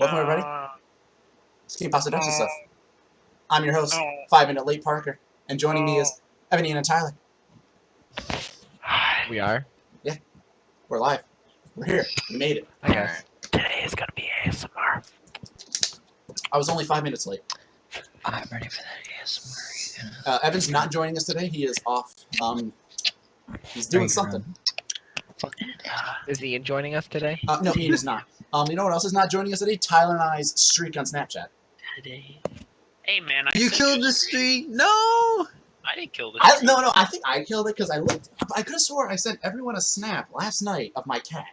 Welcome, everybody. It's KingPastaDucksNStuff. I'm your host, 5-minute late Parker, and joining me is Evan, Ian, and Tyler. We are? Yeah. We're live. We're here. We made it. I guess. Today is gonna be ASMR. I was only 5 minutes late. I'm ready for that ASMR. Evan's not joining us today. He is off. He's doing something. Is Ian joining us today? No, Ian is not. You know what else is not joining us today? Tyler and I's streak on Snapchat. Today. Hey man, you killed the streak. No, I didn't kill the streak. No, I think I killed it because I looked. I could have swore I sent everyone a snap last night of my cat.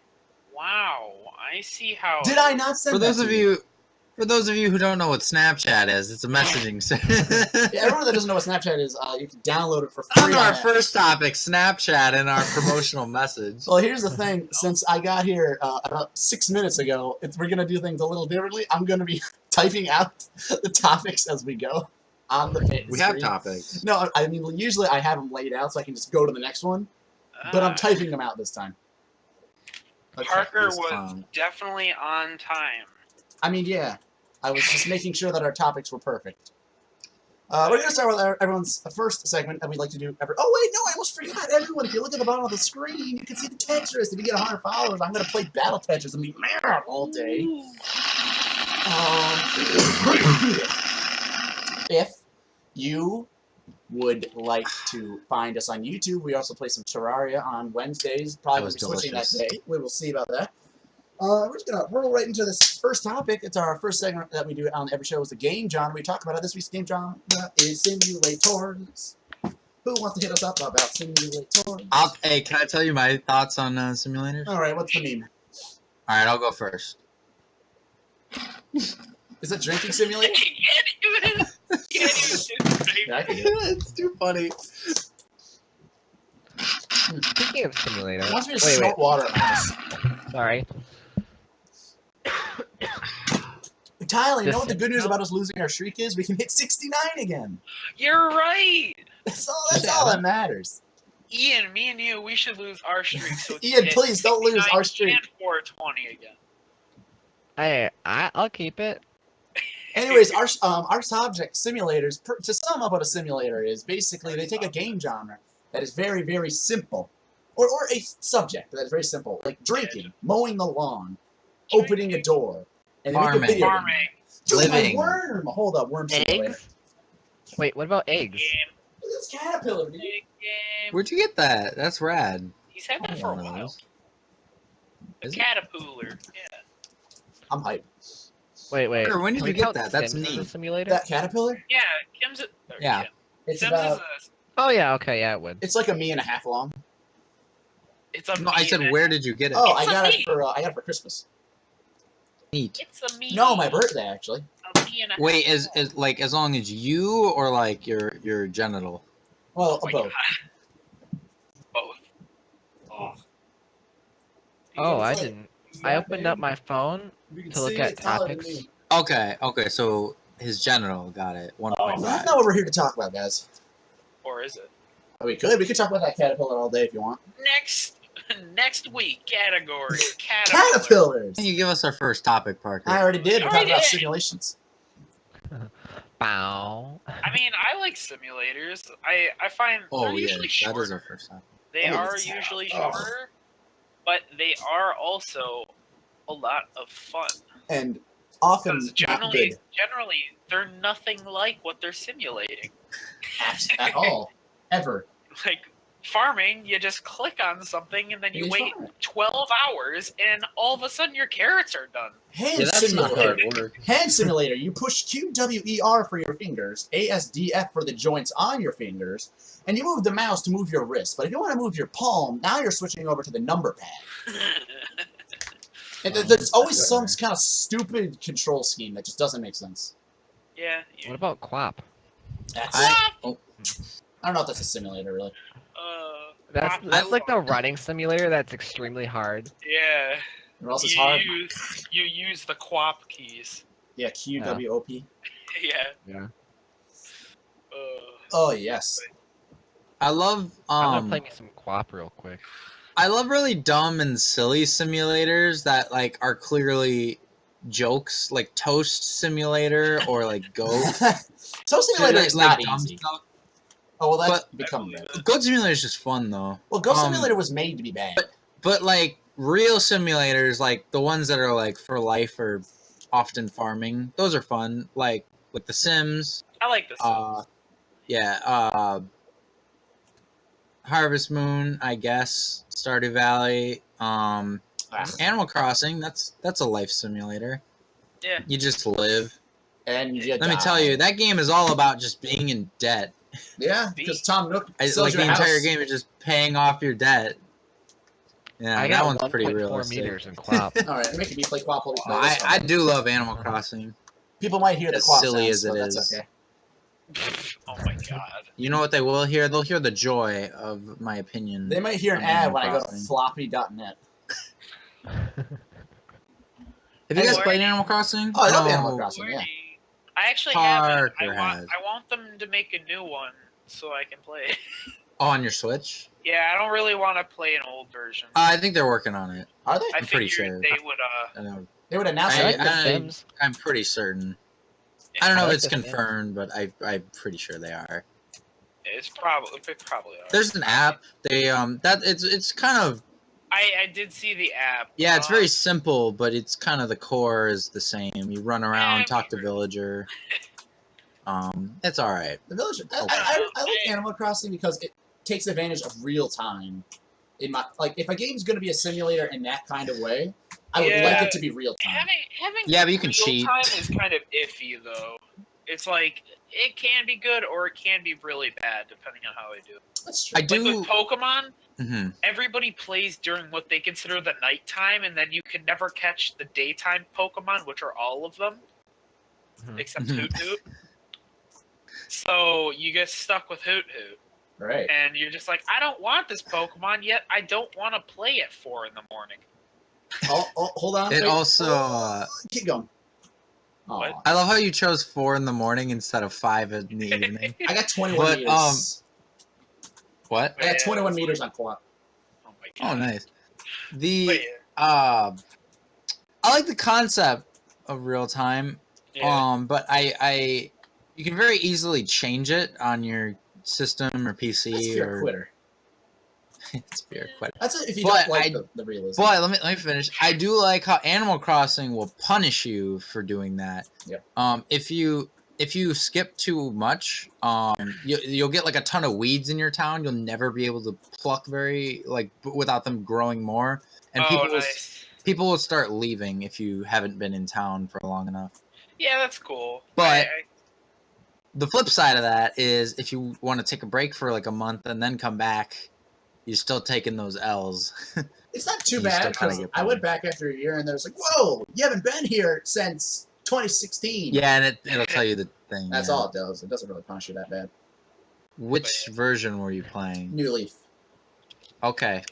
Wow, I see how. Did I not send? For those of you who don't know what Snapchat is, it's a messaging service. Yeah, everyone that doesn't know what Snapchat is, you can download it for free. On our first topic, Snapchat, and our promotional message. Well, here's the thing. Since I got here about 6 minutes ago, we're going to do things a little differently. I'm going to be typing out the topics as we go on the page. We have topics. No, I mean, usually I have them laid out so I can just go to the next one. But I'm typing them out this time. Parker was definitely on time. I mean, yeah. I was just making sure that our topics were perfect. We're going to start with everyone's first segment that we'd like to do. Oh, wait, no, I almost forgot. Everyone, if you look at the bottom of the screen, you can see the Tetris. If you get 100 followers, I'm going to play Battle Tetris and be mad all day. If you would like to find us on YouTube, we also play some Terraria on Wednesdays. Probably will be switching that day. We will see about that. We're just going to roll right into this first topic. It's our first segment that we do on every show is the game genre. We talk about it. This week's game genre is simulators. Who wants to hit us up about simulators? Hey, can I tell you my thoughts on simulators? All right, what's the meme? All right, I'll go first. Is it drinking simulator? Yeah, I can do it. It's too funny. Speaking of simulator. It wants me to snort water at this. Sorry. Tyler, you know what the good news about us losing our streak is? We can hit 69 again. You're right. That's all that matters. Ian, me and you, we should lose our streak. So Ian, please don't lose our streak. And 420 again. Hey, I'll keep it. Anyways, our subject, simulators, to sum up what a simulator is, basically they take a game genre that is very, very simple. Or a subject that is very simple, like drinking, mowing the lawn, opening a door, and farming. Make a video game. Living. Dude, worm. Hold up, worm simulator. Eggs? Wait, what about eggs? It's caterpillar, dude. Where'd you get that? That's rad. He's had that for a while. A caterpillar. Yeah. I'm hyped. Wait. When did you get that? That's Sims neat. as a simulator? That caterpillar? Yeah, Kim's Yeah. It's Sims about. Oh yeah, okay, yeah, it would. It's like a me and a half long. It's a No, I said, where did you get it? Oh, I got it for Christmas. Neat. It's a me. No, my birthday actually. A me and a Wait, is like as long as you or like your genital? Well, my both. God. Both. Oh, I didn't. I opened up my phone to look at topics. Okay, so his genital got it. 1.5. That's not what we're here to talk about, guys. Or is it? We could talk about that caterpillar all day if you want. Next week, category. Caterpillars! Can you give us our first topic, Parker? I already did. We're talking about did. simulations. Bow. I mean, I like simulators. I find they're usually that shorter. is our first topic. They are usually shorter, but they are also a lot of fun. And often Because generally, they're nothing like what they're simulating. at all. Ever. Like farming, you just click on something and then you wait 12 hours, and all of a sudden your carrots are done. Hand simulator. Hand simulator. You push QWER for your fingers, ASDF for the joints on your fingers, and you move the mouse to move your wrist. But if you want to move your palm, now you're switching over to the number pad. And there's always some kind of stupid control scheme that just doesn't make sense. Yeah. What about Quap? I don't know if that's a simulator, really. That's like the running simulator that's extremely hard. Yeah. What else is hard? You use the QWOP keys. Yeah, QWOP. Yeah. Oh, yes. I love I'm gonna play me some Quap real quick. I love really dumb and silly simulators that like are clearly jokes like Toast Simulator or like Goat. Toast Simulator is not dumb easy. stuff. Oh, well, that's But- becoming better. Goat Simulator is just fun though. Well, Ghost Simulator was made to be bad. But like real simulators, like the ones that are like for life or often farming, those are fun. Like The Sims. I like the Sims. Yeah. Harvest Moon, I guess. Stardew Valley. Animal Crossing. That's a life simulator. Yeah. You just live. And Let me tell you, that game is all about just being in debt. Yeah, because Tom Nook Like sells the your house. entire game is just paying off your debt. Yeah, I that got one's pretty 1.4 realistic. meters in Quap. All right, you're making me play Quap. I do love Animal Crossing. People might hear the As Quap silly sounds, as it but that's is. okay. Oh my god. You know what they will hear? They'll hear the joy of my opinion. They might hear an on ad Animal when I go to Crossing. floppy.net. Have you guys Or- played Animal Crossing? Oh, I love No. Animal Crossing, yeah. I actually haven't. Parker has. I want them to make a new one so I can play it. Oh, on your Switch? Yeah, I don't really want to play an old version. I think they're working on it. Are they? I I'm pretty figured sure. they would. I know. They would announce I like it. the Sims. I'm pretty certain. I don't know I if like it's the Sims. confirmed, but I'm pretty sure they are. It's probably. They probably are. There's an app. They it's kind of I did see the app. yeah, it's very simple, but it's kind of the core is the same. You run around, Yeah, talk to villager. It's all right. The village. I like Animal Crossing because it takes advantage of real time. In my if a game's going to be a simulator in that kind of way, I would like it to be real time. Having Yeah, but you can real cheat. time is kind of iffy though. It's like it can be good or it can be really bad depending on how they do it. That's true. I do. Like with Pokemon, Mhm. everybody plays during what they consider the nighttime, and then you can never catch the daytime Pokemon, which are all of them, Mhm. except Mhm. Hoot Hoot. So you get stuck with Hoot Hoot, Right. and you're just like, I don't want this Pokemon, yet I don't want to play at 4 in the morning. Oh, hold on. It wait. also. Keep going. Aw. What? I love how you chose 4 in the morning instead of 5 in the evening. I got 21 But, meters. What? I got 21 meters on Quap. Oh my god. Oh, nice. But The yeah. I like the concept of real time. Yeah. But I you can very easily change it on your system or PC That's fear or quitter. it's fear quit. That's it if you But don't like I- the realism. But let me finish. I do like how Animal Crossing will punish you for doing that. Yep. If you skip too much, you'll get like a ton of weeds in your town. You'll never be able to pluck without them growing more. And oh, people nice. people will start leaving if you haven't been in town for long enough. Yeah, that's cool. But- The flip side of that is if you want to take a break for like a month and then come back, you're still taking those L's. It's not too You bad still kinda because get I went back after a year and there's like, whoa, you haven't been here since 2016. Yeah, and it'll tell you the thing. That's yeah. all it does. It doesn't really punish you that bad. Which version were you playing? New Leaf. Okay,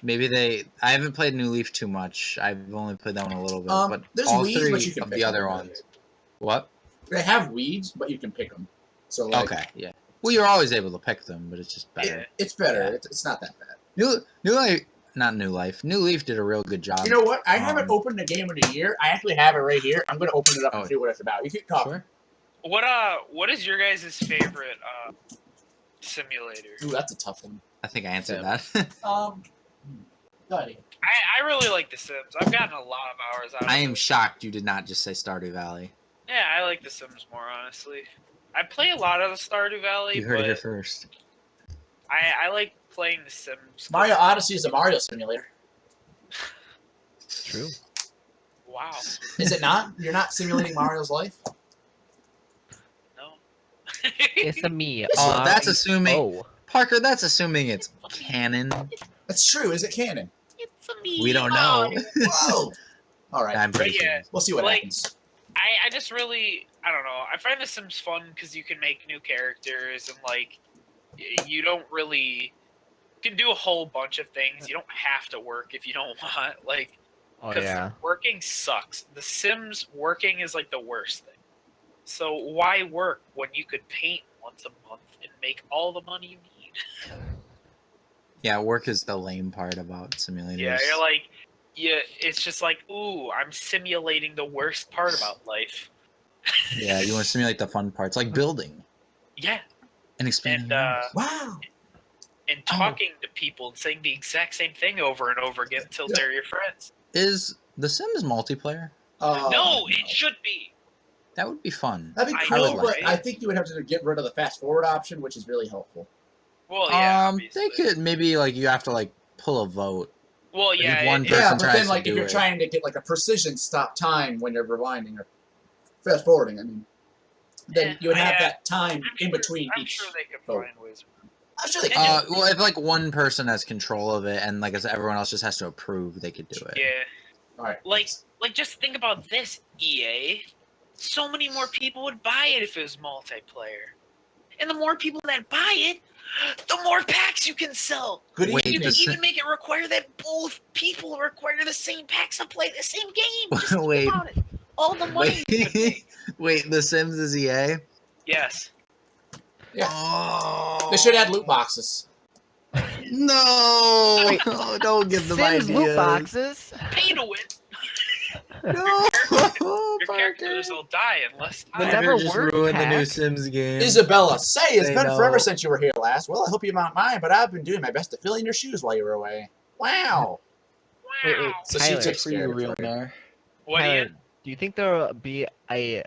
I haven't played New Leaf too much. I've only played that one a little bit, but there's all weeds, three but you can of pick the other them. ones. What? They have weeds, but you can pick them. So like, Okay, yeah. Well, you're always able to pick them, but it's just better. it's better. Yeah. It's not that bad. New Life, not New Life. New Leaf did a real good job. You know what? I haven't opened the game in a year. I actually have it right here. I'm going to open it up and Oh. see what it's about. You keep talking. Sure. What is your guys' favorite simulator? Ooh, that's a tough one. I think I answered Yeah. that. Go ahead. I really like The Sims. I've gotten a lot of hours out of I it. am shocked you did not just say Stardew Valley. Yeah, I like The Sims more, honestly. I play a lot of the Stardew Valley, You heard it here but first. I like playing The Sims. 'cause- Mario Odyssey is a Mario simulator. True. Wow. Is it not? You're not simulating Mario's life? No. It's a me. Oh, that's assuming Oh. Parker. That's assuming it's canon. That's true. Is it canon? It's a me. We don't know. Whoa! All right. I'm pretty But yeah. sure. We'll see what Like- happens. I just really, I don't know. I find The Sims fun because you can make new characters and, like, you don't really. You can do a whole bunch of things. You don't have to work if you don't want. Like, Oh because yeah. working sucks. The Sims working is, like, the worst thing. So why work when you could paint once a month and make all the money you need? Yeah, work is the lame part about simulators. Yeah, you're like, it's just like, ooh, I'm simulating the worst part about life. Yeah, you want to simulate the fun parts, like building Yeah, and expanding. and Wow. and talking to people and saying the exact same thing over and over again until they're your friends. Is The Sims multiplayer? No, it should be. That would be fun. That'd be I cool, know, but right? I think you would have to get rid of the fast forward option, which is really helpful. Well, yeah, obviously. They could maybe like you have to like pull a vote. Well, Like, yeah, if one it- person Yeah, but tries then to like if do you're it. trying to get like a precision stop time when you're rewinding or fast forwarding, I mean, then you would have that time in between I'm each. sure they could vote. find ways. I'm sure they And can. Well, if like one person has control of it and like I said, everyone else just has to approve, they could do it. Yeah, All right. like just think about this, EA. So many more people would buy it if it was multiplayer, and the more people that buy it, the more packs you can sell. Good Wait, You evening. can even make it require that both people require the same packs to play the same game. Just think Wait. about it. All the money. you could make. Wait, The Sims is EA? Yes. Yeah. Oh. They should add loot boxes. No! Wait. Don't give them Sims ideas. loot boxes. Pay to win. No! Your Parker. characters will die in less The time. never just worked ruined the new pack. Sims game. Isabella, say it's They been know. forever since you were here last. Well, I hope you don't mind, but I've been doing my best to fill in your shoes while you were away. Wow. Wait, Wow. So Tyler, she takes for you, care of real it. Nair. What do you? Tyler, do you think there will be a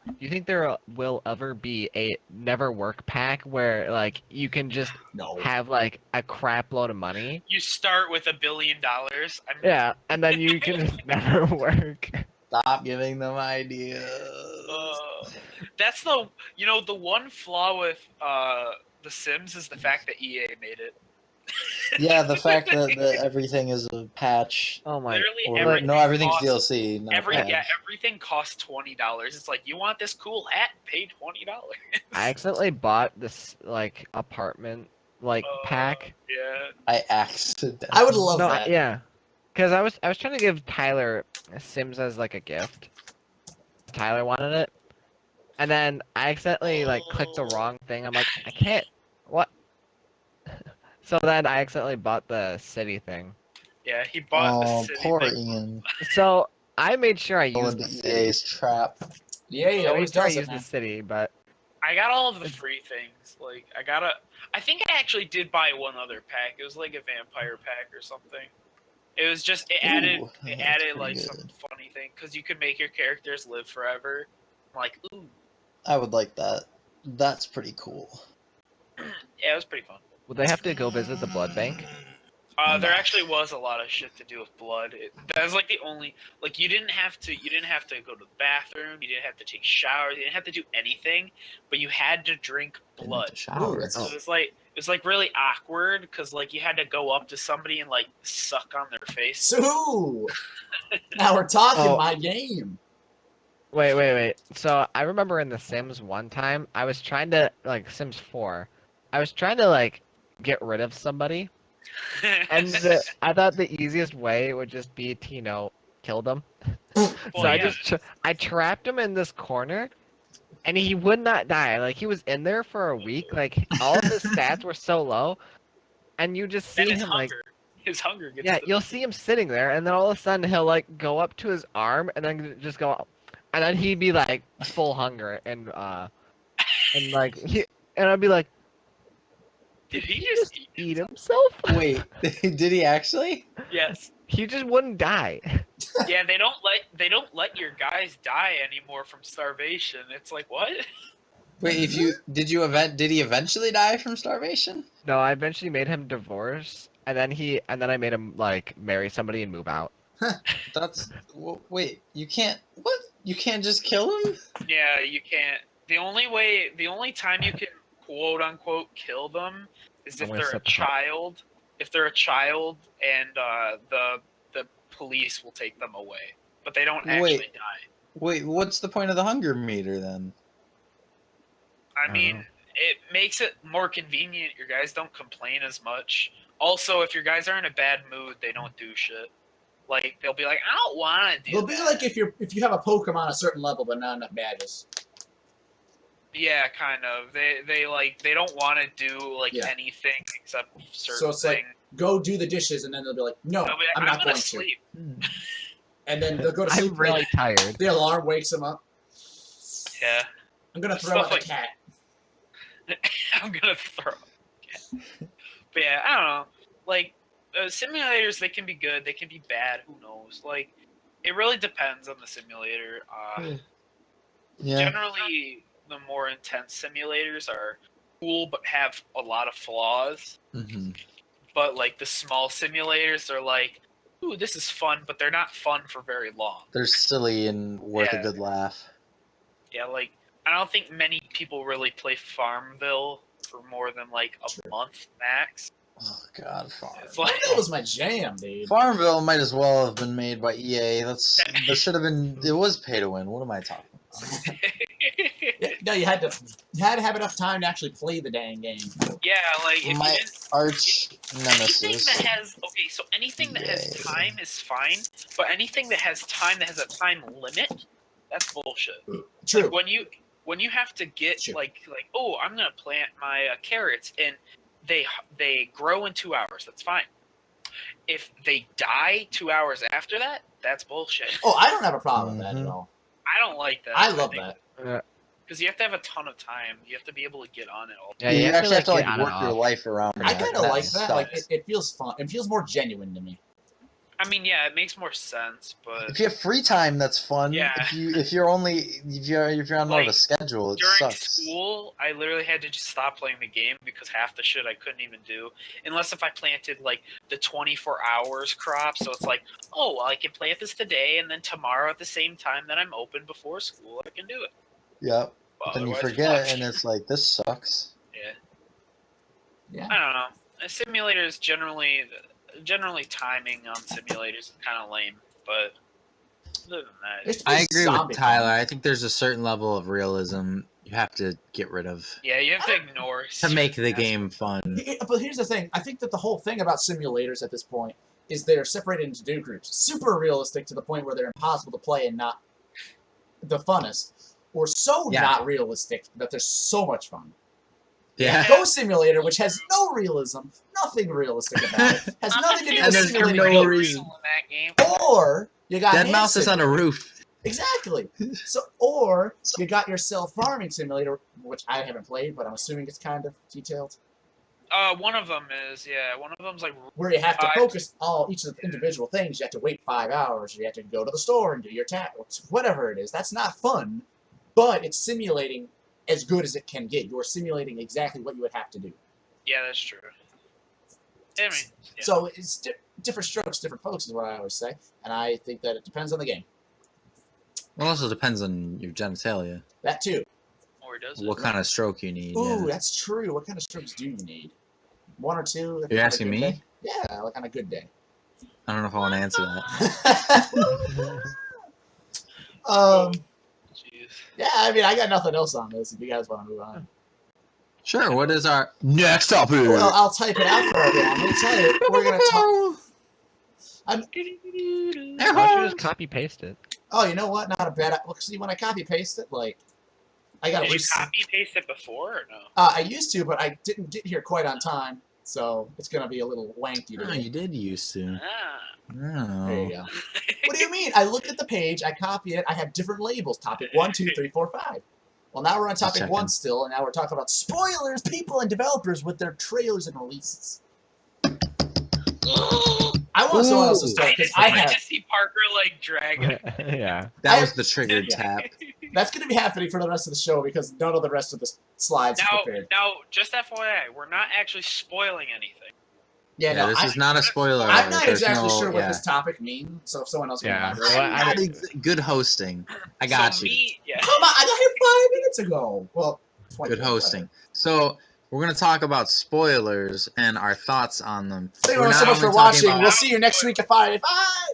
do you think there will ever be a never work pack where like you can just No. have like a crap load of money? You start with $1 billion. Yeah, and then you can just never work. Stop giving them ideas. That's the the one flaw with The Sims is the fact that EA made it. Yeah, the fact that everything is a patch. Oh my! Literally Or, everything no, everything's costs, DLC. Not patch. everything costs $20. It's like you want this cool hat, pay $20. I accidentally bought this like apartment like pack. Yeah. I accidentally. I would love No, that. yeah, because I was trying to give Tyler Sims as like a gift. Tyler wanted it, and then I accidentally like clicked the wrong thing. I'm like, I can't. What? So then I accidentally bought the city thing. Yeah, he bought the Oh, city poor thing. Ian. So I made sure I Going used the to city. EA's trap. Yeah, he I always made sure I does it, used the man. city, but I got all of the free things. Like I think I actually did buy one other pack. It was like a vampire pack or something. It was just it added Ooh, it that's added pretty like some good. funny thing because you could make your characters live forever. I'm like, ooh, I would like that. That's pretty cool. yeah, it was pretty fun. would they have to go visit the blood bank? There actually was a lot of shit to do with blood. That was like the only you didn't have to go to the bathroom. You didn't have to take showers. You didn't have to do anything, but you had to drink blood. Ooh, that's So it was like really awkward because like you had to go up to somebody and like suck on their face. So, now we're talking Oh. my game. Wait. So I remember in The Sims one time, I was trying to like Sims 4. I was trying to like get rid of somebody, and I thought the easiest way would just be to kill them. Well, So I yeah. just I trapped him in this corner, and he would not die. Like he was in there for a week. Like all of his stats were so low, and you just Then see his him hunger. His hunger gets yeah, to you'll see him sitting there, and then all of a sudden he'll like go up to his arm, and then just go, and then he'd be like full hunger, and like and I'd be like, Did he he just just eat himself? Wait, did he actually? Yes. He just wouldn't die. Yeah, they don't let your guys die anymore from starvation. It's like what? Wait, did he eventually die from starvation? No, I eventually made him divorce, and then I made him like marry somebody and move out. Wait, you can't. What? You can't just kill him? Yeah, you can't. The only time you can quote unquote kill them is if I'm gonna they're a set the top. child. If they're a child, and the police will take them away, but they don't actually Wait. die. Wait, what's the point of the hunger meter then? I don't mean, know. it makes it more convenient. Your guys don't complain as much. Also, if your guys are in a bad mood, they don't do shit. Like they'll be like, I don't want to do It'll that. be like if you have a Pokemon a certain level but not enough badges. Yeah, kind of. They don't want to do like Yeah. anything except certain So it's like thing. go do the dishes, and then they'll be like, no, They'll be like, I'm not gonna going sleep. to. And then they'll go to sleep. I'm really like, tired. the alarm wakes them up. Yeah. I'm gonna throw Stuff out like- the cat. I'm gonna throw. But yeah, I don't know. Like simulators, they can be good, they can be bad. Who knows? Like, it really depends on the simulator. Yeah. Generally, the more intense simulators are cool, but have a lot of flaws. Mm-hmm. But like the small simulators, are like, ooh, this is fun, but they're not fun for very long. They're silly and worth a Yeah. good laugh. Yeah, like I don't think many people really play Farmville for more than like a month max. Oh God, It's like That was my jam, dude. Farmville might as well have been made by EA. There should have been. It was pay to win. What am I talking about? No, you had to have enough time to actually play the dang game. yeah, like if My you didn't, arch anything nemesis. that has so anything that has Yay. time is fine, but anything that has time that has a time limit, that's bullshit. True. Like when you have to get Sure. like oh, I'm gonna plant my carrots and they grow in 2 hours. That's fine. If they die 2 hours after that, that's bullshit. Oh, I don't have a problem with that at Mhm. all. I don't like that. I love that. Because you have to have a ton of time. You have to be able to get on it all. Yeah, you actually have to get like on and work your off. life around. I that, kind and of like that. Like sucks. it feels fun. It feels more genuine to me. I mean, yeah, it makes more sense, but If you have free time, that's fun. Yeah. If you're on more of a Like, schedule, it during sucks. school, I literally had to just stop playing the game because half the shit I couldn't even do. Unless if I planted, like, the 24 hours crop, so it's like, oh, well, I can plant this today, and then tomorrow at the same time that I'm open before school, I can do it. Yep. But Then you otherwise, forget, fuck. and it's like this sucks. Yeah. Yeah. I don't know. Simulators generally timing on simulators is kind of lame, but other than that, Used to be I agree with zombie Tyler. fun. I think there's a certain level of realism you have to get rid of yeah, you have to ignore to make the certain game fun. But here's the thing. I think that the whole thing about simulators at this point is they're separated into two groups. Super realistic to the point where they're impossible to play and not the funnest. Or so Yeah. not realistic that they're so much fun. Yeah. Ghost Simulator, which has no realism, nothing realistic about it, has nothing to do And with there's simulating no ghosts. reason. in that game. Or you got Dead hand mouse is on a simulator. roof. Exactly. So, or you got your self-farming simulator, which I haven't played, but I'm assuming it's kind of detailed, One of them is one of them's like where you have to I've- focus each of the individual things. You have to wait 5 hours. You have to go to the store and do your whatever it is. That's not fun, but it's simulating as good as it can get. You're simulating exactly what you would have to do. yeah, that's true. I mean, yeah. So it's different strokes, different folks is what I always say, and I think that it depends on the game. Well, it also depends on your genitalia. That too. Or does it? What kind of stroke you need. Ooh, Yeah. that's true. What kind of strokes do you need? 1 or 2? if You're on a asking good me? day? Yeah, like on a good day. I don't know if I want to answer that. Jeez. Yeah, I mean, I got nothing else on this if you guys want to move on. Sure. What is our next topic? Well, I'll type it out for everyone. Let me tell you, we're going to talk. Why don't you just copy paste it? Oh, you know what? Not a bad. Well, see, when I copy paste it, like, I got to Did you copy paste it before or no? I used to, but I didn't get here quite on time, so it's going to be a little wanky Oh, today. you did used to. Ah. Oh. There you go. What do you mean? I look at the page, I copy it, I have different labels. Topic 1, 2, 3, 4, 5. Well, now we're on topic checking. 1 still, and now we're talking about spoilers, people, and developers with their trailers and releases. I want someone else to start because I I have. just see Parker like dragging. Yeah. That I- was the triggered tap. That's going to be happening for the rest of the show because none of the rest of the slides are prepared. Now, just FYI, we're not actually spoiling anything. Yeah, Yeah, no, this is not a spoiler. I'm not There's exactly no- sure what yeah. this topic means, so if someone else can Yeah. elaborate. Well, I- Good hosting. I got so you. Me, yeah. Come on, I got here 5 minutes ago. Well, 20 Good minutes, hosting. So we're gonna talk about spoilers and our thoughts on them. Thank you We're so not much for only talking watching. about- We'll see you next week at 5.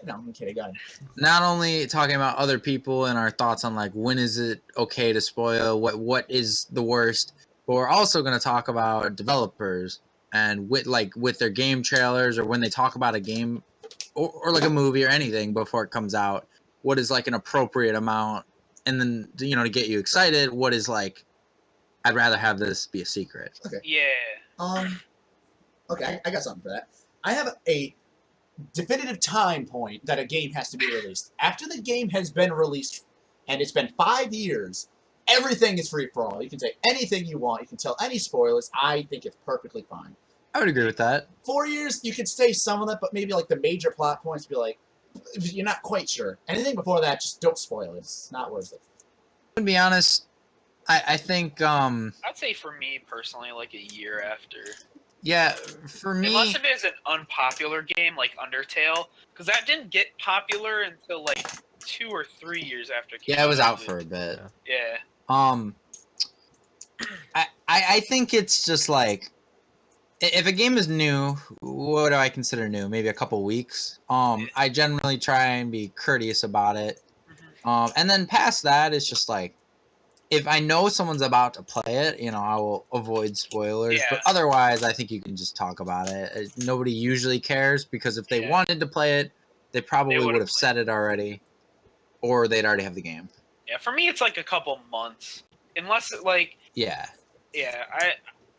No, I'm kidding. Go ahead. Not only talking about other people and our thoughts on like when is it okay to spoil, what is the worst, but we're also gonna talk about developers and with their game trailers or when they talk about a game or like a movie or anything before it comes out, what is like an appropriate amount, and then to get you excited, what is like I'd rather have this be a secret. Yeah. Okay, I got something for that. I have a definitive time point that a game has to be released. After the game has been released, and it's been 5 years, everything is free for all. You can say anything you want. You can tell any spoilers. I think it's perfectly fine. I would agree with that. 4 years, you could say some of that, but maybe like the major plot points, be like, you're not quite sure. Anything before that, just don't spoil it. It's not worth it. To be honest, I think I'd say for me personally, like a year after. yeah, for me, Unless it is an unpopular game like Undertale, because that didn't get popular until like 2 or 3 years after. yeah, it was out for a bit. Yeah. I think it's just like, if a game is new, what do I consider new? Maybe a couple weeks. I generally try and be courteous about it. And then past that, it's just like, if I know someone's about to play it, you know, I will avoid spoilers. Yeah. But otherwise, I think you can just talk about it. Nobody usually cares, because if they wanted to play it, they probably would have said it already, or they'd already have the game. Yeah, for me, it's like a couple months, unless it like. Yeah. Yeah,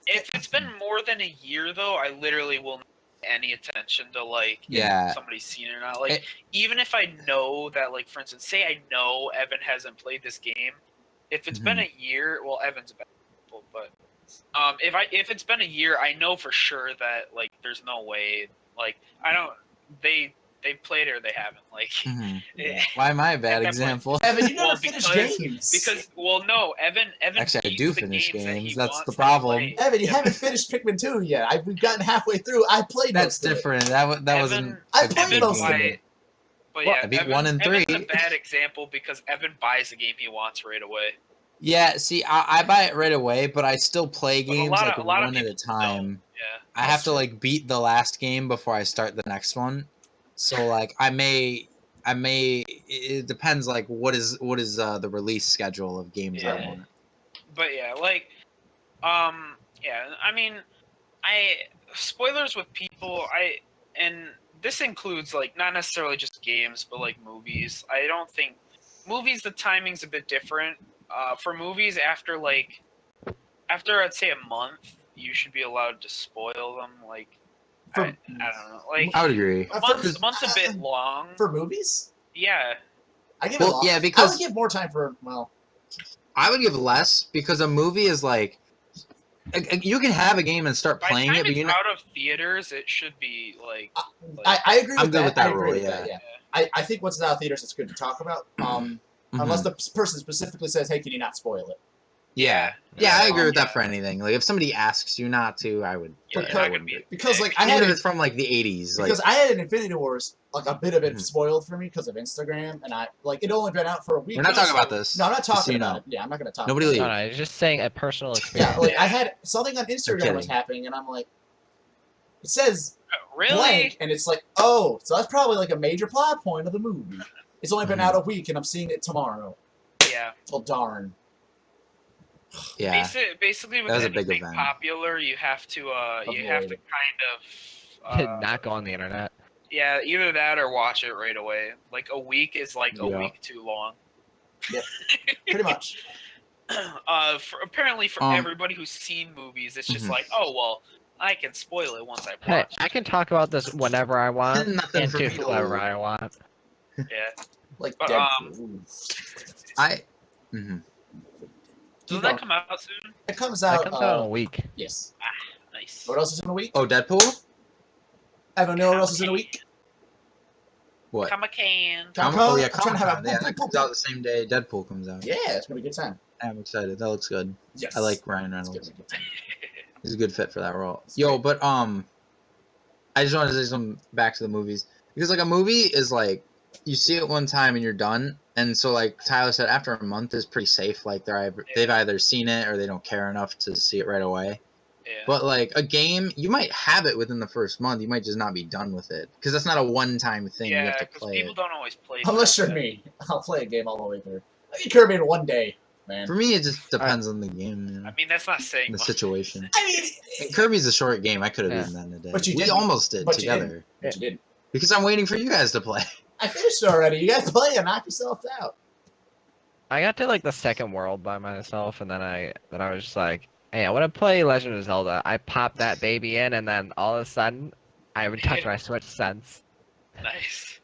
if it's been more than a year though, I literally will not pay any attention to like if somebody's seen it or not. Like even if I know that, like for instance, say I know Evan hasn't played this game, if it's been a year, well Evan's a bad example, but if it's been a year, I know for sure that like there's no way like they've played it or they haven't. Like, why am I a bad example? Evan, you never finish games. Because no, Evan. Actually, I do finish games. That's the problem. Evan, you haven't finished Pikmin 2 yet. We've gotten halfway through. I played. That's different. That wasn't. I played most of it. But yeah, I beat 1 and 3. Evan's a bad example because Evan buys the game he wants right away. Yeah, see, I buy it right away, but I still play games like one at a time. Yeah, I have to like beat the last game before I start the next one. So like I may. It depends. Like what is the release schedule of games I want. But yeah, like, yeah. I mean, spoilers with people. And this includes like not necessarily just games, but like movies. I don't think movies. The timing's a bit different. For movies, after I'd say a month, you should be allowed to spoil them. Like. I don't know. Like I would agree. Month's a bit long for movies. Yeah, I give it. Yeah, because I would give more time for. Well, I would give less because a movie is like you can have a game and start playing it, but you're not out of theaters. It should be like. I agree. I'm good with that rule. Yeah. I think once it's out of theaters, it's good to talk about. Unless the person specifically says, "Hey, can you not spoil it?" Yeah, I agree with that for anything. Like if somebody asks you not to, I would. Because like I had it's from like the 80s. Because I had an Infinity Wars, like a bit of it spoiled for me because of Instagram, and I like it only been out for a week. We're not talking about this. No, I'm not talking about it. Yeah, I'm not gonna talk. Nobody leave. No, I was just saying a personal experience. Yeah, like I had something on Instagram was happening, and I'm like, it says blank, and it's like, oh, so that's probably like a major plot point of the movie. It's only been out a week, and I'm seeing it tomorrow. Yeah. Well, darn. Yeah. Basically, with anything popular, you have to kind of not go on the internet. Yeah, either that or watch it right away. Like a week is like a week too long. Yeah, pretty much. Apparently, for everybody who's seen movies, it's just like, oh well, I can spoil it once I watch. Hey, I can talk about this whenever I want and to whoever I want. Yeah, like but, Does that come out soon? It comes out. It comes out in a week. Yes. Ah, nice. What else is in a week? Oh, Deadpool? Evan, know what else is in a week? What? Comic-Con. Oh yeah, Comic-Con. Yeah, that comes out the same day Deadpool comes out. Yeah, it's gonna be a good time. I'm excited. That looks good. Yes. I like Ryan Reynolds. He's a good fit for that role. Yo, but I just wanted to say something back to the movies because like a movie is like you see it one time and you're done. And so, like Tyler said, after a month is pretty safe. Like they've either seen it or they don't care enough to see it right away. Yeah. But like a game, you might have it within the first month. You might just not be done with it because that's not a one-time thing. Yeah, you have to play people don't always play. Unless you're me, I'll play a game all the way through. I get Kirby in one day, man. For me, it just depends on the game. You know? I mean, that's not saying the much. situation. I mean, and Kirby's a short game. I could have beaten that in a day. But you we didn't. almost did together. But you didn't. Because I'm waiting for you guys to play. I finished it already. You guys play and knock yourself out. I got to like the second world by myself, and then I was just like, hey, I want to play Legend of Zelda. I popped that baby in, and then all of a sudden, I haven't touched my Switch since. Nice.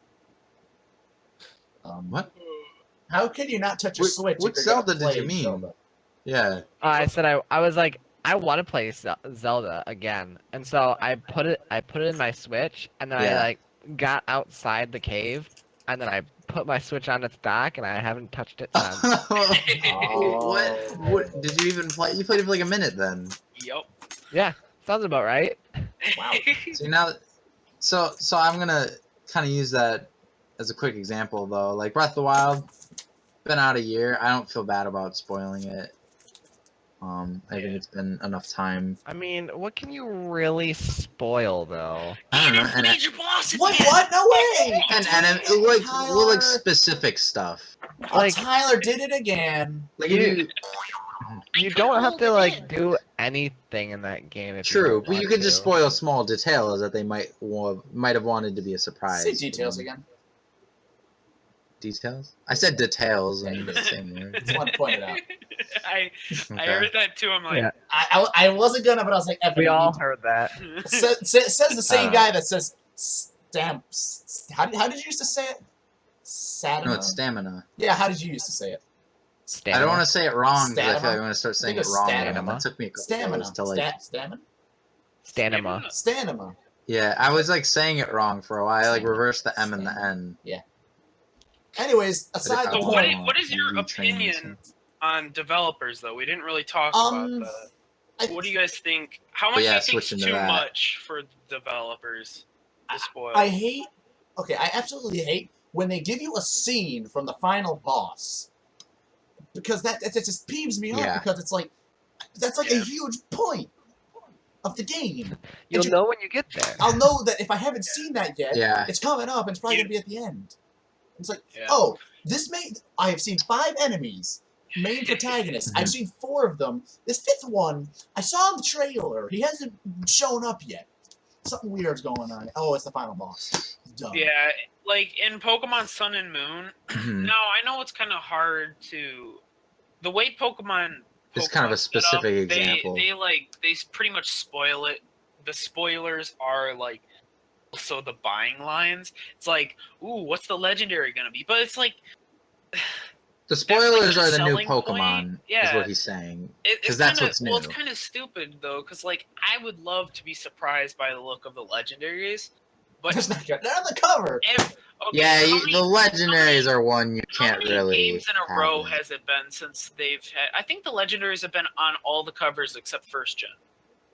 What? How can you not touch a Switch? Which if you're gonna Zelda did you play mean? Zelda? Yeah. I said I was like I want to play Zelda again, and so I put it in my Switch, and then I Yeah. like got outside the cave, and then I put my Switch on its dock, and I haven't touched it since. What did you even play? You played it for like a minute then. Yup. Yeah, sounds about right. Wow. So now, so I'm gonna kind of use that as a quick example though. Like Breath of the Wild, been out a year. I don't feel bad about spoiling it. I think it's been enough time. I mean, what can you really spoil though? I don't know. Ganon's major boss What? again! What? No way! And like Tyler. specific stuff. Like- Tyler did it again. Like You- if you You don't have to like do anything in that game. If true, you but you want could just to. spoil small details that they might have wanted to be a surprise. Say details again. Details? I said details. Yeah, And you the did. same word. Just wanted to point it out. I Okay. heard that too. I'm like, Yeah. I wasn't gonna, but I was like, F it, We you all need heard that. to- says the same Uh, guy that says stamps. How did you used to say it? Satima? No, it's stamina. Yeah, how did you used to say it? I don't want to say it wrong because I feel like Stamina? I'm going to start saying think it it's wrong. stamina. Again. It took me a couple Stamina. days to like. Stamina? Stamina. Stamina. Yeah, I was like saying it wrong for a while. I like Stamina. reversed the M and the N. Anyways, aside So the what point, what is your opinion on developers, though? We didn't really talk about that. What do you guys think? How much yeah, do you think is switching to too that. much for developers to spoil? I hate. Okay, I absolutely hate when they give you a scene from the final boss, because that just peeves me off. Yeah. Because it's like that's like a huge point of the game. You'll you- know when you get there. I'll know that if I haven't seen that yet, Yeah. it's coming up and it's probably You- gonna be at the end. It's like, Yeah. oh, I have seen 5 enemies, main protagonists. I've seen 4 of them. This 5th one, I saw in the trailer. He hasn't shown up yet. Something weird's going on. Oh, it's the final boss. Dumb. Yeah, like in Pokemon Sun and Moon. Now I know it's kind of hard to the way Pokemon. It's kind of a Pokemon's set up, specific example. They pretty much spoil it. The spoilers are like also the buying lines. It's like, ooh, what's the legendary gonna be? But it's like The spoilers the are the new selling point. Pokemon, is Yeah. what he's saying. it's 'Cause that's kinda, what's new. Well, it's kind of stupid though, because like I would love to be surprised by the look of the legendaries, but It's not good. They're on the cover. okay, Yeah, how many- the legendaries are one you How can't many really. games in a have row it. has it been since they've had? I think the legendaries have been on all the covers except first gen.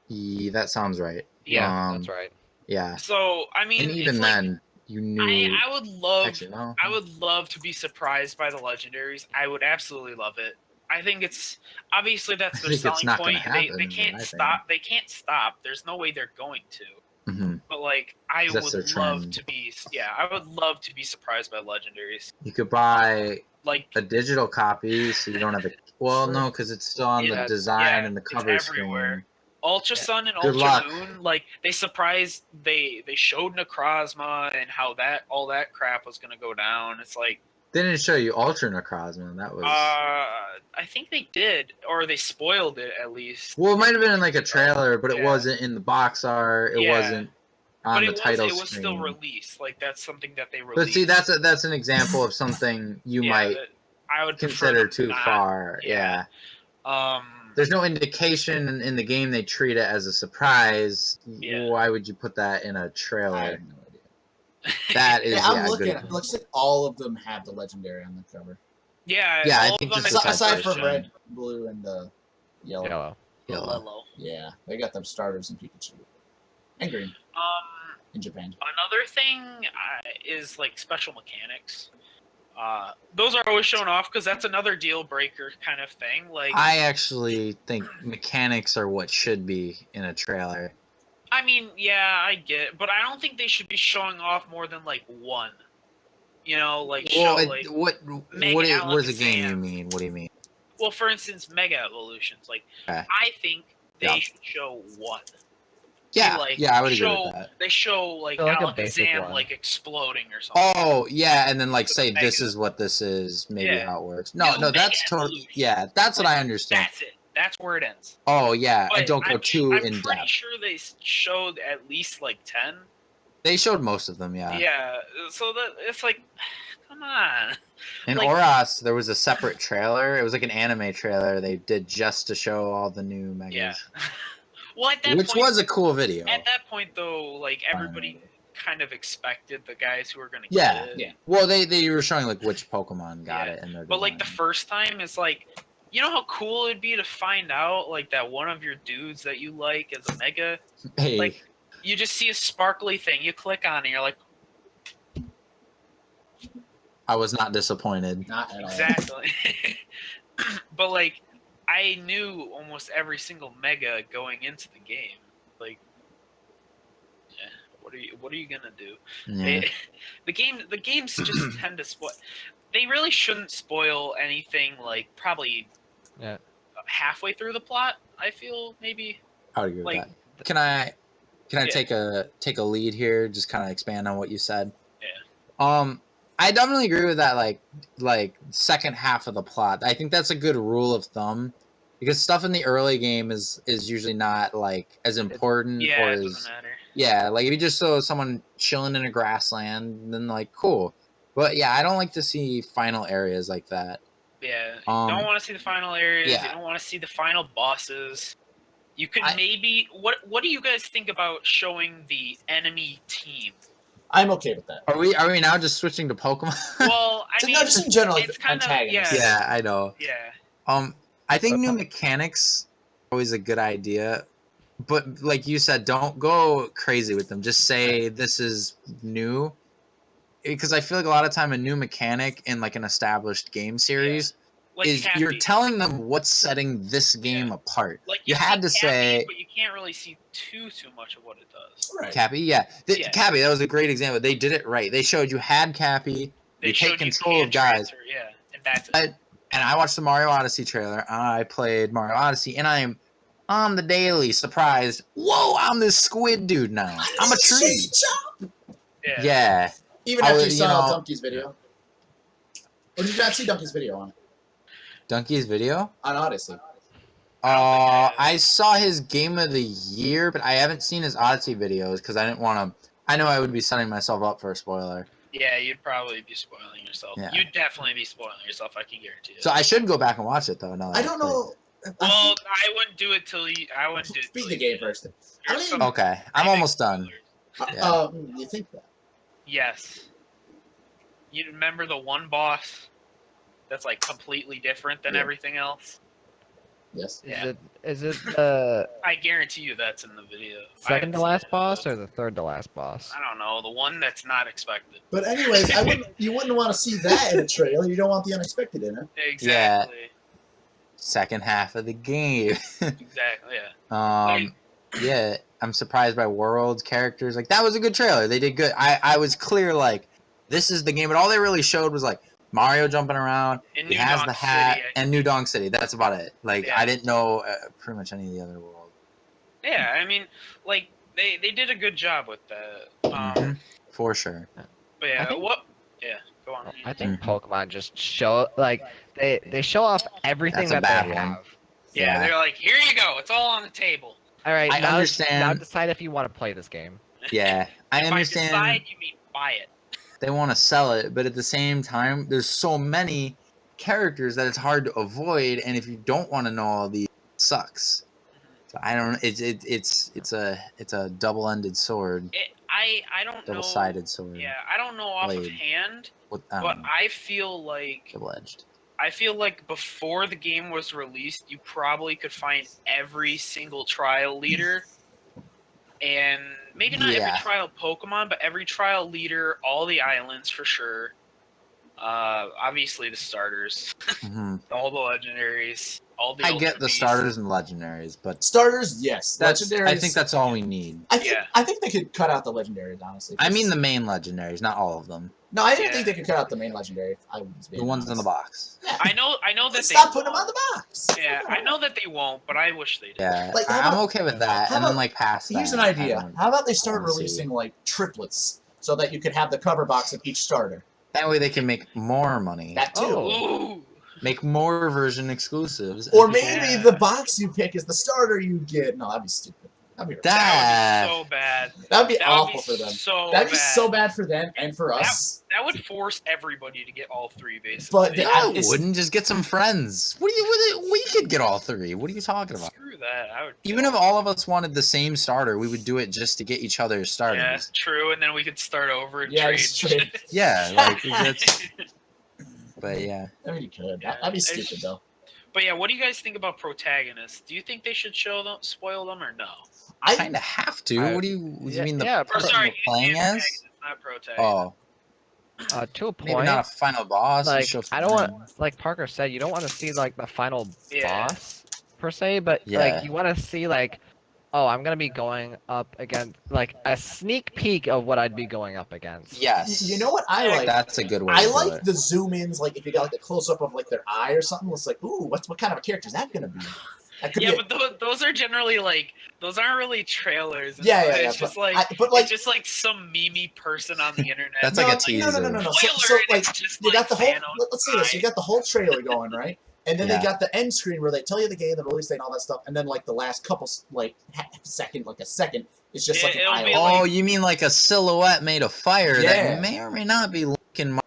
Yeah, that sounds right. Yeah, that's right. Yeah, So I mean, and even it's like, then, you knew. I would love Actually, no. I would love to be surprised by the legendaries. I would absolutely love it. I think it's obviously that's I their think it's selling not gonna point. happen, They but can't I think- stop. They can't stop. There's no way they're going to. Mhm. But like, I 'Cause that's their would love trend. to be. Yeah, I would love to be surprised by legendaries. You could buy Like, a digital copy, so you don't have to. Well, no, because it's still on Yeah, the design yeah, and the it's cover everywhere. screen. Ultra Sun and Good Ultra luck. Moon, like they surprised. They showed Necrozma and how all that crap was gonna go down. It's like. They didn't show you Ultra Necrozma. That was. I think they did, or they spoiled it at least. Well, it might have been in like a trailer, but it Yeah. wasn't in the box art. It Yeah. wasn't on But the title it was screen. still released. Like that's something that they released. But see, that's an example of something you Yeah, might that I would prefer consider them too not. far. Yeah. Yeah. There's no indication in the game they treat it as a surprise. Yeah. Why would you put that in a I trailer? have no idea. That is Yeah, I'm yeah, looking good. at. Looks like all of them have the legendary on the cover. Yeah, Yeah, I all think of them just except Aside first from gen. red, blue, and yellow. Yellow. Yellow. Yellow. Yeah, they got them starters in Pikachu and green in Japan. Another thing is like special mechanics. Those are always shown off because that's another deal breaker kind of thing. Like, I actually think mechanics are what should be in a trailer. I mean, yeah, I get it, but I don't think they should be showing off more than like one. You know, like Well, show like. Mega what is a game you Alakazam. mean? What do you mean? Well, for instance, Mega Evolutions. Like, Okay. I think they Yeah. should show one. Yeah, like, yeah, I would agree show, with that. They show like So, like a basic Alakazam one. like exploding or something. Oh yeah, and then like say Mega. this is what this is, maybe Yeah. how it works. No, New no, that's Mega totally Evolution. yeah, that's what I understand. That's it. That's where it ends. Oh yeah, But and don't go too I'm in pretty depth. sure they showed at least like 10. They showed most of them, yeah. Yeah, so that it's like, come on. In like- Oras, there was a separate trailer. It was like an anime trailer they did just to show all the new megas. Yeah. Well, at that Which point, was a cool video. at that point though, like everybody kind of expected the guys who were gonna Yeah. get it. Yeah. Well, they were showing like which Pokemon got Yeah. it in their But like the design. first time, it's like, you know how cool it'd be to find out like that one of your dudes that you like is a mega. Hey, Like you just see a sparkly thing, you click on it, you're like, I was not disappointed. Not at all. exactly. But like, I knew almost every single mega going into the game. Like, yeah, what are you gonna do? Yeah. The games just tend to spoil. They really shouldn't spoil anything. Like probably, Yeah. halfway through the plot. I feel maybe. I would agree Like, with that. Can I Yeah. take a lead here? Just kind of expand on what you said. Yeah. I definitely agree with that. Like second half of the plot. I think that's a good rule of thumb, because stuff in the early game is usually not like as important Yeah, or it as doesn't matter. yeah. Like if you just saw someone chilling in a grassland, then like cool. But yeah, I don't like to see final areas like that. Yeah, you don't want to see the final areas. yeah. You don't want to see the final bosses. You could I- maybe. What do you guys think about showing the enemy team? I'm okay with that. Are we now just switching to Pokemon? Well, I So, mean, no, just in general, like it's kind of antagonists. Yeah, I know. yeah. I think new mechanics are always a good idea, but like you said, don't go crazy with them. Just say this is new, because I feel like a lot of time a new mechanic in like an established game series Like is Cappy. you're telling them what's setting this game apart. Like you see had to Cappy, say but you can't really see too much of what it does. Right. Cappy, yeah. Yeah. Cappy, that was a great example. They did it right. They showed you had Cappy, They you showed take control can of guys. transfer, yeah, and that's it. And I watched the Mario Odyssey trailer. I played Mario Odyssey, and I'm on the daily surprised. Whoa, I'm this squid dude now. I'm a tree. Yeah. Yeah. Even I after you was- you saw know- Donkey's video. Or did you not see Donkey's video on Donkey's video? Odyssey? I saw his Game of the Year, but I haven't seen his Odyssey videos because I didn't want to. I know I would be setting myself up for a spoiler. Yeah, you'd probably be spoiling yourself. Yeah. You'd definitely be spoiling yourself. I can guarantee it. So I should go back and watch it though. Now that I I've don't played know. Well, I wouldn't do it till you. I wouldn't do it. Beat till the you game did it. first. There's I mean- some it. Okay, I'm big almost done. spoilers. Yeah. You think that? Yes. You remember the one boss that's like completely different than Yeah. everything else? Yes. Yeah. Is it the I guarantee you that's in the video. I second haven't to seen last it, boss but- or the third to last boss? I don't know, the one that's not expected. But anyways, you wouldn't want to see that in a trailer. You don't want the unexpected in it. Exactly. Second half of the game. Exactly. Yeah. Yeah, I'm surprised by worlds, characters. Like that was a good trailer. They did good. I was clear like this is the game, but all they really showed was like Mario jumping around. In He New has Donk the hat City, and New Donk City. That's about it. Like Yeah. I didn't know pretty much any of the other world. Yeah, I mean, like they did a good job with that. Mhm. For sure. But yeah, I think- what? Yeah, go on. I think Pokemon just show like they show off everything That's a that they bad one. have. Yeah, they're like, here you go. It's all on the table. All right, I now understand. Now decide if you want to play this game. Yeah, I By understand. decide, you mean buy it. They want to sell it, but at the same time, there's so many characters that it's hard to avoid, and if you don't want to know all these, it sucks. So I don't. It's a double-ended sword, I don't know. double-sided sword. Yeah, I don't know off of Blade. hand, What, but I feel like double-edged. before the game was released, you probably could find every single trial leader, and maybe not Yeah. every trial Pokemon, but every trial leader, all the islands for sure. Obviously the starters, Mhm. all the legendaries, all the. I Ultra get the Beasts. starters and legendaries, but Starters, yes. that's. Legendaries. I think that's all we need. Yeah. I think they could cut out the legendaries, honestly. I mean the main legendaries, not all of them. No, I didn't Yeah. think they could cut out the main legendary. I was being The ones in the honest. box. Yeah. I know that Let's they. stop putting them on won't. the box. Yeah, I know that they won't, but I wish they did. Yeah, Like, how I'm about- okay with that. how And then about- like past that. Here's an I idea. don't- How about they start wanna see. releasing like triplets so that you could have the cover box of each starter? That way they can make more money. That too. Oh. Ooh. Make more version exclusives. Or and maybe Yeah. the box you pick is the starter you get. No, that'd be stupid. That'd be, That would be so bad. that'd be That awful would for be them. so That'd be bad. so bad for them and for us. That would force everybody to get all 3, basically. But No, I wouldn't. Just get some friends. We could get all 3. What are you talking about? Screw that. I would. Even if all of us wanted the same starter, we would do it just to get each other's Yeah, starters. true. And then we could start over and Yeah, trade. it's trade. Yeah, like that's. But yeah, I mean, you could. Yeah, That'd be stupid, though. But yeah, what do you guys think about protagonists? Do you think they should spoil them, or no? I kind of have to. What do you mean? The yeah, Or sorry, we're playing as? antagonists, not protagonists. Oh, to a maybe point. not a final boss. Like show I don't want, friends. like Parker said, you don't want to see like the final Yeah. boss per se, but Yeah. like you want to see like, oh, I'm gonna be going up against like a sneak peek of what I'd be going up against. Yes. You know what I like? That's a good way. I to do like it. the zoom ins, like if you got like a close up of like their eye or something. It's like, ooh, what kind of a character is that gonna be? That could Yeah, be but those are generally like those aren't really trailers. It's Yeah, like- yeah, It's yeah, just like it's it's just like some memey person on the internet. That's no, like a no, no, no, no, teaser. no. So, Spoiler, like it's just you got like the whole. Thanos' Let's say this: you eye. got the whole trailer going, right? And then Yeah. they got the end screen where they tell you the game, the release date, and all that stuff. And then like the last couple, like a second, is just like an It'll eye. be opener. Oh, you mean like a silhouette made of fire Yeah. that may or may not be Lincoln Mario,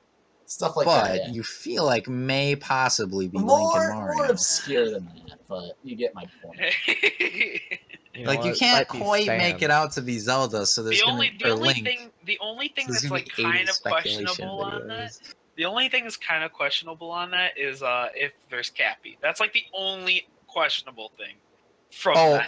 Stuff like but that. Yeah. you feel like may possibly be Lincoln More Mario. obscure than that, but you get my point. You know Like you what? can't Might be quite make it Sans. out to be Zelda, so there's the gonna only or the only Link. thing the only thing So there's that's gonna like be 80 kind of speculation questionable on that. videos. The only thing that's kind of questionable on that is if there's Cappy. That's like the only questionable thing from that.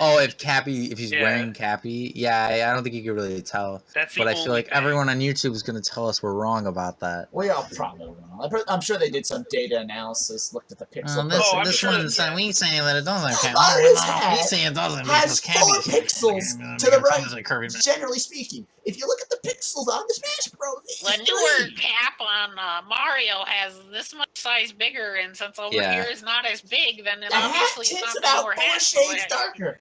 If he's Yeah. wearing Cappy, yeah, I don't think you could really tell. That's the But I only feel like thing. everyone on YouTube is gonna tell us we're wrong about that. Well, yeah, probably wrong. I'm sure they did some data analysis, looked at the pixel. This I'm this sure one that- said we saying that it doesn't count. His hat We say it doesn't has because Cappy 4 pixels to the right. Generally speaking, if you look at the pixels on the Smash Bros, it's The newer 3. cap on Mario has this much size bigger, and since over Yeah. here is not as big, then it The hat obviously it's tints not the about newer 4 hat. so shades it- darker.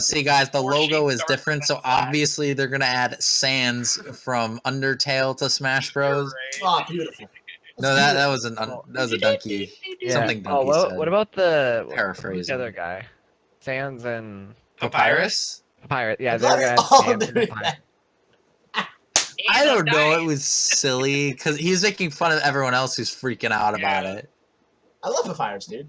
See, guys, the Or logo shades is darker different, than so black. obviously they're gonna add Sans from Undertale to Smash Bros. Right. Oh, beautiful. No, that was a donkey. Yeah. Something Oh, Donkey said. what about the who's Paraphrasing. the other guy? Sans and Papyrus? Pirate. Yeah, I'm they're glad gonna they're add all Sans and doing Papyrus. I don't know. It was silly because he was making fun of everyone else who's freaking out about Yeah. it. I love the fires, dude.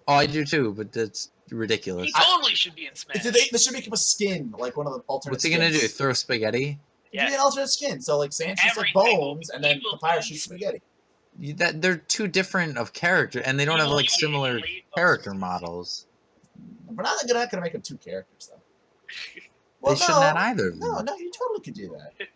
Oh, I do too, but that's ridiculous. He totally should be in Smash. They should make him a skin, like one of the alternate What's he gonna do? skins. Throw spaghetti? Give me Yes. an alternate skin. So, like, Sans shoots like Everything bones, and then evil Papyrus things. shoots spaghetti. They're two different of character, and they don't have Evil like similar late- character models. We're not gonna make them 2 characters, though. They shouldn't add either of them. No, you totally could do that.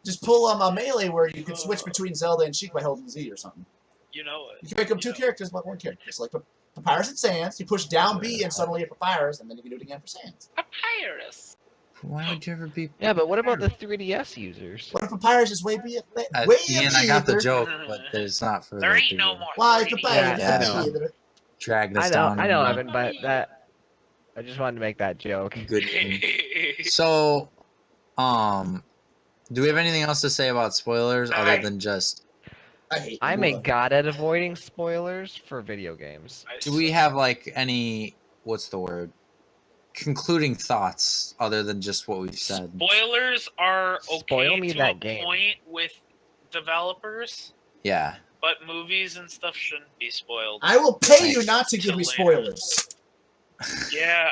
Just pull a melee where you can switch between Zelda and Sheik by holding Z or something. You know it. You can make them 2 You know. characters, but 1 character. So, like, Papyrus and Sans, you push down B and suddenly you're Papyrus, and then you can do it again for Sans. Papyrus. Why would you ever be? Yeah, but what about the 3DS users? What if Papyrus is way B? Ian, I got the joke, but there's not for. There ain't no more. Why 3D. Papyrus Yeah, is I know. B? Drag this I know, down. Evan, but that I just wanted to make that joke. Good. So, do we have anything else to say about spoilers other than just? I hate I'm a Lula. god at avoiding spoilers for video games. Do we have like any? What's the word? Concluding thoughts other than just what we've said. Spoilers are okay Spoil me to that a game. point with developers, Yeah. but movies and stuff shouldn't be spoiled. I will pay you not to give me Later. spoilers. Yeah,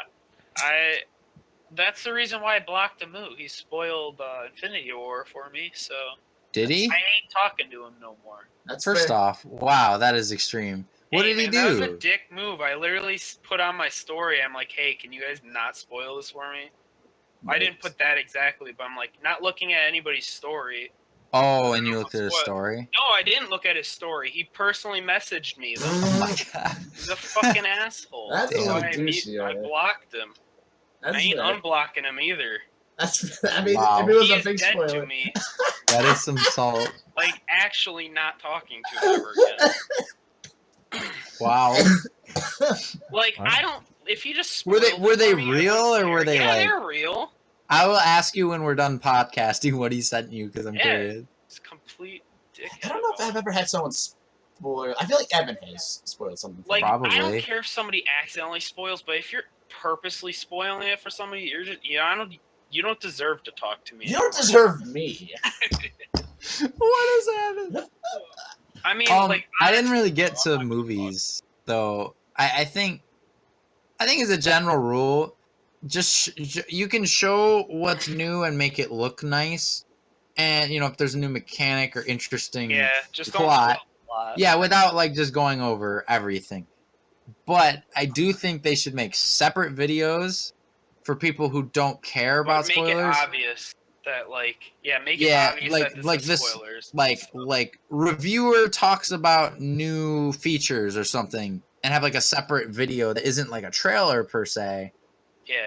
that's the reason why I blocked Amu. He spoiled Infinity War for me, so Did he? I ain't talking to him no more. That's First fair. off, wow, that is extreme. What Hey, did he man, That was a do? dick move. I literally put on my story. I'm like, hey, can you guys not spoil this for me? I didn't put that exactly, but I'm like, not looking at anybody's story. Oh, and you looked at his What? story. No, I didn't look at his story. He personally messaged me. Oh my god. He's a fucking asshole. That's a So little douchey, I alright. blocked him. That's I ain't fair. unblocking him either. That's. I mean, Wow. if it was He a is big dead spoiler. to me. That is some salt. Like, actually not talking to him ever again. Wow. Like, Wow. I don't... If you just Were they- spoiled were it they for me, I real, wouldn't or were care. they, yeah, like- they're real. I will ask you when we're done podcasting what he sent you because I'm Yeah. curious. It's complete dick. I don't know if I've ever had someone spoil. I feel like Evan has spoiled something. for Like, me. I Probably. don't care if somebody accidentally spoils, but if you're purposely spoiling it for somebody, you're just you don't deserve to talk to me. You don't deserve me. What is happening? I mean, I didn't really get to movies though. I think as a general rule, just you can show what's new and make it look nice, and if there's a new mechanic or interesting just plot, don't plot. yeah, without like just going over everything. But I do think they should make separate videos for people who don't care about make spoilers. It obvious that make it obvious that this is spoilers. Like reviewer talks about new features or something, and have like a separate video that isn't like a trailer per se,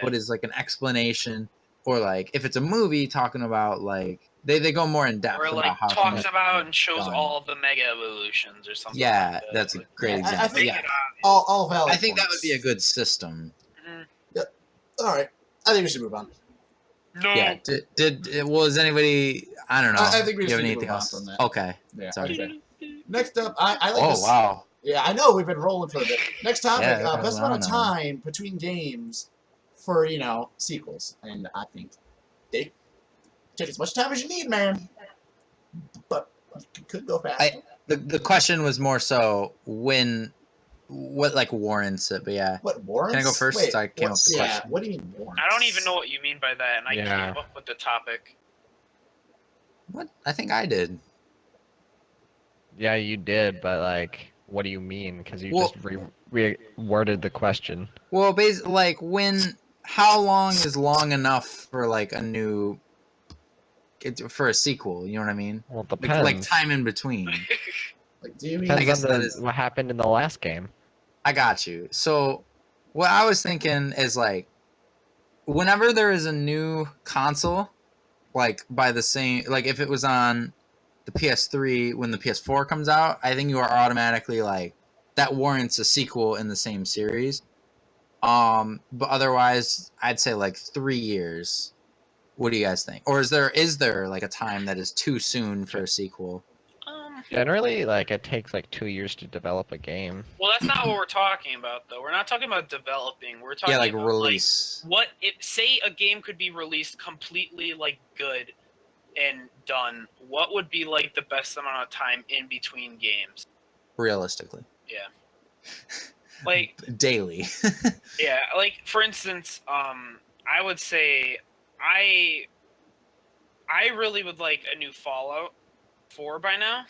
but is like an explanation, or like if it's a movie talking about like they go more in depth, or like about how talks about and shows done. all of the mega evolutions or something. Yeah, like that. that's a great example. I think yeah, all valid. I think that would points. be a good system. All right, I think we should move on. No. Yeah. Was anybody? I don't know. I think we just have need to anything move on else? from that. Okay. Yeah. Sorry. Okay. Next up, I like this. Oh wow. Yeah, I know we've been rolling for a bit. Next topic: Yeah, best I amount of don't know. time between games for sequels, and I think they take as much time as you need, man. But you could go fast. The question was more so what like warrants it, but yeah. What warrants? Can I go first? Wait, I came up with the question. What do you mean warrants? I don't even know what you mean by that, and I Yeah. came up with the topic. What? I think I did. Yeah, you did, but like, what do you mean? Because you just reworded the question. Well, basically, like how long is long enough for like a new for a sequel? You know what I mean? Well, it depends. Like time in between. Like, do you mean? Depends I guess on that is- what happened in the last game. I got you. So, what I was thinking is like, whenever there is a new console, like by the same, like if it was on the PS3 when the PS4 comes out, I think you are automatically like that warrants a sequel in the same series. But otherwise, I'd say like 3 years. What do you guys think? Or is there like a time that is too soon for a sequel? Generally, like it takes like 2 years to develop a game. Well, that's not what we're talking about, though. We're not talking about developing. We're talking Yeah, like about release. say a game could be released completely like good and done. What would be like the best amount of time in between games? Realistically. Yeah. Like daily. yeah, like for instance, I would say I really would like a new Fallout 4 by now.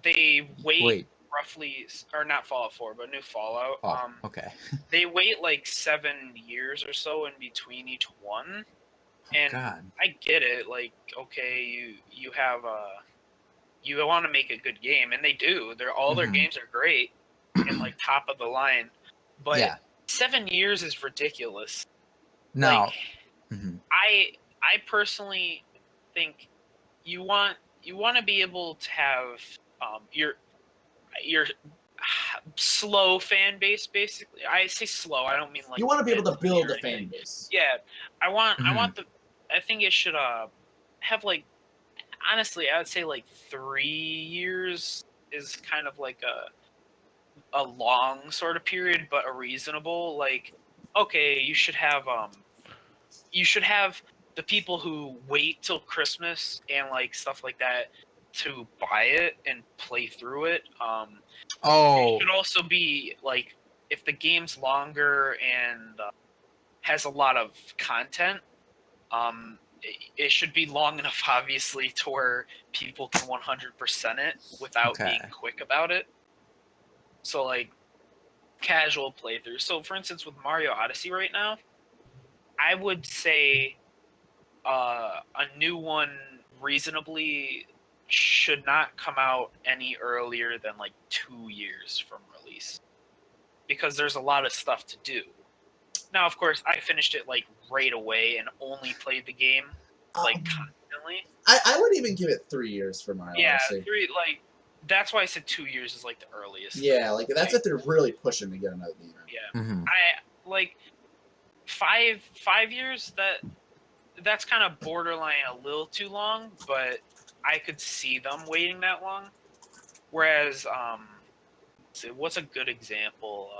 They wait roughly, or not Fallout 4, but new Fallout. Oh, okay. They wait like 7 years or so in between each one, and God. I get it. Like, okay, you have you want to make a good game, and they do. All their games are great and like top of the line, but Yeah. 7 years is ridiculous. No. Like, I personally think you want to be able to have your slow fan base, basically. I say slow. I don't mean like You want to be able to build a fan base. Yeah, I want I think it should have like, honestly, I would say like 3 years is kind of like a long sort of period, but a reasonable. Like, okay, you should have the people who wait till Christmas and like stuff like that to buy it and play through it. It should also be like, if the game's longer and has a lot of content, it should be long enough, obviously, to where people can 100% it without being quick about it. So like casual playthrough. So for instance, with Mario Odyssey right now, I would say a new one reasonably should not come out any earlier than like 2 years from release, because there's a lot of stuff to do. Now, of course, I finished it like right away and only played the game like constantly. I would even give it 3 years for Mario Odyssey. 3, like, that's why I said 2 years is like the earliest. Yeah, like that's if they're really pushing to get another game. Yeah, Mhm. I like 5 years. That's kind of borderline a little too long, but I could see them waiting that long. Whereas, what's a good example?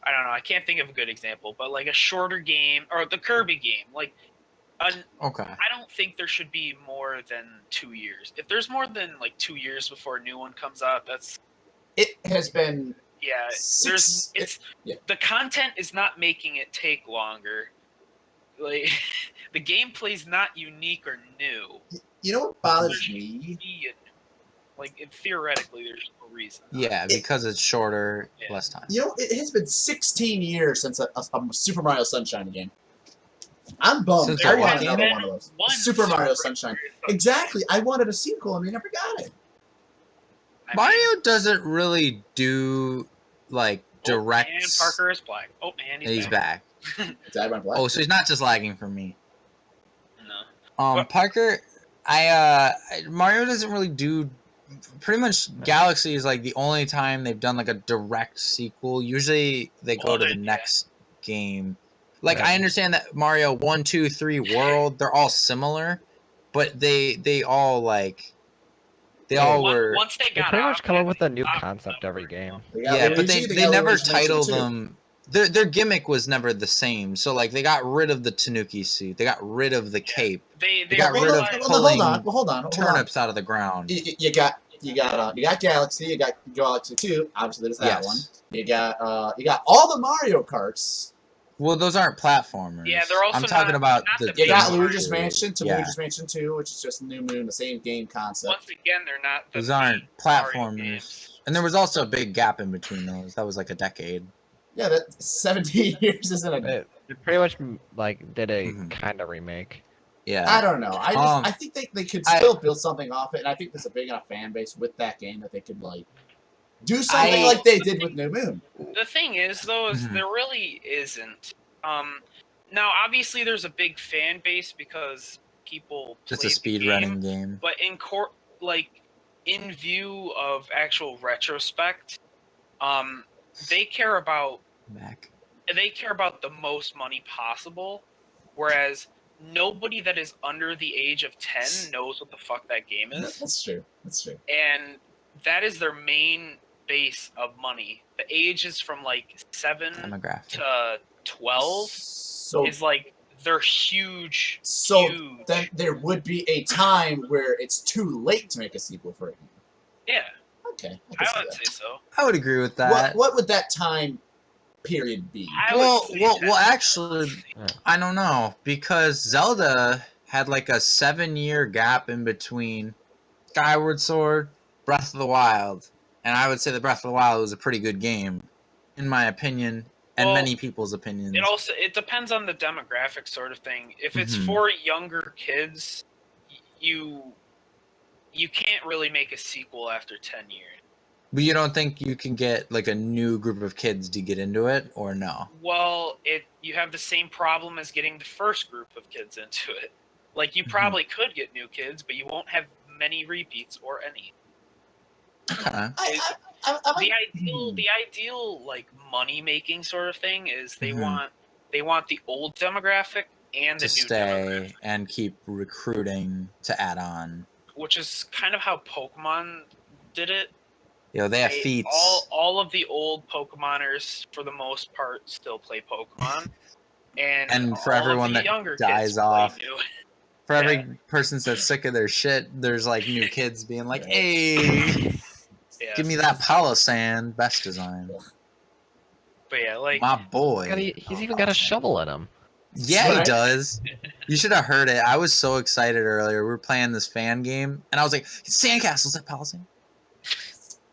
I don't know. I can't think of a good example, but like a shorter game or the Kirby game, like. Okay. I don't think there should be more than 2 years. If there's more than like 2 years before a new one comes out, that's It has been the content is not making it take longer. Like the gameplay's not unique or new. You know what bothers me? Theoretically, there's no reason. Yeah, because it's shorter, less time. You know, it has been 16 years since a Super Mario Sunshine game. I'm bummed. Since I what want game? another one of those. Super Mario Sunshine. Exactly. I wanted a sequel and they never got it. Mario doesn't really do like direct. And Parker is black. Oh, and he's back. Did I run black? Oh, so he's not just lagging for me. No. Parker, Mario doesn't really do. Pretty much, Galaxy is like the only time they've done like a direct sequel. Usually, they go to the next game. Like I understand that Mario 1, 2, 3 World, they're all similar, but they all like they all were. Once they got pretty much come up with a new concept every game. Yeah, but they never title them. Their gimmick was never the same. So like they got rid of the Tanuki suit, they got rid of the cape, they got rid of pulling hold on. turnips out of the ground. You got Galaxy, you got Galaxy 2. Obviously, there's that one. You got all the Mario Karts. Well, those aren't platformers. Yeah, they're also I'm talking about the. You got Mario. Luigi's Mansion to Luigi's Mansion 2, which is just New Moon, the same game concept. Once again, they're not. Those aren't platformers. And there was also a big gap in between those. That was like a decade. Yeah, that 17 years isn't a. They pretty much like did a kind of remake. Yeah. I don't know. I think they could still build something off it, and I think there's a big enough fan base with that game that they could like do something like they did with New Moon. The thing is, though, is there really isn't. Now, obviously, there's a big fan base because people. Just a speedrunning game. But in view of actual retrospect, they care about the most money possible, whereas nobody that is under the age of 10 knows what the fuck that game is. That's true. And that is their main base of money. The age is from like 7 to 12. So is like they're huge. So huge. then there would be a time where it's too late to make a sequel for it. Yeah. Okay. I would say so. I would agree with that. What would that time period be? Well, actually, I don't know, because Zelda had like a 7-year gap in between Skyward Sword, Breath of the Wild, and I would say the Breath of the Wild was a pretty good game, in my opinion, and many people's opinions. It depends on the demographic sort of thing. If it's for younger kids, you can't really make a sequel after 10 years. But you don't think you can get like a new group of kids to get into it, or no? Well, you have the same problem as getting the first group of kids into it. Like you probably could get new kids, but you won't have many repeats or any. The ideal like money making sort of thing is they want the old demographic and the new demographic and keep recruiting to add on. Which is kind of how Pokemon did it. They have feats. All of the old Pokemoners, for the most part, still play Pokemon, and for everyone that dies off, for every person that's sick of their shit, there's like new kids being like, "Hey, give me that Palossand, best design." But yeah, like my boy, he's even got a shovel in him. Yeah, he does. You should have heard it. I was so excited earlier. We were playing this fan game, and I was like, "Sandcastles at Palossand."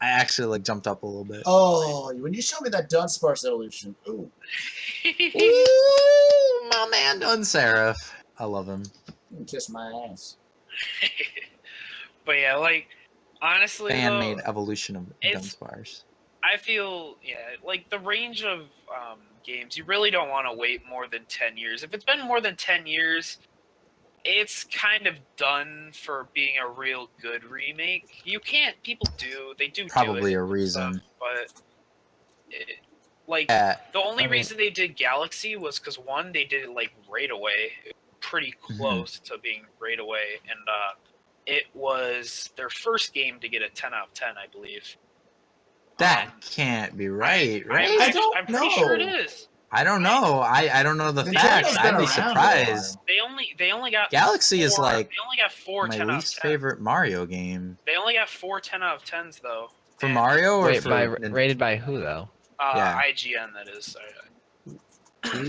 I actually like jumped up a little bit. Oh, when you showed me that Dunsparce evolution, ooh, my man Dunsparce. I love him. You can kiss my ass. But yeah, like honestly, fan-made evolution of Dunsparce. I feel like the range of games, you really don't want to wait more than 10 years. If it's been more than 10 years, it's kind of done for being a real good remake. They do probably do it a reason, stuff, but the only reason they did Galaxy was because one, they did it like right away, pretty close to being right away, and it was their first game to get a 10 out of 10, I believe. That can't be right, right? I'm pretty sure it is. I don't know. I don't know the Nintendo's facts. been I'd be around for a surprised. They only got Galaxy is like they only got four my 10 out of least 10. favorite Mario game. They only got 4 10 out of 10s though. For And, Mario or Wait, for rated by who though? Yeah. IGN that is.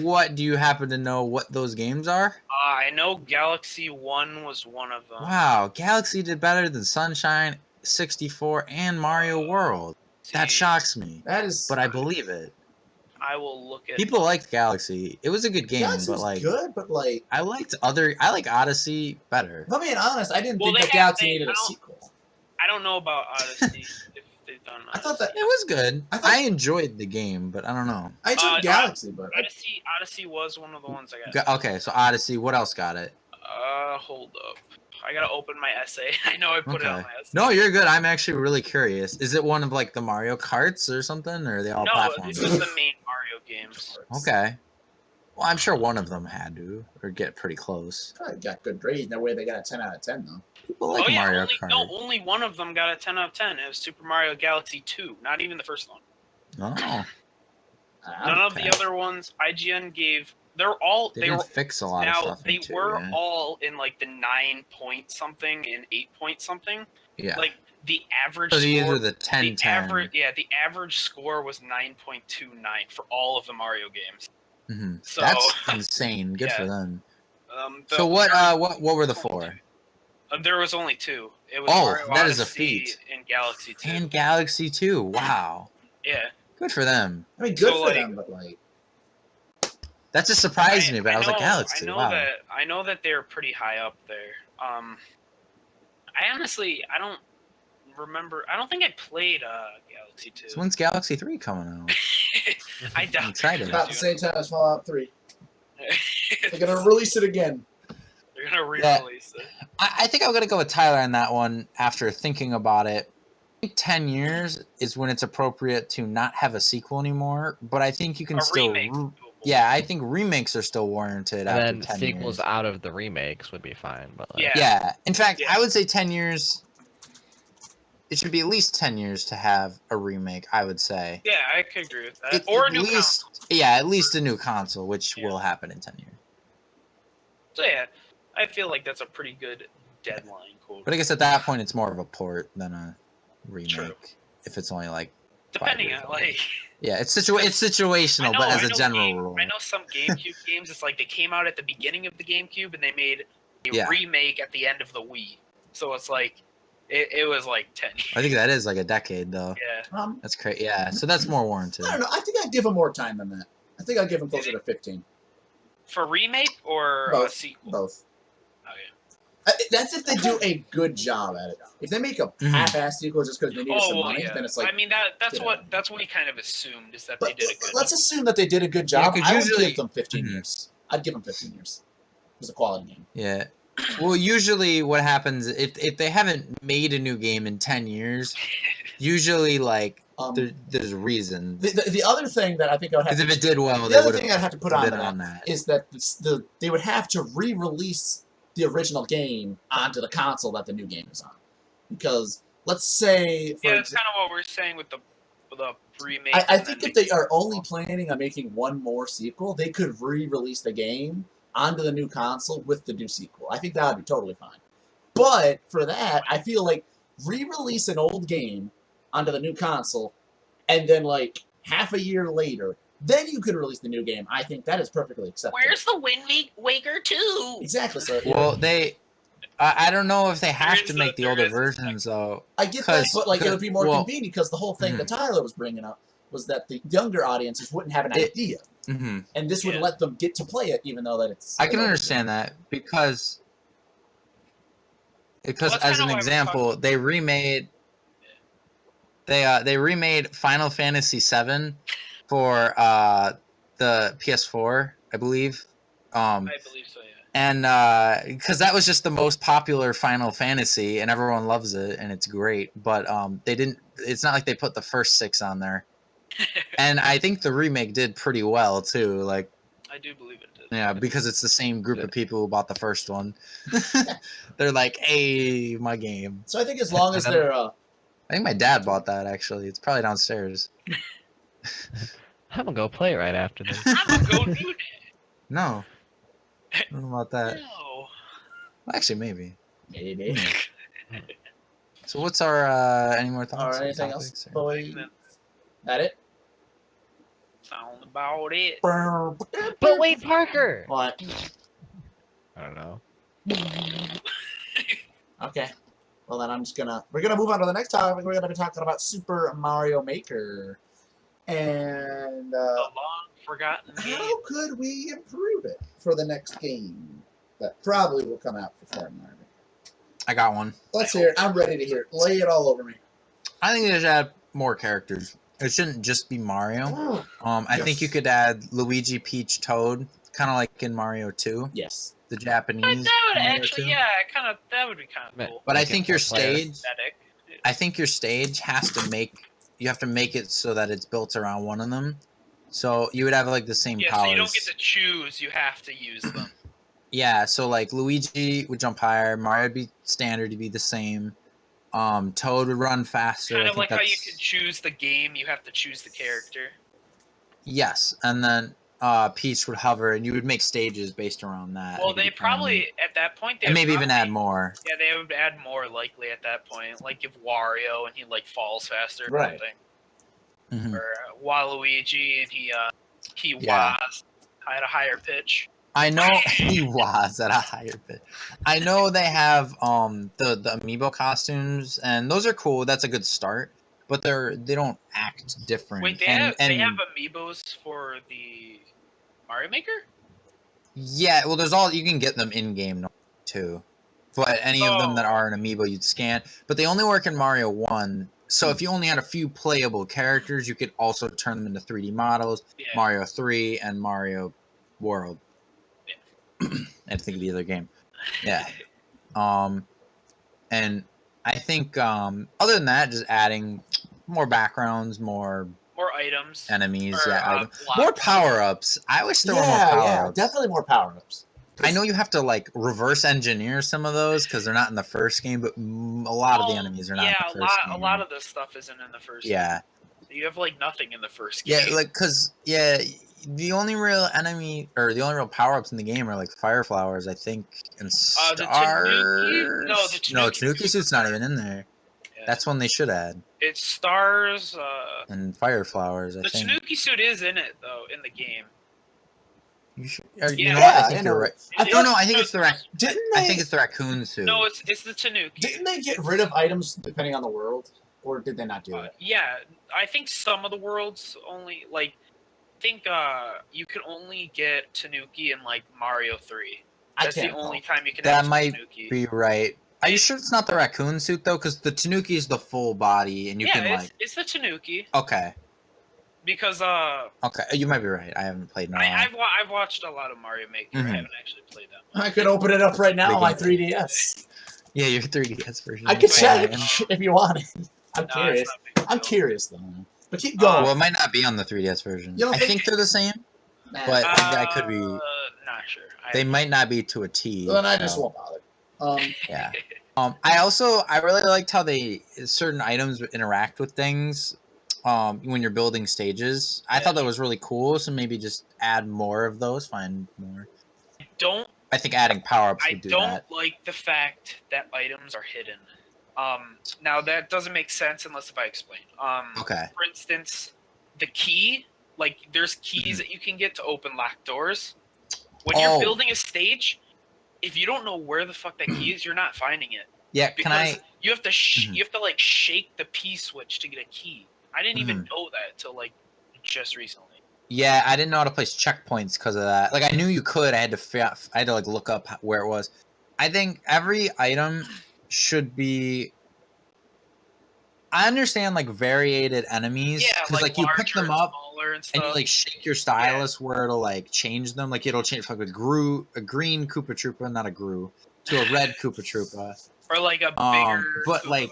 What do you happen to know what those games are? I know Galaxy 1 was one of them. Wow, Galaxy did better than Sunshine 64 and Mario World. That See, shocks me, That is. but I believe it. I will look at People liked Galaxy. It was a good game, Galaxy's but like good, but like. I like Odyssey better. If I'm being honest, I didn't Well, think they that have- Galaxy they- needed I a don't- sequel. I don't know about Odyssey if they've done I thought that- It was good. I thought- I enjoyed the game, but I don't know. I enjoyed Galaxy, but Odyssey was one of the ones I got. Okay, so Odyssey. What else got it? Hold up. I gotta open my essay. I know I put it on Okay. my essay. No, you're good. I'm actually really curious. Is it one of like the Mario Karts or something, or are they all No, platforms? it's just the main Mario games. Okay. Well, I'm sure one of them had to, or get pretty close. probably got good grades. No way they got a 10 out of 10 though. People like Mario Kart. only one of them got a 10 out of 10. It was Super Mario Galaxy 2, not even the first one. Oh, None of okay. the other ones IGN gave. They're all they they didn't were fix a lot of now stuff. they into, were yeah. all in like the 9 point something and 8 point something. Yeah. Like the average So these score. are the 10, the 10. average, yeah, the average score was 9.29 for all of the Mario games. Mm-hmm. So That's insane. Good for yeah. them. The So what were the 4? There was only 2. It was Oh, Mario that is a Odyssey feat. and Galaxy 2. And Galaxy 2. Wow. Yeah. Good for them. I mean, good So, for like- them, but like. That just surprised me, but I was like, know- Galaxy. Wow. I know that they're pretty high up there. I honestly I don't remember. I don't think I played Galaxy 2. So when's Galaxy 3 coming out? I doubt I'm excited. About the same time as Fallout 3. They're gonna release it again. They're gonna re-release it. I think I'm gonna go with Tyler on that one after thinking about it. I think 10 years is when it's appropriate to not have a sequel anymore, but I think you can A still. remake. Yeah, I think remakes are still warranted And after then 10 sequels years. out of the remakes would be fine, but like, Yeah. Yeah. In fact, Yeah. I would say 10 years. It should be at least 10 years to have a remake, I would say. Yeah, I could agree with that. At Or a new least, console. yeah, at least a new console, which Yeah. will happen in 10 years. So yeah, I feel like that's a pretty good deadline. Quote. But I guess at that point, it's more of a port than a remake. True. If it's only like, Depending years on old. like. yeah, it's situational, but as a general game- rule. I know some GameCube games. It's like they came out at the beginning of the GameCube and they made a Yeah. remake at the end of the Wii. So it's like it was like 10 years. I think that is like a decade, though. Yeah. That's crazy. Yeah, so that's more warranted. I don't know. I think I'd give them more time than that. I think I'd give them closer to 15. For remake or a Both. sequel? Both. Okay. That's if they do a good job at it. If they make a Mhm. half-ass sequel just because they needed some well, money, yeah. then it's like. I mean that's yeah. what we kind of assumed is that But they did a good let's job. assume that they did a good job. 'cause I would usually- give them 15 Mhm. years. I'd give them 15 years. It was a quality game. Yeah. Well, usually what happens if they haven't made a new game in 10 years, usually like there's a reason. The other thing that I think I would have Because to if it did well, the they other would thing I'd have have to put on been that on that. is that they would have to re-release the original game onto the console that the new game is on. Because let's say, for Yeah, that's kind of what we're saying with the remake. I and think then if they making are a only sequel. planning on making one more sequel, they could re-release the game onto the new console with the new sequel. I think that would be totally fine. But for that, I feel like re-release an old game onto the new console, and then like half a year later, then you could release the new game. I think that is perfectly acceptable. Where's the Wind Waker 2? Exactly. So Well, I don't know if they have is to a- make the there older is a versions though. I get that, 'cause- but like it would be more well, convenient because the whole thing that Tyler was bringing up was that the younger audiences wouldn't have an It- idea, hmm and this would Yeah. let them get to play it, even though that it's. I can understand that because Well, as that's kinda an why we're example, they remade Final Fantasy VII for the PS4, I believe. I believe so, yeah. And because that was just the most popular Final Fantasy, and everyone loves it, and it's great. But they didn't. It's not like they put the first 6 on there. And I think the remake did pretty well too. Like, I do believe it did. yeah, because it's the same group of people who bought the first one. They're like, "Hey, my game." So I think as long as they're I think my dad bought that actually. It's probably downstairs. I'm gonna go play right after this. I'm gonna go nude. No. I don't know about that. No. Well, actually, maybe. Maybe. So what's our any more Or thoughts? anything else, boys? That it? Sound about it. But wait, Parker. What? I don't know. Okay. Well, then we're gonna move on to the next topic. We're gonna be talking about Super Mario Maker. And The long forgotten game. how could we improve it for the next game that probably will come out for Mario Maker? I got one. Let's hear it. I'm ready to hear it. Lay it all over me. I think they should add more characters. It shouldn't just be Mario. I think you could add Luigi, Peach, Toad, kind of like in Mario 2, Yes. the That Japanese. would Mario actually, 2. yeah, that would be kind of cool. But I Make it think your for players. stage, Aesthetic. I think your stage has to you have to make it so that it's built around one of them. So you would have like the same Yeah, powers. so you don't get to choose. You have to use them. Yeah, so like Luigi would jump higher, Mario would be standard, he'd be the same. Toad would run faster. Kind I of think like how you that's- can choose the game, you have to choose the character. Yes, and then Peach would hover, and you would make stages based around that. Well, It could they be probably at that point they and would maybe even probably- add more. Yeah, they would add more likely at that point, like if Wario and he like falls faster or Right. something, Mhm. or Waluigi and he Yeah. was at a higher pitch. I know he was at a higher bit. I know they have the amiibo costumes, and those are cool. That's a good start, but they don't act different. Wait, they have amiibos for the Mario Maker? Yeah, well, there's all you can get them in game too, but any of them that Oh. are an amiibo you'd scan. But they only work in Mario 1. So if you only had a few playable characters, you could also turn them into 3D models. Yeah. Mario 3 and Mario World. I had to think of the other game. Yeah. And I think other than that, just adding more backgrounds, more More items. enemies, Or, items. blocks. More power-ups. I wish there were more Yeah, power-ups. definitely more power-ups. I know you have to like reverse engineer some of those because they're not in the first game, but a lot of the Well, enemies are not yeah, in the first game. a lot of this stuff isn't in the first game. Yeah, You have like nothing in the first game. yeah, like because the only real enemy or the only real power ups in the game are like fire flowers, I think, and the stars. Tanuki? No, the No, Tanuki Tanuki suit's not even in there. Yeah. That's one they should add, It's stars. and fire flowers. I The think. Tanuki suit is in it though in the game. You should, you Yeah. know what? I Yeah, think I you're know. right. I No, no, I think it's the Didn't I they? think it's the raccoon suit. No, it's the Tanuki. Didn't they get rid of items depending on the world, or did they not do it? Yeah, I think some of the worlds only like. I think you can only get Tanuki in like Mario 3. I That's the can't. only time you can That have might Tanuki. Be right. Are you sure it's not the raccoon suit though? Because the Tanuki is the full body, and you yeah, can it's, like. it's the Tanuki Okay. because Okay, you might be right. I haven't played in a while. I've watched a lot of Mario Maker. Mhm. I haven't actually played that one. I could open it up right now on my Big 3DS. Yeah, your 3DS version. I could Wait, check man. if you want it. I'm No, curious. it's not a big I'm deal. curious though. But keep going. Well, it might not be on the 3DS version. You don't I think- think they're the same. Nah. but- I could be- Not sure. They might not be to a T. Well, then I just so, won't bother. Yeah. I really liked how certain items interact with things. When you're building stages, I thought that was really cool. So maybe just add more of those. Find more. I think adding power ups I would do don't that. like the fact that items are hidden. Now that doesn't make sense unless if I explain. Okay. For instance, the key, like there's keys that you can get to open locked doors. When Oh. you're building a stage, if you don't know where the fuck that key is, you're not finding it. Yeah. Because Can I? you have to Mhm. you have to like shake the P switch to get a key. I didn't even Mm-hmm. know that till like just recently. Yeah, I didn't know how to place checkpoints because of that. Like I knew you could. I had to like look up where it was. I think every item should be. I understand like variated enemies Yeah, because like you pick larger them and up smaller and and stuff. you like shake your stylus where it'll like change them. Like it'll change from like a green Koopa Troopa, not a Gru, to a red Koopa Troopa. or like a bigger, but, Koopa, like-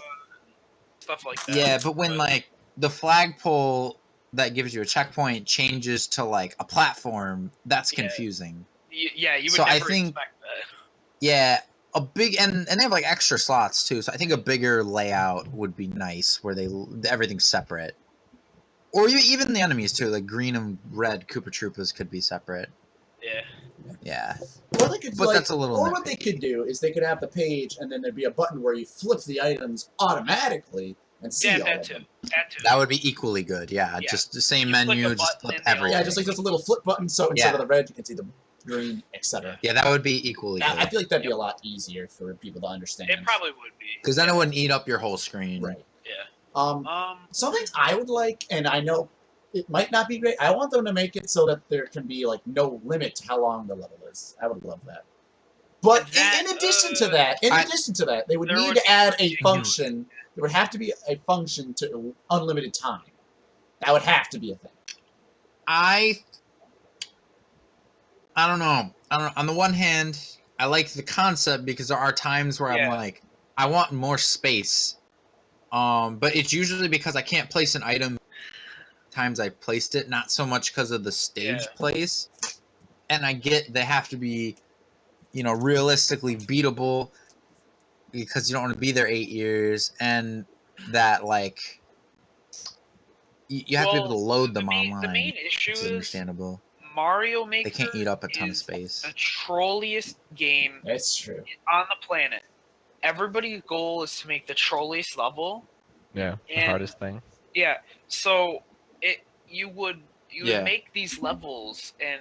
stuff like that. Yeah, but when like the flagpole that gives you a checkpoint changes to like a platform, that's Yeah. confusing. Yeah, you would So I never think- expect that. Yeah, a big and they have like extra slots too. So I think a bigger layout would be nice, where everything's separate. Or even the enemies too, like green and red Koopa Troopas could be separate. Yeah. Yeah. Or they could, But that's a little or what they nitpicky. could do is they could have the page, and then there'd be a button where you flip the items automatically and see Yeah, all that of too. them. That too. That would be equally good. Yeah, Yeah. just the same You click a menu, just button flip and they all- everything. Yeah, just like there's a little flip button, so instead Yeah. of the red, you can see the green, etc. Yeah, that would be equally I good. feel like that'd be a lot easier for people to understand. It probably would be. Because then it wouldn't eat up your whole screen. Right. Yeah. Some things I would like, and I know it might not be great. I want them to make it so that there can be like no limit to how long the level is. I would love that. But in addition to that, they would there need would to be add a ridiculous- function. There would have to be a function to unlimited time. That would have to be a thing. I don't know. On the one hand, I like the concept because there are times where I'm Yeah. like, I want more space. But it's usually because I can't place an item times I placed it, not so much because of the stage place. And I get they have to be, realistically beatable because you don't want to be there 8 years, and that like you have to be able to load them online. The main issue which is is understandable. Mario Maker. They can't eat up a ton of is space. The trolliest game That's true. on the planet. Everybody's goal is to make the trolliest level. Yeah, the And- hardest thing. Yeah, so you would Yeah. make these levels, and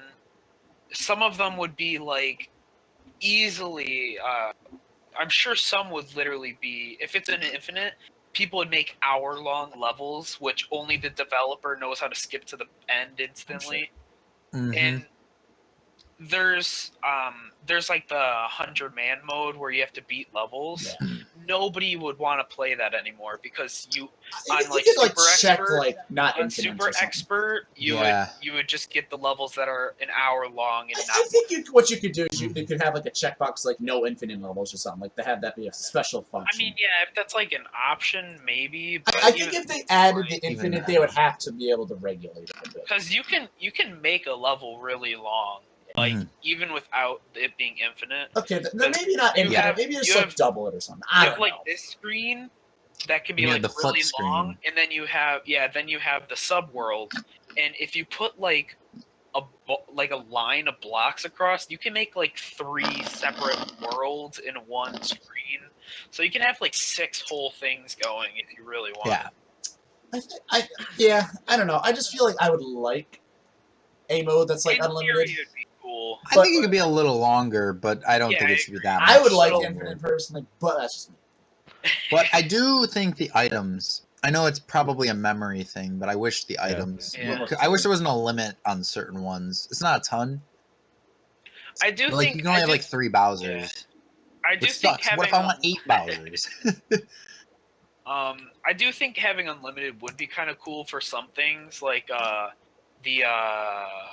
some of them would be like easily. I'm sure some would literally be, if it's an infinite, people would make hour-long levels, which only the developer knows how to skip to the end instantly. Mhm. And there's like the 100-man mode where you have to beat levels. Yeah. Nobody would want to play that anymore because you You like, could like Super check Expert, like not on infinite Super or something. Expert, you Yeah. would just get the levels that are an hour long and I think what you could do is you Mhm. could have like a checkbox like no infinite levels or something, like to have that be a special function. I mean, yeah, if that's like an option, maybe. But I think if they added the Even infinite, that. they would have to be able to regulate it a bit. because you can make a level really long, like Mhm. even without it being infinite. Okay, then maybe not You infinite. have- maybe just you like have- double it or something. You I have don't like know. this screen that can be Yeah, like the flip really long, screen. and then you have the sub world, and if you put like a line of blocks across, you can make like 3 separate worlds in one screen. So you can have like 6 whole things going if you really want. Yeah. I don't know. I just feel like I would like a mode that's like In unlimited. theory, it'd be cool. I think it could be a little longer, but I don't Yeah, think I it should be that much. I would like longer. infinite personally, but that's just me. But I do think the items. I know it's probably a memory thing, but I wish the items. Yeah. I wish there wasn't a limit on certain ones. It's not a ton. I do But, like think you can only I have do- like 3 Bowsers. I do Which think sucks. having What if I want 8 Bowsers? I do think having unlimited would be kind of cool for some things, like the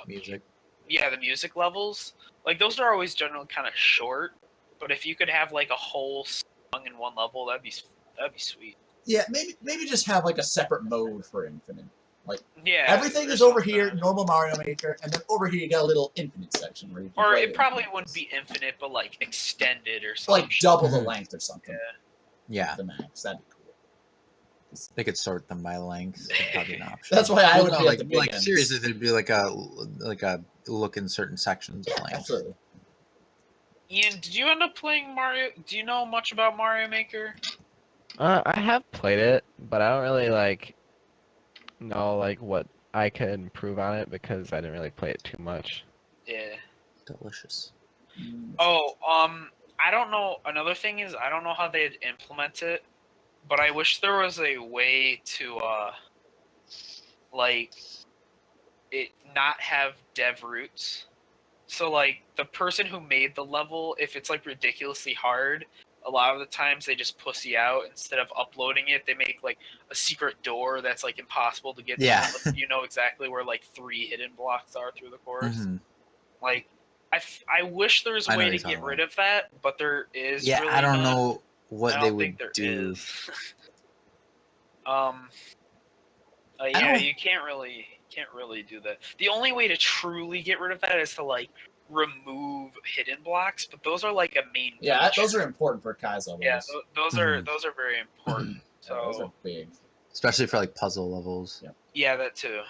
Music. the music levels. Like those are always generally kind of short, but if you could have like a whole song in one level, that'd be sweet. Yeah, maybe just have like a separate mode for infinite. Yeah. Everything or is over something. here, normal Mario Maker, and then over here you got a little infinite section where you can Or play it probably infinites. wouldn't be infinite, but like extended or something. like double the Mhm. length or something. Yeah, The max. That'd be cool. they could sort them by length. That's probably an option. That's why I would no, be like, at the big like ends. seriously, there'd be like a look in certain sections of length. Absolutely. Ian, did you end up playing Mario? Do you know much about Mario Maker? I have played it, but I don't really know what I could improve on it because I didn't really play it too much. Yeah. Delicious. Oh, I don't know. Another thing is, I don't know how they'd implement it, but I wish there was a way to, it not have dev roots. So, like, the person who made the level, if it's, like, ridiculously hard, a lot of the times they just pussy out. Instead of uploading it, they make, like, a secret door that's, like, impossible to get to Yeah. unless you know exactly where, like, 3 hidden blocks are through the course. Mhm. Like, I wish there was I a know way what to you're talking get rid of that, but there is. Yeah, really I don't none. know what I they don't think would there do. is. I Yeah, don't- you can't really do that. The only way to truly get rid of that is to like remove hidden blocks, but those are like a main. Yeah, feature. those are important for Kai's levels. Yeah, those are very important. Yeah, those So are big. Especially for like puzzle levels. yeah, that too.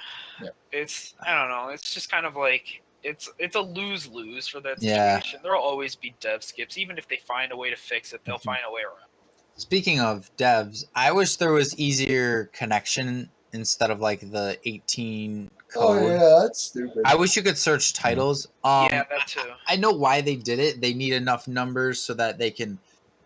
Yeah. It's I don't know. It's just kind of like it's a lose-lose for that Yeah. situation. There'll always be dev skips, even if they find a way to fix it. They'll find a way around. Speaking of devs, I wish there was easier connection instead of like the 18 code. that's stupid. I wish you could search titles. Yeah, that too. I know why they did it. They need enough numbers so that they can,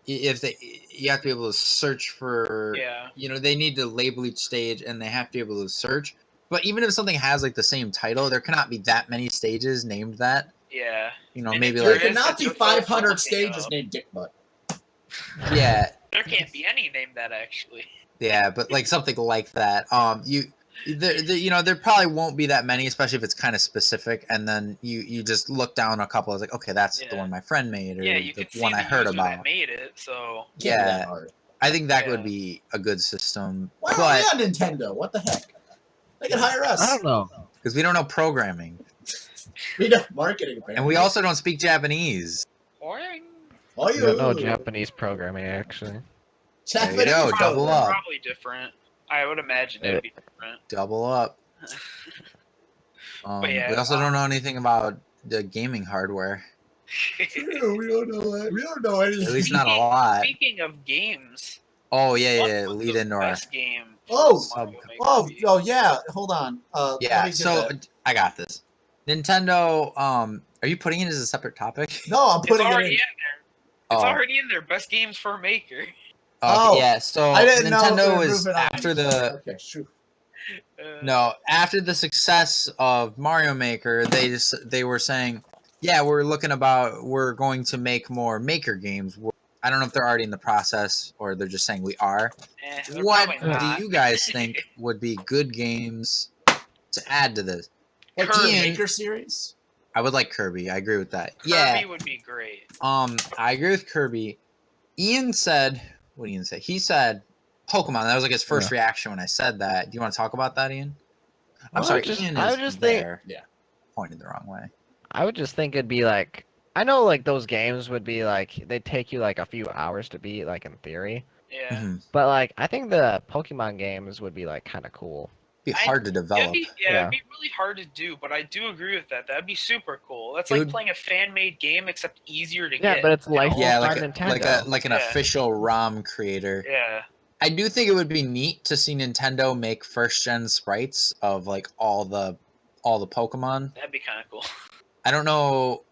if they, you have to be able to search for. Yeah. You know, they need to label each stage, and they have to be able to search. But even if something has like the same title, there cannot be that many stages named that. Yeah. You know, And maybe if There there like is, cannot it's be your fault for 500 looking stages up. named Dick Butt. yeah, There can't be any named that actually. yeah, but like something like that. You know, there probably won't be that many, especially if it's kind of specific. And then you just look down a couple. It's like, okay, that's the Yeah. one my friend made, or Yeah, you the can see one the I heard user about. that made it. So Can't be Yeah. that hard. I think that Yeah. would be a good system, Why but aren't we on Nintendo? What the heck? They can hire us. I don't know. because we don't know programming, We know marketing. Apparently. and we also don't speak Japanese. boring. Oh, I you don't know Japanese programming actually. There you go, double up. Probably different. I would imagine it'd be different. Double up. But yeah, we also don't know anything about the gaming hardware. True, we don't know that. We don't know anything. At least not a lot. Speaking of games, Oh yeah, yeah. what was Lead the into our. best game. Oh, for Mario Maker Oh, be? oh yeah. Hold on. let Yeah. me get So that. I got this. Nintendo. Are you putting it as a separate topic? No, I'm It's putting it already in. in there. It's already in there. Best games for Maker. Oh, yeah. So I didn't know they Nintendo were was moving on. after the. Okay, shoot. No, after the success of Mario Maker, they were saying, yeah, we're going to make more Maker games. I don't know if they're already in the process or they're just saying we are. They're What probably do not. you guys think would be good games to add to this? Like the Kirby. Maker series? I would like Kirby. I agree with that. Kirby Yeah. would be great. I agree with Kirby. Ian said, what did Ian say? He said Pokemon. That was like his first reaction when I said that. Do you want to talk about that, Ian? I'm Well, sorry, I Ian would is just think- there. Yeah. Pointed the wrong way. I would just think it'd be like I know like those games would be like they'd take you like a few hours to beat, like in theory. Yeah. Mhm. But like I think the Pokemon games would be like kind of cool. Be hard to develop. It'd be Yeah. really hard to do, but I do agree with that. That'd be super cool. That's It like would- playing a fan-made game, except easier to Yeah, get. but it's you know? licensed Yeah, by like Nintendo. like an Yeah. official ROM creator. Yeah. I do think it would be neat to see Nintendo make first gen sprites of like all the Pokemon. That'd be kind of cool. I don't know.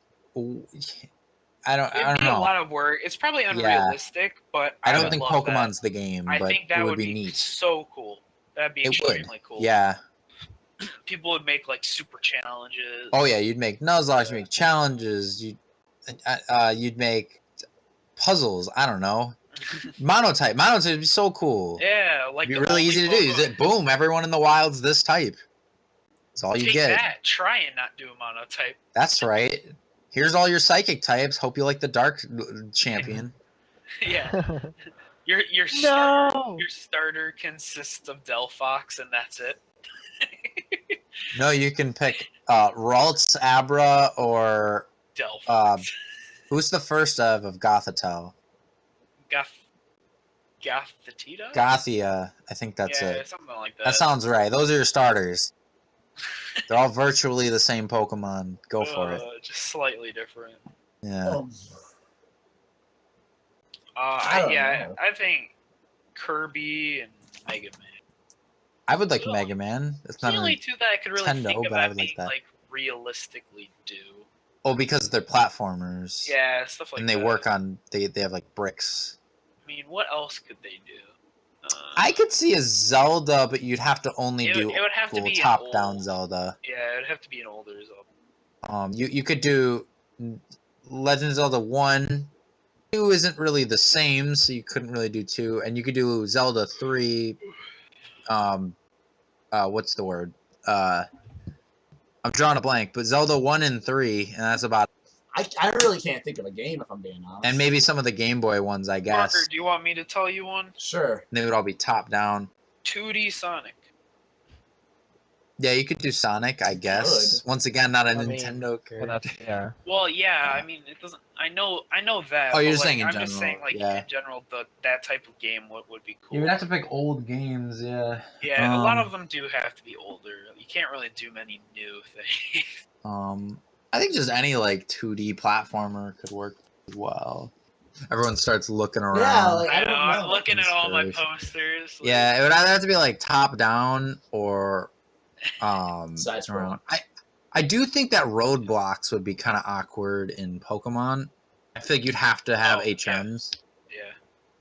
I don't It'd be a know. lot of work. It's probably unrealistic, but I don't would think love Pokemon's the game, that. I but think that it would would be neat. so cool. That'd be It would. extremely cool. Yeah. People would make like super challenges. Oh yeah, you'd make Nuzlocke, you'd make challenges, you'd make puzzles. I don't know. Monotype would be so cool. Yeah, like It'd be the really only easy to do. You Pokemon- just, boom, everyone in the wild's this type. That's all you Take get. that. Try and not do a monotype. That's right. Here's all your psychic types. Hope you like the dark champion. Yeah. Your No. your starter consists of Delphox and that's it. No, you can pick Ralts, Abra, or Delphox. who's the first of Gothitelle? Gothitita? Gothia. I think that's yeah, it. something like that. That sounds right. Those are your starters. They're all virtually the same Pokemon. Go for it. Just slightly different. Yeah. Oh, I don't know. I think Kirby and Mega Man. I would like Well, Mega Man. It's It's not the only really. two that I could really Nintendo, think of but I that would being like that. like realistically do. Oh, because they're platformers. Yeah, stuff like And they that. work on. They have like bricks. I mean, what else could they do? I could see a Zelda, but you'd have to only It do would have to cool be an top-down old- Zelda. Yeah, it'd have to be an older Zelda. You could do Legend of Zelda 1. 2 isn't really the same, so you couldn't really do 2. And you could do Zelda 3. What's the word? I'm drawing a blank, but Zelda 1 and 3, and that's about. I really can't think of a game if I'm being honest. And maybe some of the Game Boy ones, I guess. Parker, do you want me to tell you one? Sure. They would all be top down. 2D Sonic. Yeah, you could do Sonic, I guess. Once again, not a Nintendo Well, character. that's, yeah. Well, yeah. I mean, it doesn't. I know that. Oh, you're but, just saying in I'm just general, saying, like yeah. in general, that type of game would be cool. You would have to pick old games, yeah. Yeah, a lot of them do have to be older. You can't really do many new things. I think just any like 2D platformer could work as well. Everyone starts looking around. Yeah, like, I I know. don't I'm know. looking at all my Inspiration. posters. Like, Yeah, it would either have to be like top down or Side scroll. around. I do think that roadblocks would be kind of awkward in Pokemon. I feel like you'd have to have HMs Yeah.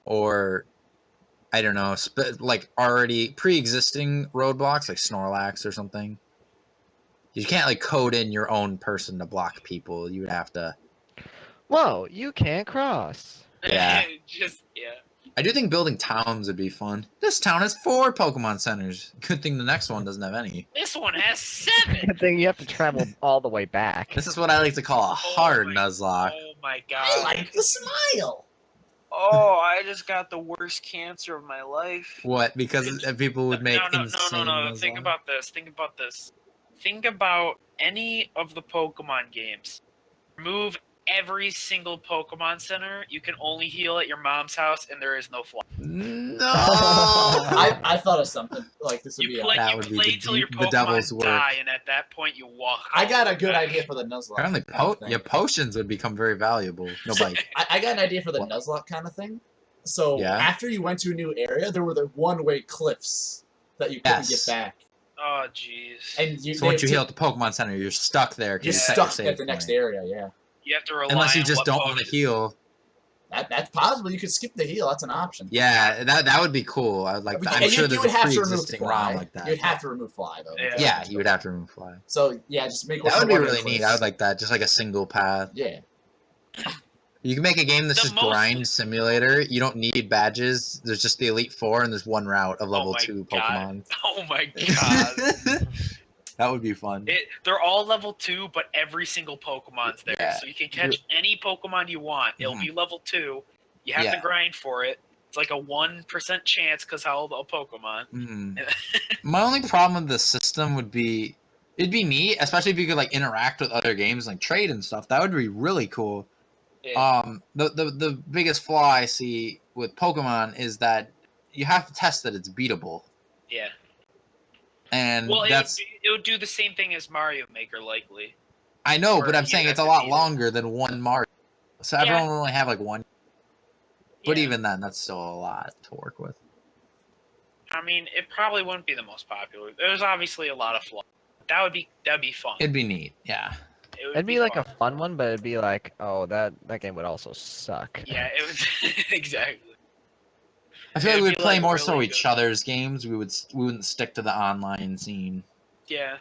or I don't know, like already pre-existing roadblocks like Snorlax or something. You can't like code in your own person to block people. You would have to. Whoa, you can't cross. Yeah. Yeah. I do think building towns would be fun. This town has 4 Pokemon centers. Good thing the next one doesn't have any. This one has 7. Good thing you have to travel all the way back. This is what I like to call a hard Nuzlocke. Oh my god. I like the smile. Oh, I just got the worst cancer of my life. What? Because people would make no. insane Nuzlocke? Think about this. Think about any of the Pokemon games. Remove every single Pokemon Center. You can only heal at your mom's house, and there is no fly. No. I thought of something like this would You be. play, That you would be play the till your the devil's Pokemon work. die, and at that point you walk. I got a home. good idea for the Nuzlocke. Apparently, kind of thing. your potions would become very valuable. No bite. I got an idea for the What? Nuzlocke kind of thing. So Yeah? after you went to a new area, there were the one-way cliffs that you couldn't Yes. get back. Oh jeez. And you, So once you heal at the Pokemon Center, you're stuck there. 'cause you're you set your stuck save at the next point. area. Yeah, You have to rely Unless you on just what don't want to potion- heal. that's possible. You could skip the heal. That's an option. Yeah, that would be cool. I'd like. And That. I'm you- sure you there's would a have to remove pre-existing fly. ROM like that. You'd have to remove fly though. Yeah. Yeah, you would have to remove fly. So yeah, just make. That one would be one-way really neat. cliffs. I would like that. Just like a single path. Yeah. You can make a game that's The just most- grind simulator. You don't need badges. There's just the Elite Four, and there's one route of level my 2 God. Pokemon. Oh my god. That would be fun. They're all level 2, but every single Pokemon's there. Yeah. So you can catch any Pokemon you want. It'll be level 2. You have to Yeah. grind for it. It's like a 1% chance because how old a Pokemon. My only problem with the system would be, it'd be neat, especially if you could like interact with other games, like trade and stuff. That would be really cool. Yeah. The biggest flaw I see with Pokemon is that you have to test that it's beatable, Yeah. and Well, that's it would do the same thing as Mario Maker, likely. I know, or but I'm you saying have it's a to lot beat it. longer than one Mario, so Yeah. everyone will only have like one. But Yeah. even then, that's still a lot to work with. I mean, it probably wouldn't be the most popular. There's obviously a lot of flaws. That'd be fun. It'd be neat, yeah. It would It'd be like fun. a fun one, but it'd be like, oh, that game would also suck. Yeah, it was exactly. I feel It'd like we'd be, play like, more really so each good. other's games. We wouldn't stick to the online scene. Yeah.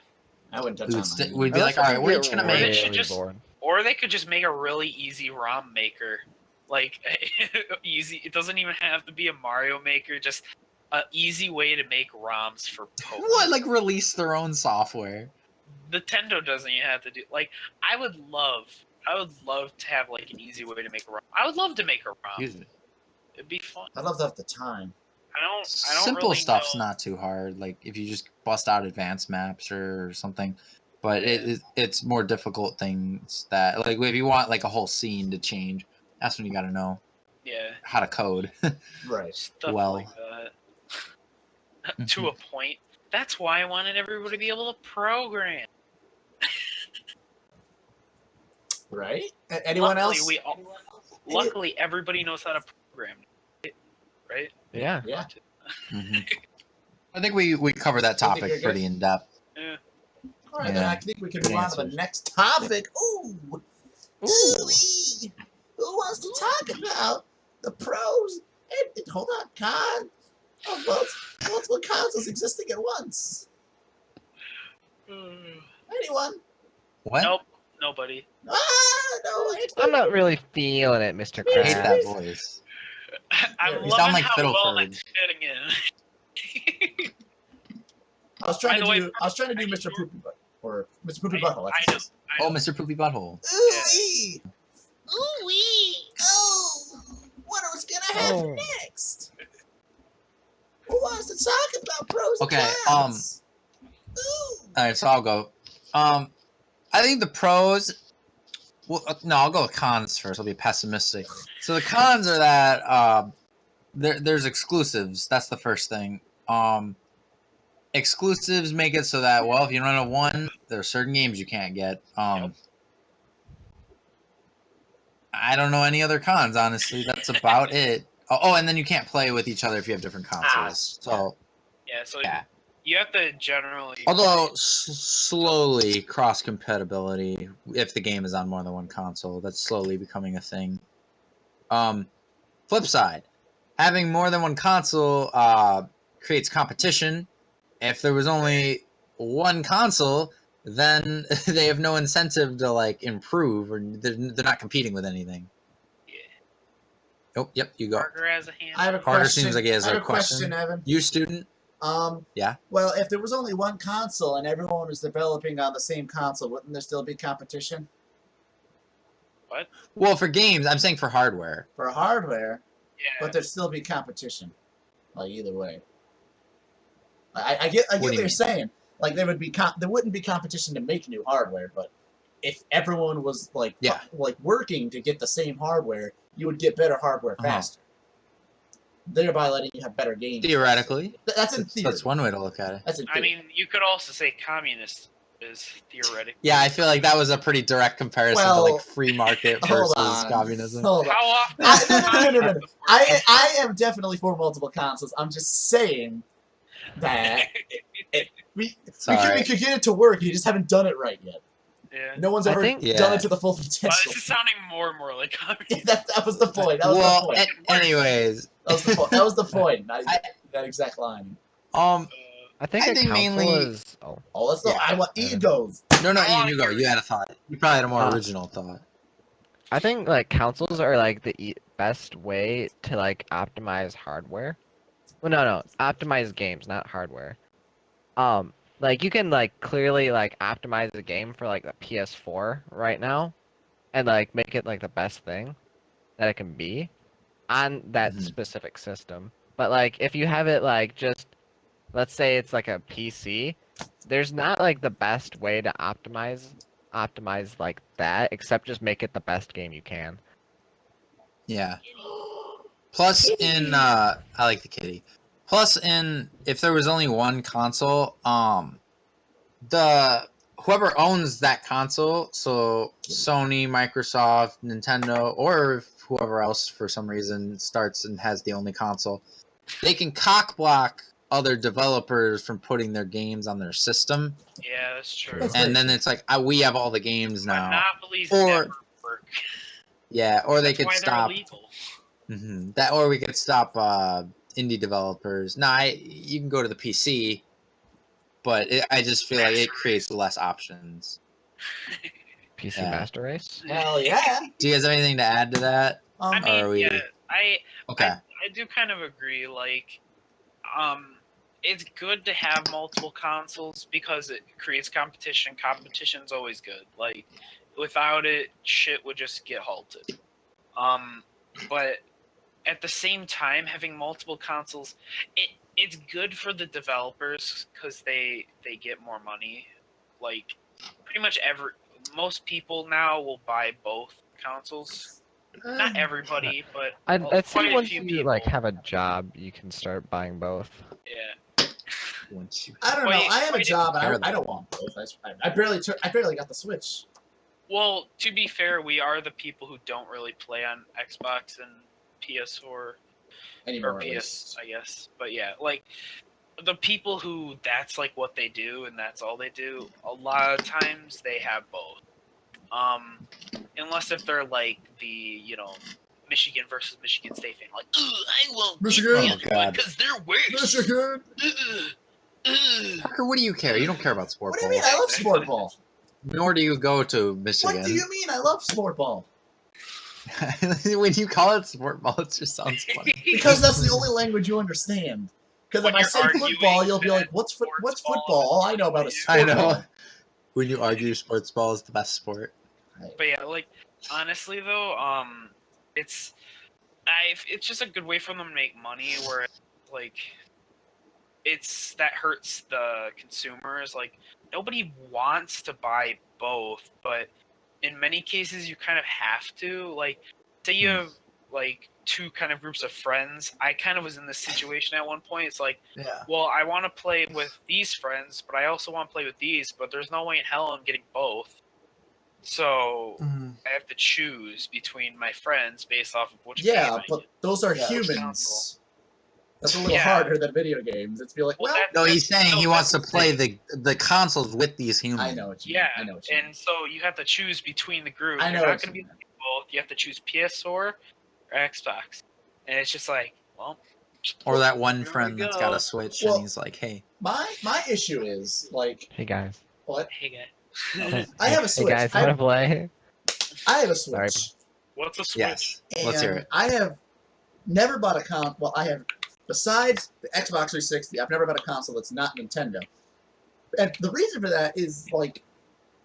I wouldn't touch We on would that. we'd be like, all right, we're each gonna Or make they it. should just- bored. Or they could just make a really easy ROM maker. Like, easy. It doesn't even have to be a Mario Maker. Just an easy way to make ROMs for Pokemon. What, like release their own software? Nintendo doesn't even have to do. Like, I would love to have like an easy way to make a ROM. I would love to make a ROM. Use it. It'd be fun. I'd love to have the time. I don't Simple really stuff's know. not too hard. Like if you just bust out advanced maps or something, but it's more difficult things that like if you want like a whole scene to change, that's when you got to know Yeah, how to code. Right. stuff Well. like that. To a point. That's why I wanted everybody to be able to program. Right. Anyone Luckily, else? Luckily, everybody knows how to program. Right? Yeah. Yeah. I think we covered that I think you're topic pretty good. in depth. All right, then Yeah. I think we can Good move on to the answers. next topic. Ooh. Ooh-wee. Who wants to talk about the pros and hold on, cons of multiple consoles existing at once? Anyone? What? Nope. Nobody. Ah, no. I'm not really feeling it, Mr. I hate that Krabs. voice. I'm You loving sound like how well Fiddleford. it's fitting in. I was trying By to the do. way, I was trying to do I Mr. need Poopy Butt or Mr. Poopy I- Butthole. I That's know. Oh, Mr. Poopy Butthole. Ooh-wee. Ooh-wee. Oh, what are we gonna have Oh. next? Who wants to talk about pros Okay, and cons? Ooh. right, so I'll go. I think the pros. Well, no, I'll go with cons first. I'll be pessimistic. So the cons are that there's exclusives. That's the first thing. Exclusives make it so that, well, if you run a 1, there are certain games you can't get. Yep. I don't know any other cons, honestly. That's about it. Oh, and then you can't play with each other if you have different consoles. So Yeah, so yeah. you have to generally. Although slowly cross compatibility, if the game is on more than one console, that's slowly becoming a thing. Flip side, having more than one console creates competition. If there was only one console, then they have no incentive to like improve, or they're not competing with anything. Yeah. Oh, yep, you go. Parker has a hand. I have a Parker question. seems like he has I have a question. Evan. You student? Yeah. Well, if there was only one console and everyone was developing on the same console, wouldn't there still be competition? What? Well, for games, I'm saying for hardware. For hardware, Yeah. but there'd still be competition. Like either way. I get what you're saying. Like there wouldn't be competition to make new hardware, but if everyone was like working to get the same hardware, you would get better hardware faster. Thereby letting you have better games. Theoretically. That's in theory. That's one way to look at it. That's in theory. I mean, you could also say communist is theoretically. Yeah, I feel like that was a pretty direct comparison to like free market versus communism. Hold on. How often? No. I am definitely for multiple consoles. I'm just saying that we could get it to work. You just haven't done it right yet. Yeah. No one's ever done it to the full potential. This is sounding more and more like communism. that was the point. That was the point. Anyways, that was the point. That was the point. Not that exact line. I think mainly is. Let's go. I want egos. No, Ian, you go. You had a thought. You probably had a more original thought. I think like consoles are like the best way to like optimize hardware. Well, no, optimize games, not hardware. Like you can like clearly like optimize the game for like the PS4 right now, and like make it like the best thing that it can be on that specific system. But like if you have it like just, let's say it's like a PC, there's not like the best way to optimize like that, except just make it the best game you can. Yeah. Plus in I like the kitty. Plus in if there was only one console, the whoever owns that console, so Sony, Microsoft, Nintendo, or whoever else for some reason starts and has the only console, they can cock block other developers from putting their games on their system. Yeah, that's true. And then it's like we have all the games now. Monopolies never work. Yeah, or they That's could why stop. they're illegal. That, or we could stop indie developers. No, you can go to the PC, but I just feel like it creates less options. PC Master Race. Hell yeah! Do you guys have anything to add to that? I mean, I do kind of agree. Like, it's good to have multiple consoles because it creates competition. Competition's always good. Like, without it, shit would just get halted. But at the same time, having multiple consoles, it's good for the developers because they get more money. Like, pretty much most people now will buy both consoles. Not everybody, but I'd say once you people. like have a job, you can start buying both. Yeah. I don't know. I have a job, and I don't want both. I barely got the Switch. Well, to be fair, we are the people who don't really play on Xbox and PS4 anymore, or PS, I guess. But yeah, like the people who that's like what they do and that's all they do. A lot of times they have both. Unless if they're like the Michigan versus Michigan State fan, like I won't Michigan because they're worse. Michigan. Parker, what do you care? You don't care about sport ball. What do you mean? I love sport ball. Nor do you go to Michigan. What do you mean? I love sport ball. When you call it sport ball, it just sounds funny. Because that's the only language you understand. Because if I say football, you'll be like, "What's football? All I know about is sport." I know. When you argue sports ball is the best sport. But yeah, like honestly though, it's just a good way for them to make money. Where like that hurts the consumers. Like, nobody wants to buy both, but in many cases you kind of have to. Like, say you have like two kind of groups of friends. I kind of was in this situation at one point. It's like, Yeah. well, I want to play with these friends, but I also want to play with these, but there's no way in hell I'm getting both. So I have to choose between my friends based off of which game Yeah, I but get. those are Yeah. humans. That's a little Yeah. harder than video games. It's be like, well, No, he's saying he wants to that's play the the consoles with these humans. I know what you mean. Yeah, I know what you mean. and so you have to choose between the group. I know You're what not going to you be mean. both. You have to choose PS4 or Xbox, and it's just like, well, Or that one Here we friend that's got go. a Switch Well- and he's like, hey. My issue is like Hey guys. what? hey guy, I have a Hey Switch. guys, wanna play? I have a Sorry. Switch. what's a Switch? Yes. Let's hear And it. I have never bought a Well, I have, besides the Xbox 360, I've never bought a console that's not Nintendo. And the reason for that is, like,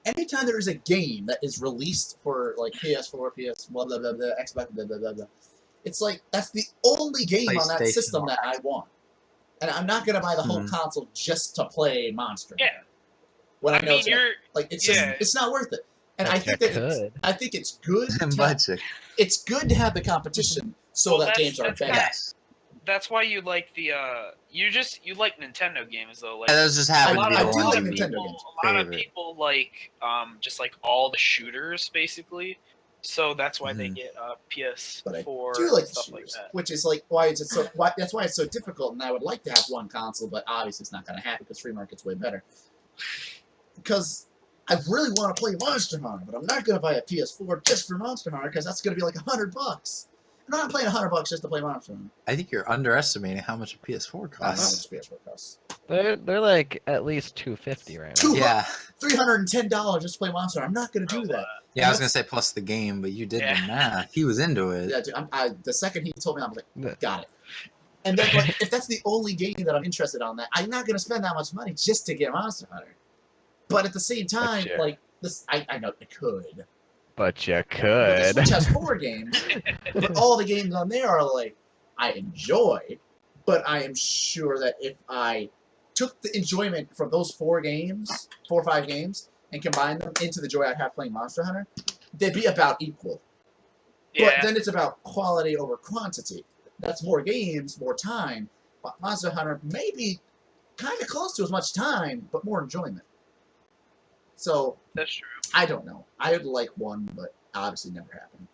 anytime there is a game that is released for, like, PS4, PS, blah, blah, blah, blah, Xbox, blah, blah, blah, blah, it's like, that's the only game on that PlayStation system that I want. And I'm not going to buy the whole Hmm. console just to play Monster. Yeah. When I know mean, it's, gonna, you're like, it's yeah. just, it's not worth it. And But I think you that it's, could. I think it's good. Budget. It's good to have the competition so Well, that that's- games are that's better. kinda- Yes. that's why you like the you like Nintendo games though. Like, And those just happen to be I the do ones like you Nintendo people, games. a lot of favorite. people like just like all the shooters basically. So that's why they Mhm. get But I PS4 do like and stuff like shooters, that. which is like why is it so? Why, that's why it's so difficult. And I would like to have one console, but obviously it's not going to happen because free market's way better. Because I really want to play Monster Hunter, but I'm not going to buy a PS4 just for Monster Hunter because that's going to be like $100. I'm not playing $100 just to play Monster Hunter. I think you're underestimating how much a PS4 I don't know how costs. much PS4 costs. They're like at least $250 right now. Two- Yeah. $310 just to play Monster Hunter. I'm not going to do that. Yeah, I was gonna say plus the game, but you did Yeah. the math. He was into it. Yeah, dude, the second he told me, I was like, The- got it. And then, like, if that's the only game that I'm interested on, that I'm not going to spend that much money just to get Monster Hunter. But at the same time, you- like this, I know I could. But you But the could. Switch has 4 games, but all the games on there are like I enjoy. But I am sure that if I took the enjoyment from those 4 or 5 games, and combined them into the joy I have playing Monster Hunter, they'd be about equal. But Yeah, then it's about quality over quantity. That's more games, more time. But Monster Hunter may be kind of close to as much time, but more enjoyment. So, that's true. I don't know. I would like one, but obviously never happened.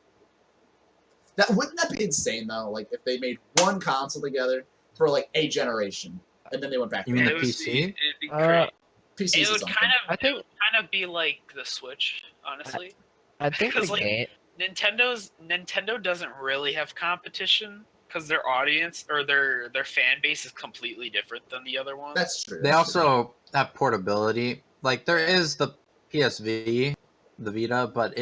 Wouldn't that be insane, though? Like, if they made one console together for, like, a generation, and then they went back to You mean the the It would PC? It'd be Uh, great. PCs It is would something. I think- kind of be like the Switch, honestly. I think the Because, like, game. Nintendo doesn't really have competition because their audience or their fan base is completely different than the other ones. That's true. They that's true. also have portability. Like there is the PSV, the Vita, but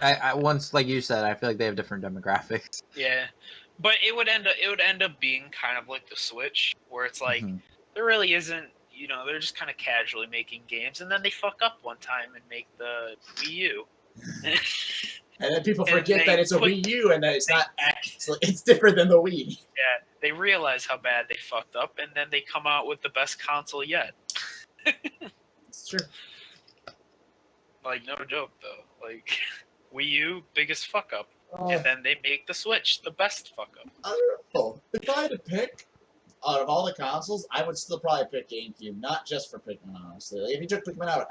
I once, like you said, I feel like they have different demographics. Yeah, but it would end up being kind of like the Switch, where it's like Mhm. there really isn't. They're just kind of casually making games, and then they fuck up one time and make the Wii U. And then people And forget they that it's a put- Wii U and that it's not actually, it's different than the Wii. Yeah, they realize how bad they fucked up, and then they come out with the best console yet. It's true. Like, no joke though. Like, Wii U, biggest fuck up, Oh, and then they make the Switch the best fuck up. I don't know. If I had to pick out of all the consoles, I would still probably pick GameCube, not just for Pikmin, honestly. Like, if you took Pikmin out,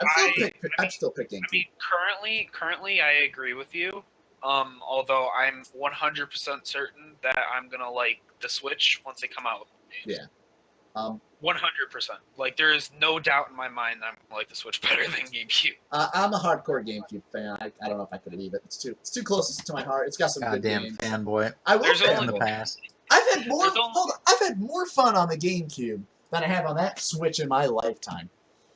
I'd still pick GameCube. I mean, currently, I agree with you. Although I'm 100% certain that I'm gonna like the Switch once they come out with games. Yeah. 100%. Like, there is no doubt in my mind that I'm gonna like the Switch better than GameCube. I'm a hardcore GameCube fan. I don't know if I could leave it. It's too close to my heart. It's got some good Goddamn games. fanboy I will There's say, in the only- past. I've had more. There's only- Hold on, I've had more fun on the GameCube than I have on that Switch in my lifetime.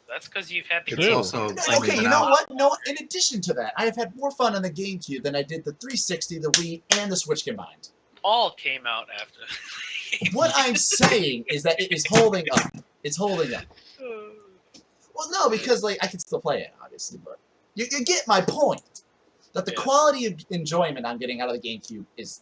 That's because you've had the It's True. also No, only okay, been you know out- what? No, in addition to that, I have had more fun on the GameCube than I did the 360, the Wii, and the Switch combined. all came out after. What I'm saying is that it is holding up. It's holding up. Well, no, because like I can still play it, obviously, but you get my point. That the Yeah. quality of enjoyment I'm getting out of the GameCube is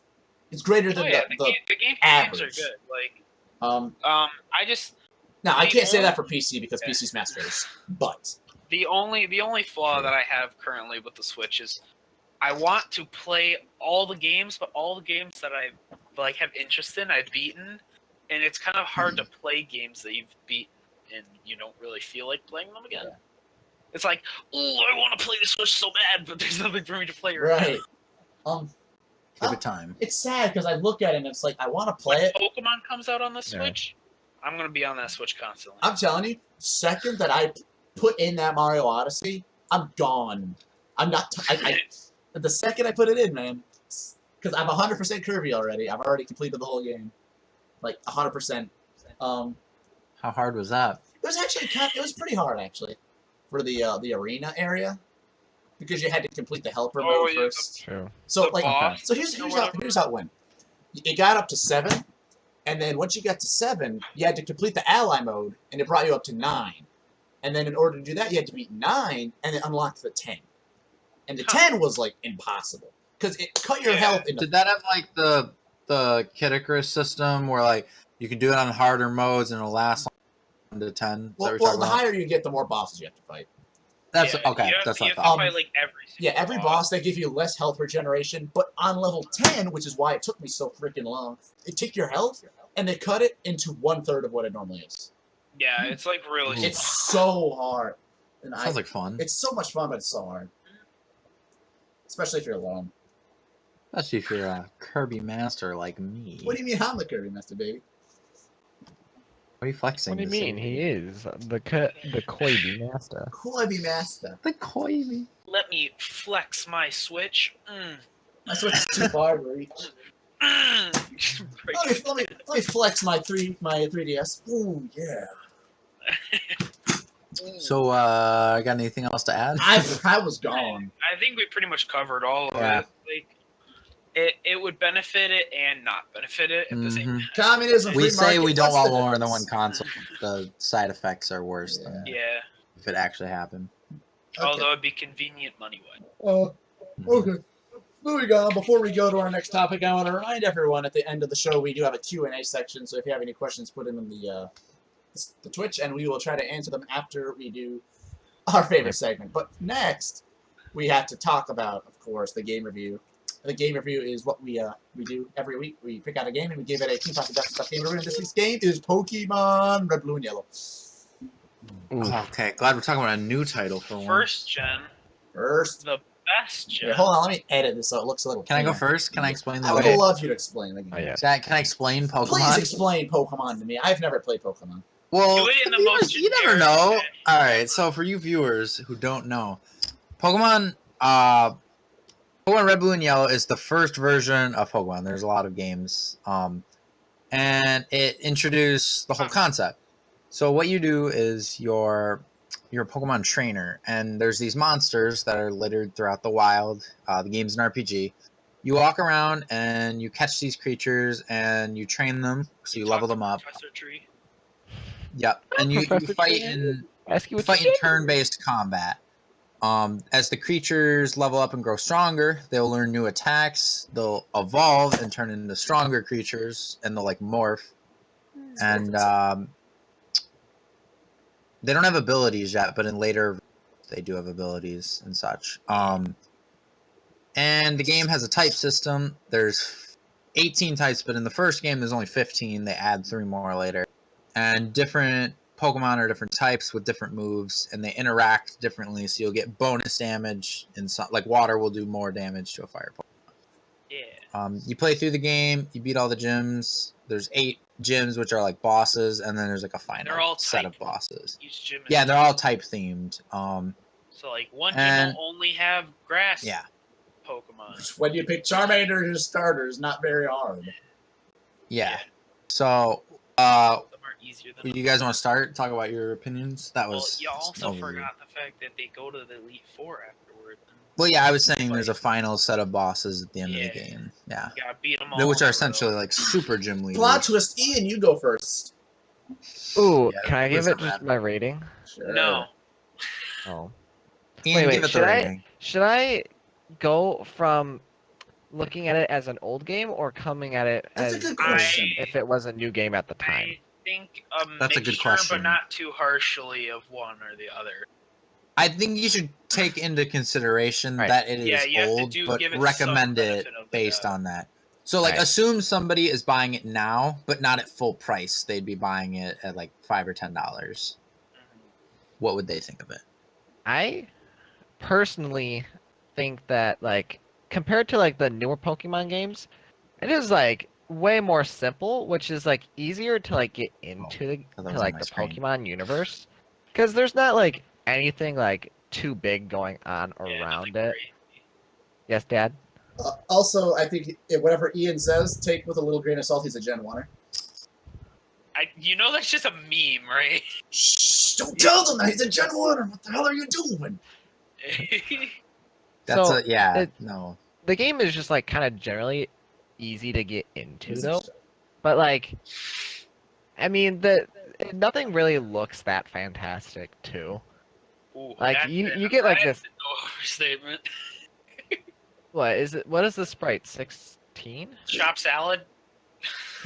greater Oh than yeah, the the GameCube games are average. good. Like, I just Now I The can't say that only- for PC because PC's master race, but the only flaw that I have currently with the Switch is I want to play all the games, but all the games that I like have interest in, I've beaten, and it's kind of hard to play games that you've beaten and you don't really feel like playing them again. Yeah. It's like, oh, I want to play the Switch so bad, but there's nothing for me to play right right. Give it time. It's sad because I look at it and it's like I want to now. play it. When Pokemon comes out on the Switch, I'm gonna be on that Switch constantly. I'm telling you, second that I put in that Mario Odyssey, I'm gone. I'm not. The second I put it in, man, because I'm 100% Kirby already. I've already completed the whole game, like 100%. How hard was that? It was actually it was pretty hard actually, for the arena area, because you had to complete the helper mode yeah, first. True. So The like, boss so here's or how whatever. it went. It got up to 7, and then once you got to 7, you had to complete the ally mode, and it brought you up to 9. And then in order to do that, you had to beat 9, and then unlock the 10. And the 10 was like impossible because it cut your health into. Did that have like the Kid Icarus system where like you can do it on harder modes and it'll last 1 to 10? Is that what Well, you're the talking about? higher you get, the more bosses you have to fight. That's Yeah, okay. You have, That's you what I have thought. to fight like Yeah, single every boss they give you less health regeneration, but on level 10, which is why it took me so freaking long, they take your health and they cut it into 1/3 of what it normally is. Yeah, it's like really. Ooh. It's so hard. And Sounds like fun. it's so much fun, but it's so hard. Especially if you're alone. Especially if you're a Kirby master like me. What do you mean I'm the Kirby Master, baby? What are you flexing? What do you to say? mean? He is the Koibi master. Kirby Master. The Koibi. Let me flex my Switch. My Switch is too far to reach. Break. Let me flex my 3DS. Ooh, yeah. So, got anything else to add? I was gone. I think we pretty much covered all of Yeah. it. Like, it would benefit it and not benefit it at the same Mhm. time. Communism. We free say market, we don't what's want the more than one difference? console. The side effects are worse than Yeah. if it actually happened. Okay. Although it'd be convenient money-wise. Okay. Moving on, before we go to our next topic, I want to remind everyone at the end of the show we do have a Q&A section, so if you have any questions, put them in the Twitch, and we will try to answer them after we do our favorite segment. But next, we have to talk about, of course, the game review. The game review is what we do every week. We pick out a game and we give it a KingPastaDucksNStuff game review. And this week's game is Pokemon Red, Blue, and Yellow. Okay, glad we're talking about a new title for once. First gen, First, the best gen. here, hold on, let me edit this so it looks a little Can I go cleaner. first? Can I explain the I would game? love you to explain the game. Oh yeah. Can I explain Pokemon? Please explain Pokemon to me. I've never played Pokemon. Well, Do it in the you, most you never generic know. way. All right, so for you viewers who don't know, Pokemon, Pokemon Red, Blue, and Yellow is the first version of Pokemon. There's a lot of games, and it introduced the whole concept. So what you do is you're a Pokemon trainer, and there's these monsters that are littered throughout the wild. The game's an RPG. You walk around and you catch these creatures and you train them, so you level them up. Professor Tree. Yep, and you Professor fight Tree. in Ask you what fight you in did. turn-based combat. As the creatures level up and grow stronger, they'll learn new attacks. They'll evolve and turn into stronger creatures, and they'll like morph. And they don't have abilities yet, but in later they do have abilities and such. And the game has a type system. There's 18 types, but in the first game there's only 15. They add 3 more later. And different Pokemon are different types with different moves, and they interact differently. So you'll get bonus damage, and some, like water will do more damage to a fire Pokemon. Yeah. You play through the game, you beat all the gyms. There's 8 gyms, which are like bosses, and then there's like a final They're all set type. of bosses. Each gym is Yeah, they're all type themed. So like one gym and- will only have grass Yeah, Pokemon. When you pick Charmander as starters, not very hard. yeah. So, Some are easier than you guys want to start? Talk about your opinions. That Well, was you also overview. forgot the fact that they go to the Elite Four afterward. Well, yeah, I was saying there's a final set of bosses at the end of Yeah. the game. Yeah. You gotta beat them all. Which in are a row. essentially like super gym leaders. Plot twist, Ian, you go first. Ooh, Yeah, can I give where's it just that? my rating? Sure. No. Oh. Ian, Wait, give it the should I- rating. Should I go from looking at it as an old game or coming at it That's a as good question. if it was a new game at the time? I think That's a good mixture, question. but not too harshly of one or the other. I think you should take into consideration Right. that it is Yeah, you have to old, but give it recommend some it benefit of the based doubt. on that. So, like, Right. assume somebody is buying it now, but not at full price. They'd be buying it at like $5 or $10. Mhm. What would they think of it? I personally think that like compared to like the newer Pokemon games, it is like way more simple, which is like easier to like get into that to was on like my the screen. Pokemon universe because there's not like anything like too big going on Yeah, around nothing it. great. Yes, Dad. Also, I think whatever Ian says, take with a little grain of salt. He's a Gen 1er. You know that's just a meme, right? Shh! Don't tell them that he's a Gen 1er. What the hell are you doing? That's So, no. The game is just like kind of generally easy to get into He's though, but like, I mean nothing really looks that fantastic too. Ooh, Like that's you get like that's this. no overstatement. What is it? What is the sprite? 16? Chop salad.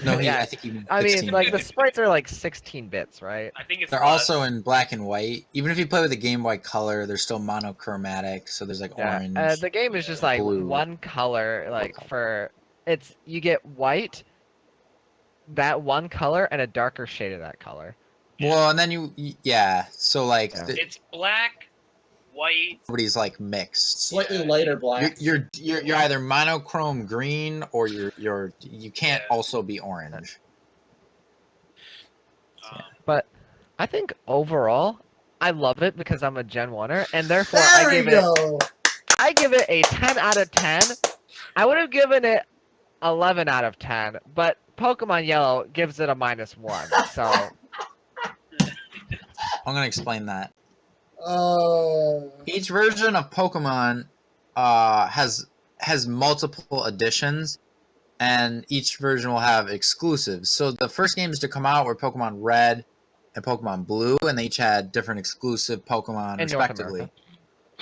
No, Yeah. I think he means I 16 mean, like the bits. sprites are like 16 bits, right? I think it's. They're less. also in black and white. Even if you play with a Game Boy Color, they're still monochromatic. So there's like Yeah. orange. The game is just like blue. one color, like for you get white, that one color, and a darker shade of that color. Well, and then yeah. So like, Yeah. It's black, white. nobody's like mixed. Slightly lighter black. You're either monochrome green or you can't Yeah. also be orange. But I think overall, I love it because I'm a Gen 1er, and therefore There we go. I give it a 10 out of 10. I would have given it 11 out of 10, but Pokemon Yellow gives it a -1. So I'm gonna explain that. Oh. Each version of Pokemon has multiple editions, and each version will have exclusives. So the first games to come out were Pokemon Red and Pokemon Blue, and they each had different exclusive Pokemon In North respectively. America.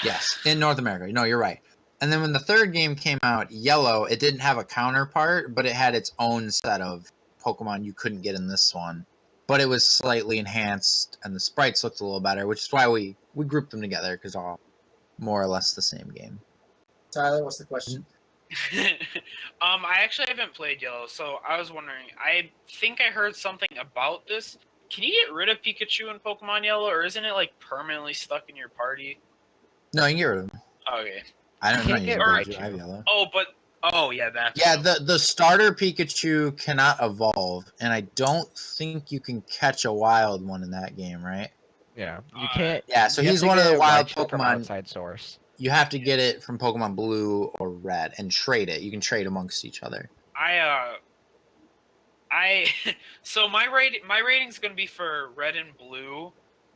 Yes, in North America. No, you're right. And then when the third game came out, Yellow, it didn't have a counterpart, but it had its own set of Pokemon you couldn't get in this one. But it was slightly enhanced, and the sprites looked a little better, which is why we grouped them together, because all more or less the same game. Tyler, what's the question? I actually haven't played Yellow, so I was wondering. I think I heard something about this. Can you get rid of Pikachu in Pokemon Yellow, or isn't it like permanently stuck in your party? No, you can get rid of them. Okay. I don't know. Can't You get can rid get of I have Yellow. Yeah, that's Yeah, the starter Pikachu cannot evolve, and I don't think you can catch a wild one in that game, right? yeah, you can't. Yeah, so you have he's to one of get the it wild right from Pokemon. outside source. You have to get it from Pokemon Blue or Red and trade it. You can trade amongst each other. So my rating's gonna be for Red and Blue,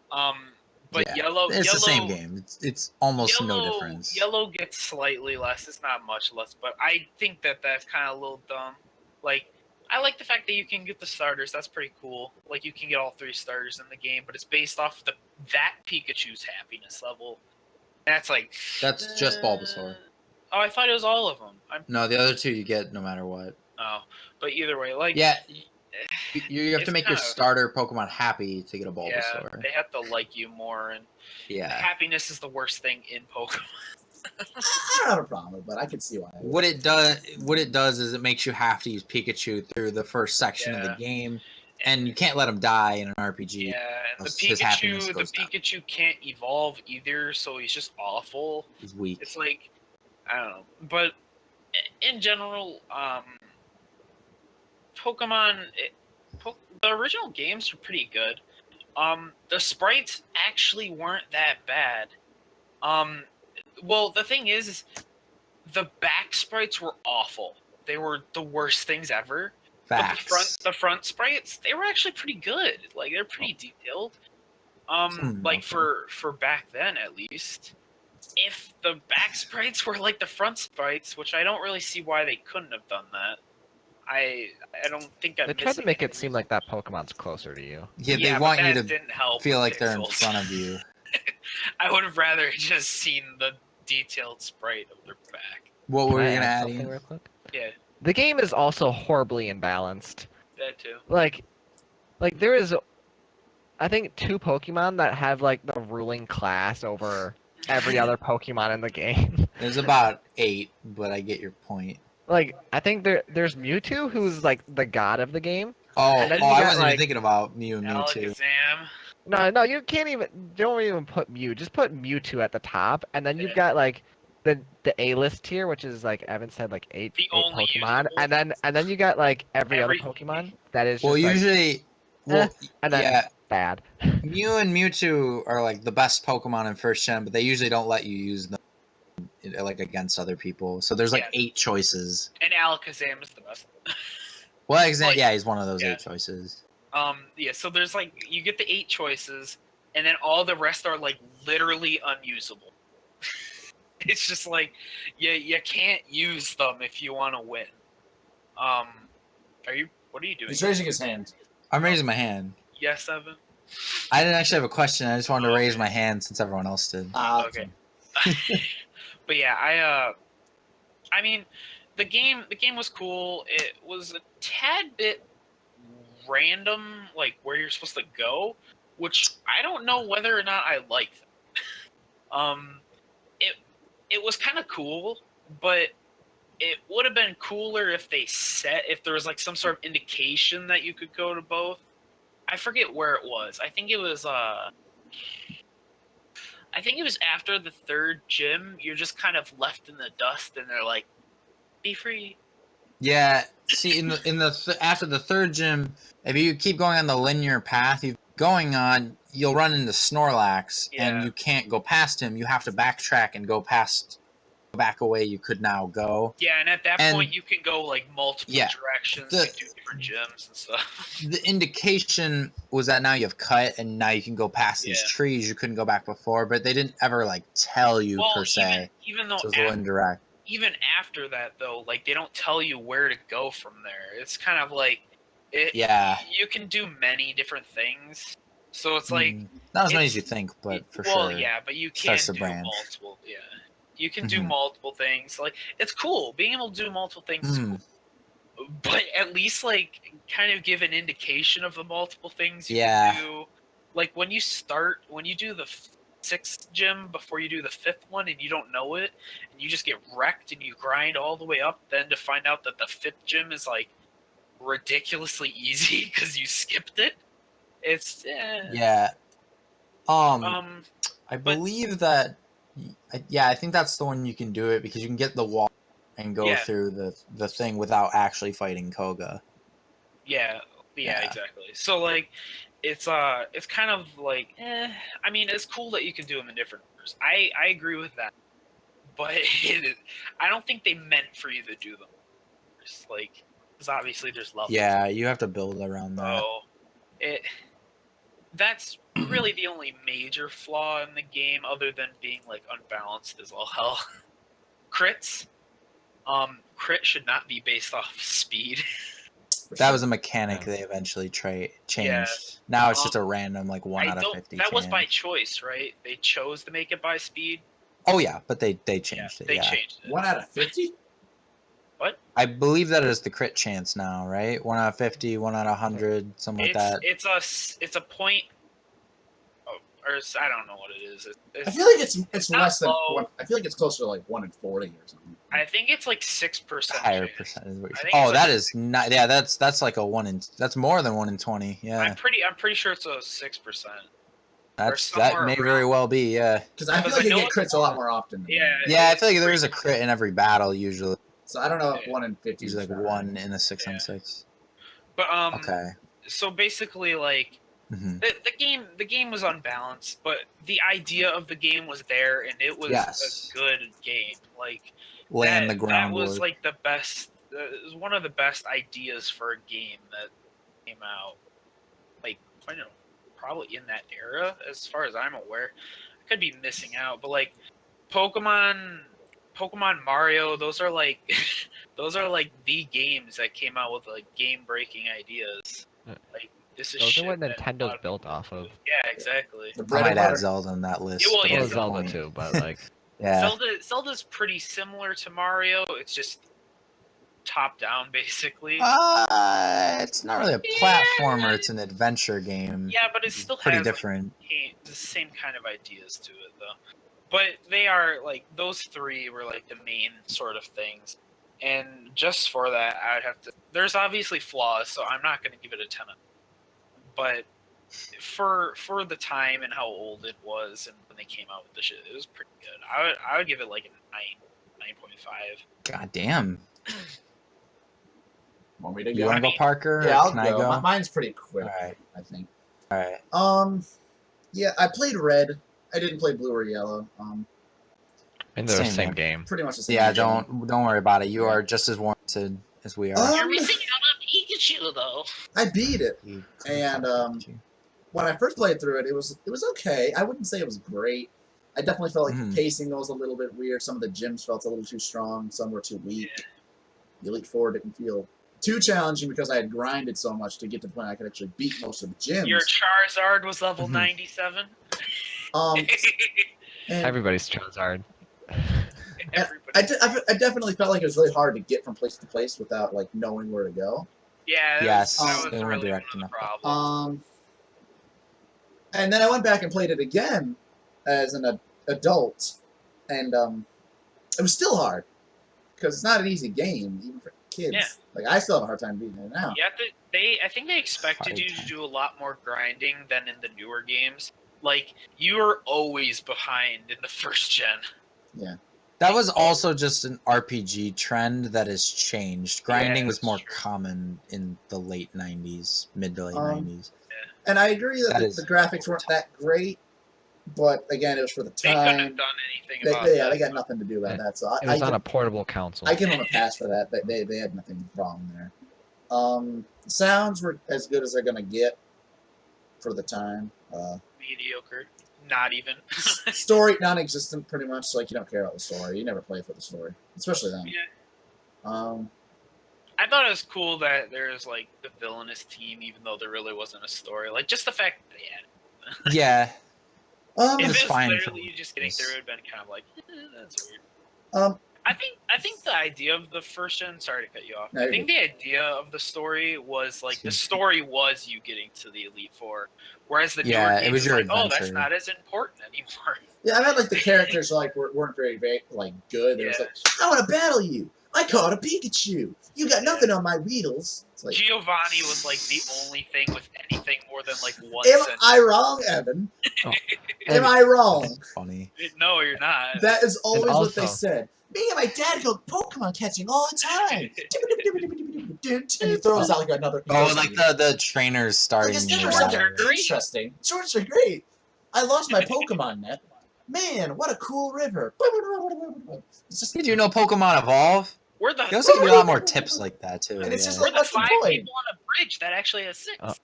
but Yeah, Yellow. It's Yellow, the same game. It's almost Yellow, no difference. Yellow gets slightly less. It's not much less, but I think that's kind of a little dumb. Like, I like the fact that you can get the starters. That's pretty cool. Like, you can get all 3 starters in the game, but it's based off that Pikachu's happiness level. That's like. That's just Bulbasaur. Oh, I thought it was all of them. No, the other two you get no matter what. Oh, but either way, like. Yeah, you have It's to make your kinda- starter Pokemon happy to get a Yeah, Bulbasaur. they have to like you more, and Yeah. happiness is the worst thing in Pokemon. I don't have a problem with it, but I can see why. What it does is it makes you have to use Pikachu through the first section of the Yeah. game, and you can't let him die in an RPG. Yeah, and His happiness the goes down. Pikachu can't evolve either, so he's just awful. He's weak. It's like, I don't know, but in general, Pokemon, the original games were pretty good. The sprites actually weren't that bad. Well, the thing is the back sprites were awful. They were the worst things ever. Facts. But the front sprites, they were actually pretty good. Like, they're pretty detailed. Like for back then at least. If the back sprites were like the front sprites, which I don't really see why they couldn't have done that. I don't think They tried to make it seem like that Pokemon's closer to you. Yeah, they but want you that to didn't help feel with like they're in pixels. front of you. I would have rather just seen the detailed sprite of their back. What Can were I you gonna add add? something Ian? real quick? Yeah, The game is also horribly imbalanced. that too. Like there is, I think, 2 Pokemon that have like the ruling class over every other Pokemon in the game. There's about 8, but I get your point. Like, I think there's Mewtwo, who's like the god of the game. Oh, And then you I got, wasn't even like- thinking about Mew and Mewtwo. Alakazam. No, you can't even. Don't even put Mew. Just put Mewtwo at the top, and then you've Yeah. got like the A-list tier, which is like Evan said, like eight The only Pokemon, usable. and then you got like every other Every- Pokemon that is just Well, like, usually, well, and then yeah, bad. Mew and Mewtwo are like the best Pokemon in first gen, but they usually don't let you use them like against other people. So there's like Yeah. 8 choices. And Alakazam is the best. Well, Like, yeah, he's one of those yeah. 8 choices. Yeah, so there's like, you get the 8 choices, and then all the rest are like literally unusable. It's just like, you can't use them if you want to win. What are you doing? He's raising his hand. I'm raising my hand. Yes, Evan? I didn't actually have a question. I just wanted to Oh, raise okay. my hand since everyone else did. Okay. But yeah, I mean, the game was cool. It was a tad bit random, like where you're supposed to go, which I don't know whether or not I like that. It was kind of cool, but it would have been cooler if if there was like some sort of indication that you could go to both. I forget where it was. I think it was after the 3rd gym. You're just kind of left in the dust, and they're like, "Be free." Yeah, see, after the 3rd gym, if you keep going on the linear path you're going on, you'll run into Snorlax, Yeah. and you can't go past him. You have to backtrack and go back away you could now go. Yeah, and at that And- point, you can go like multiple Yeah, directions, the- like do different gyms and stuff. The indication was that now you have cut, and now you can go past these Yeah. trees you couldn't go back before, but they didn't ever like tell you Well, per se. even though So it's a little indirect. even after that though, like they don't tell you where to go from there. It's kind of like Yeah. you can do many different things. So it's like Not as many it's- as you think, but for well, sure. yeah, but you can starts to do branch. multiple. Yeah, you can do Mhm. multiple things. Like it's cool being able to do multiple things. Is Mhm. cool. But at least like kind of give an indication of the multiple things you Yeah. can do. Like when you do the 6th gym before you do the 5th one, and you don't know it, and you just get wrecked, and you grind all the way up, then to find out that the 5th gym is like ridiculously easy because you skipped it. It's Yeah. um I believe that. Yeah, I think that's the one you can do it because you can get the wall and go Yeah. through the thing without actually fighting Koga. yeah Yeah. exactly. So like it's kind of like I mean, it's cool that you can do them in different orders. I agree with that, but I don't think they meant for you to do them first, like because obviously there's levels. Yeah, you have to build around that. So that's really the only major flaw in the game, other than being like unbalanced as all hell. Crits, crit should not be based off speed. That was a mechanic Yeah. they eventually changed. Yeah. Now it's just a random like 1 I out of don't. 50 That was by chance. choice, right? They chose to make it by speed. Oh yeah, but they Yeah, changed it. they Yeah, changed it. 1 out of 50? I believe that is the crit chance now, right? 1 out of 50, 1 out of 100, something like that. It's a point. Or I don't know what it is. I feel like it's not less than low. 1. I feel like it's closer to like 1 in 40 or something. I think it's like 6%. Higher chance. percentage. Is what you're I saying. think Oh, it's that like- is not. Yeah, that's like a 1 in. That's more than 1 in 20. Yeah, I'm pretty sure it's a 6%. that somewhere may very around. well be. Yeah, Because I feel Because like I you know get it's crits a lot more often. Than Yeah. that. yeah. I feel like there pretty is a crit in every battle usually. So I don't know if Yeah. 1 in 50 is Usually like right. 1 in a 6 on 6. But Okay. so basically, like hmm the game was unbalanced, but the idea of the game was there, and it was Yes. a good game. Like Laying the that groundwork. was like the best. It was one of the best ideas for a game that came out. Like I don't know, probably in that era, as far as I'm aware. I could be missing out, but like Pokemon Mario, those are like those are like the games that came out with like game breaking ideas. Yeah. Like this is Those shit are what that a lot Nintendo's of built people off of. do. Yeah, exactly. The I bread might and add butter. Zelda on that list. Yeah, well, but yeah, Well, that's the Zelda point. too, but like Yeah. Zelda's pretty similar to Mario. It's just top down, basically. It's not really a platformer. It's an adventure game. Yeah, but it It's still pretty has different. like, the same kind of ideas to it, though. But they are like those three were like the main sort of things, and just for that, I would have to. There's obviously flaws, so I'm not going to give it a 10. But for the time and how old it was, and when they came out with the shit, it was pretty good. I would give it like a 9.5. God damn. Want me to You go? want to go, Parker? Yeah, or I'll can I go? Mine's pretty quick. All right. I think. All right. Yeah, I played Red. I didn't play Blue or Yellow. And they're the Same same here. game. Pretty much the same. Yeah, game. don't worry about it. You are just as warranted as we are. You're missing out on Pikachu, though. I beat it, and when I first played through it, it was okay. I wouldn't say it was great. I definitely felt like the pacing was a little bit weird. Some of the gyms felt a little too strong. Some were too weak. The Elite Four didn't feel too challenging because I had grinded so much to get to the point I could actually beat most of the gyms. Your Charizard was level 97. And Everybody's Charizard. I definitely felt like it was really hard to get from place to place without like knowing where to go. Yeah, Yes, that they was weren't really direct one of the enough. problems. And then I went back and played it again as an adult, and it was still hard because it's not an easy game even for kids. Yeah. Like I still have a hard time beating it now. Yeah, I think they expected you to do a lot more grinding than in the newer games. Like, you are always behind in the first gen. Yeah. That was also just an RPG trend that has changed. Grinding was more common in the late 90s, mid to late 90s. And I agree that the graphics weren't that great, but again, it was for the time. They couldn't have done anything about that. They got nothing to do about that. So It was on a portable console. I give them a pass for that. They had nothing wrong there. Sounds were as good as they're gonna get for the time. Mediocre. Not even. Story non-existent, pretty much. Like you don't care about the story. You never play for the story, especially then. Yeah. I thought it was cool that there's like the villainous team, even though there really wasn't a story. Like just the fact that they had it. Yeah. If it was fine. literally you just getting through it, been kind of like, that's weird. I think the idea of the first gen. Sorry to cut you off. No, I think the idea of the story was like the story was you getting to the Elite Four, whereas the newer it was games your like, oh, adventure. that's not as important anymore. Yeah, I meant like the characters like weren't very like good. It was like, I want to battle you. I caught a Pikachu. You got nothing on my Weedles. It's like, Giovanni was like the only thing with anything more than like one am sentence. I wrong, Evan? Oh. Am I wrong? That's funny. No, you're not. That is always And what they also- said. Me and my dad go Pokemon catching all the time. And he throws out like another. Oh, like the trainers starting. Like, it's never Shorts something are great. interesting. Shorts are great. I lost my Pokemon net. Man, what a cool river. It's just, Did you know Pokemon evolve? We're the They also give you a lot more tips like that too. And it's just yeah. like, we're the what's the 5 point? people on a bridge that actually has 6.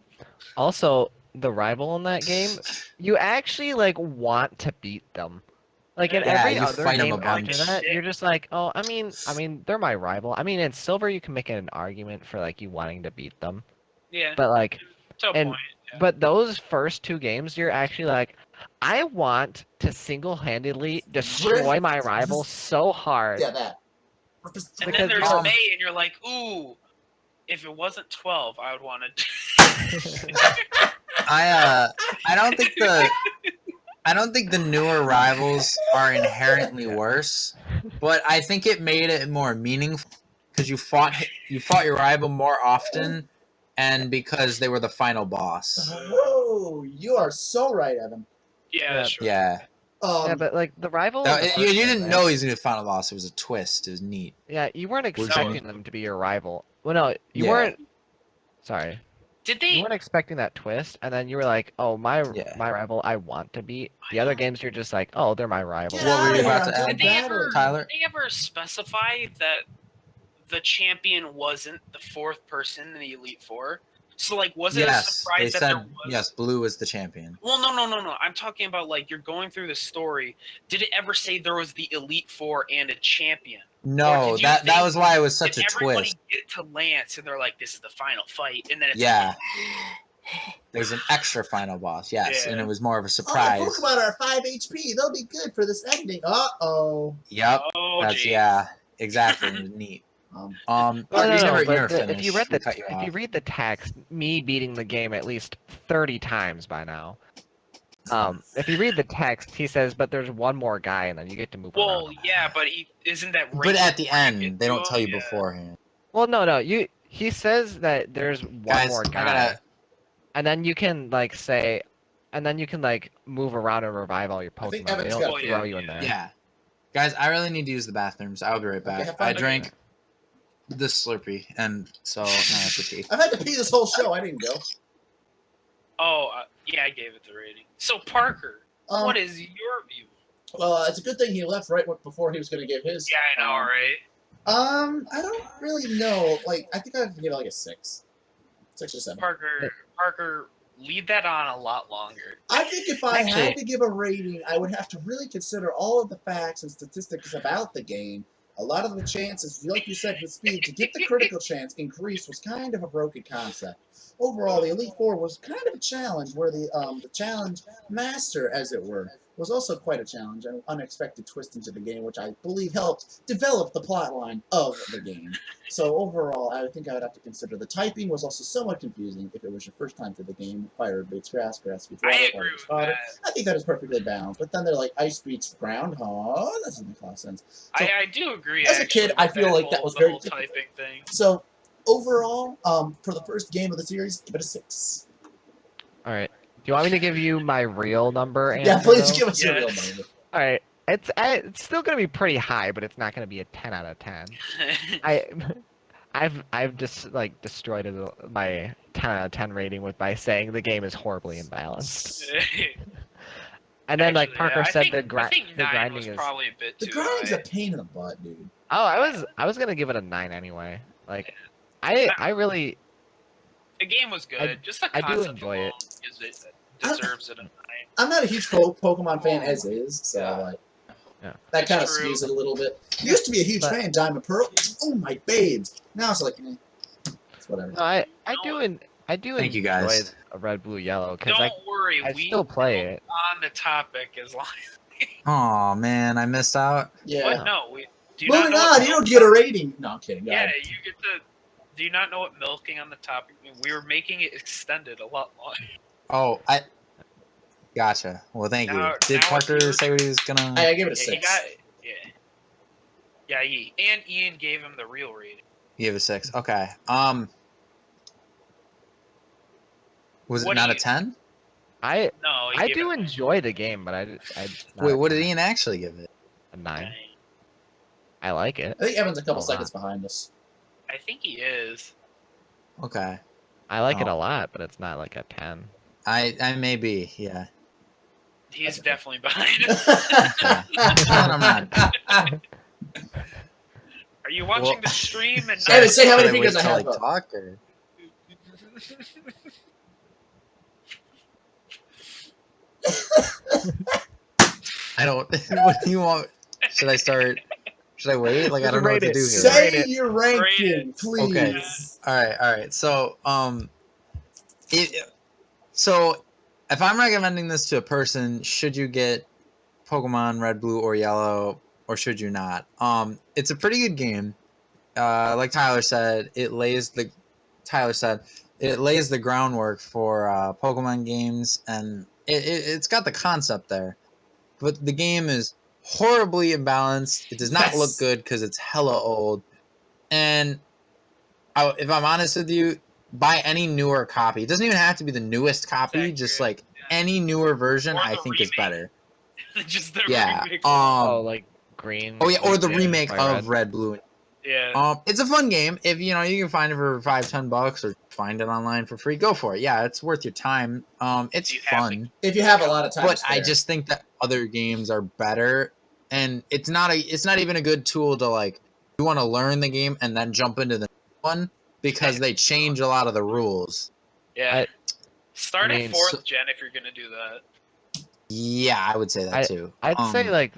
Also, the rival in that game, you actually like want to beat them. Like in Yeah, every you other fight 'em game a bunch. after that, you're just like, oh, I mean, they're my rival. I mean, in Silver, you can make an argument for like you wanting to beat them, Yeah, but like, to a and- point. Yeah. but those first 2 games, you're actually like, I want to single-handedly destroy my rival so hard. yeah, that. And because then there's you- May, and you're like, ooh, if it wasn't 12, I would want to. I don't think the newer rivals are inherently worse, but I think it made it more meaningful because you fought your rival more often, and because they were the final boss. Whoa, you are so right, Evan. Yeah, sure. Yeah, Yeah, but like the rival. in the you first didn't game, know right? he was gonna be the final boss. It was a twist. It was neat. Yeah, you weren't We're expecting them to be your rival. Well, no, you Yeah. weren't. Sorry. Did You they? weren't expecting that twist, and then you were like, "Oh, my Yeah. rival, I want to beat." The other games, you're just like, "Oh, they're my rival." Get What were outta you here, about to I'm add, Did they better. ever? Tyler? Did they ever specify that the champion wasn't the 4th person in the Elite Four? So like, was it a Yes, they surprise that there said was? yes. Blue was the champion. Well, no. I'm talking about like you're going through the story. Did it ever say there was the Elite Four and a champion? Or No, did you that think- was why it was such Did a everybody twist. get to Lance and they're like, "This is the final fight," and then it's Yeah. There's an extra final boss, yes, and Yeah. it was more of a Oh, surprise. Pokemon are 5 HP. They'll be good for this ending. Uh-oh. Yep, Oh, that's geez. yeah, exactly. It was neat. Um, Well, Parker, no, you no, never but finished. if you read We the cut you if you off. read the text, me beating the game at least 30 times by now. If you read the text, he says, "But there's one more guy, and then you get to move Well, around." yeah, but isn't that right? But at the before you end, get they to don't tell him? you Yeah. beforehand. Well, no. He says that there's one Guys, more I guy, gotta. and then you can like say, and then you can like move around and revive all your I think Pokemon. They Evan's don't got Oh, throw yeah, you in there. Yeah, guys, I really need to use the bathrooms. I'll be right Okay, back. have fun. I drank this Slurpee, and so now I have to pee. I've had to pee this whole show. I didn't go. Oh, yeah, I gave it the rating. So, Parker, what is your view? Well, it's a good thing he left right before he was going to give his. Yeah, I know, right? I don't really know. Like, I think I have to give it like a 6. 6 or 7. Parker, leave that on a lot longer. I think if I Actually- had to give a rating, I would have to really consider all of the facts and statistics about the game. A lot of the chances, like you said, with speed, to get the critical chance increase was kind of a broken concept. Overall, the Elite Four was kind of a challenge, where the challenge master, as it were, was also quite a challenge, an unexpected twist into the game, which I believe helped develop the plot line of the game. So overall, I think I would have to consider the typing was also somewhat confusing if it was your first time through the game. Fire beats grass, grass beats water, I water agree beats with fire. that. I think that is perfectly balanced. But then they're like ice beats ground, huh? That doesn't make a lot of sense. So, I do agree. as a actually, kid, with I feel like that whole- was the very whole difficult. typing thing. So overall, for the first game of the series, give it a 6. All right. Do you want me to give you my real number? Yeah, answer, please though? give us your real Yes. number. All right. It's still gonna be pretty high, but it's not gonna be a 10 out of 10. I've just like destroyed my 10 out of 10 rating by saying the game is horribly imbalanced. And then like Actually, Parker yeah, said, I think the 9 grinding was is. probably a bit The too grinding's a high. pain in the butt, dude. Oh, I was gonna give it a 9 anyway. Like, I really The game was good. Just the I do concept enjoy alone it. deserves it a 9. I'm not a huge Pokemon fan as is, so Yeah. like Yeah. that kind of It's true. skews it a little bit. Used to be a huge But- fan, Diamond Pearl. Oh my babes. Now it's like, it's whatever. no, I do Thank you, enjoy guys. a red, blue, yellow because Don't worry, I we still play will it. on the topic as long as Oh man, I missed out. Yeah. What? No, we do you not Moving know what on, you don't get a rating. No, I'm kidding. Go Yeah, ahead. you get to. Do you not know what milking on the topic means? We were making it extended a lot longer. Oh, I gotcha. Well, thank Now- you. Did now Parker it's say what he was gonna? I give it a Yeah, 6. Yeah, and Ian gave him the real rating. You have a 6. Okay. Was it What not do a you- 10? No, he I gave do it enjoy the game, but I Wait, what did Ian actually give it? a a 9. 9. I like it. I think Evan's a couple A lot. seconds behind us. I think he is. Okay. I like it Oh. a lot, but it's not like a 10. I may be. Yeah. He's definitely behind. But I'm not. Are you watching Well- the stream and Evan, not? say how many Should I fingers wait I till have up. talk or? I don't. What do you want? Should I start? Should I wait? Like I don't know what to do here. Say your ranking, Rate please. Okay. All right. So, so if I'm recommending this to a person, should you get Pokemon Red, Blue, or Yellow, or should you not? It's a pretty good game. Like Tyler said, it lays the groundwork for Pokemon games, and it's got the concept there, but the game is horribly imbalanced. It does not Yes. look good because it's hella old. And if I'm honest with you, buy any newer copy. It doesn't even have to be the newest copy. Exactly. Just like any newer version, Or I the think is remake. better. Just the Yeah. remake. Oh, like green. Oh yeah, or the Yeah. remake By of Red. Red, Blue. Yeah. It's a fun game. If you can find it for $5-10 or find it online for free, go for it. Yeah, it's worth your time. It's You have fun, If you have a lot of time. but to I spare. just think that other games are better, and it's not even a good tool to like. You want to learn the game and then jump into the next one because they change a lot of the rules. Yeah. Start I at mean, 4th so- gen if you're gonna do that. Yeah, I would say that too. I'd say like,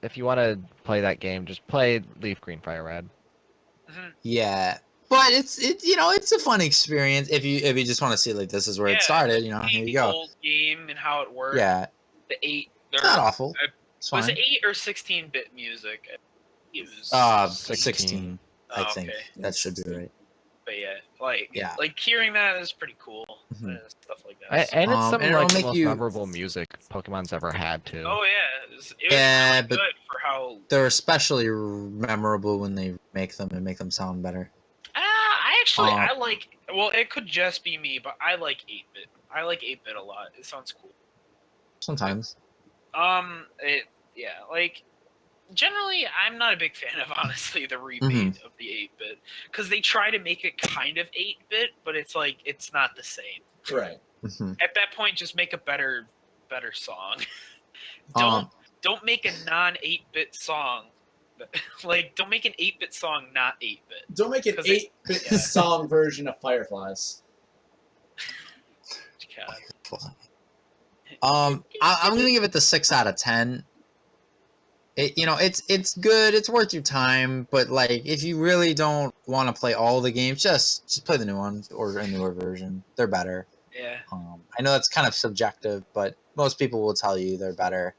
if you want to play that game, just play Leaf Green Fire Red. Mhm. Yeah. but it's a fun experience if you just want to see like this is where it started. You know, here you The go. old game and how it worked. Yeah, The 8. it's not awful. It's Was fine. it 8 or 16-bit music? It was 16. I Oh, think okay. that should be right. But Yeah. like hearing that is pretty cool. Mhm. Stuff like that. And it's some and like it'll the make most you- memorable music Pokemon's ever had too. Oh yeah, it was Yeah, really but good for how. They're especially memorable when they make them and make them sound better. I like. Well, it could just be me, but I like 8-bit. I like 8-bit a lot. It sounds cool. Sometimes. Like generally, I'm not a big fan of honestly the remake of the 8-bit because they try to make it kind of 8-bit, but it's like it's not the same. Right. Mhm. At that point, just make a better song. Um, Don't make a non 8-bit song. Like don't make an 8-bit song not 8-bit. Don't make an 'Cause 8-bit song version of Fireflies. God. I'm gonna give it the 6 out of 10. It's good. It's worth your time, but like if you really don't want to play all the games, just play the new one or a newer version. They're better. Yeah. I know that's kind of subjective, but most people will tell you they're better.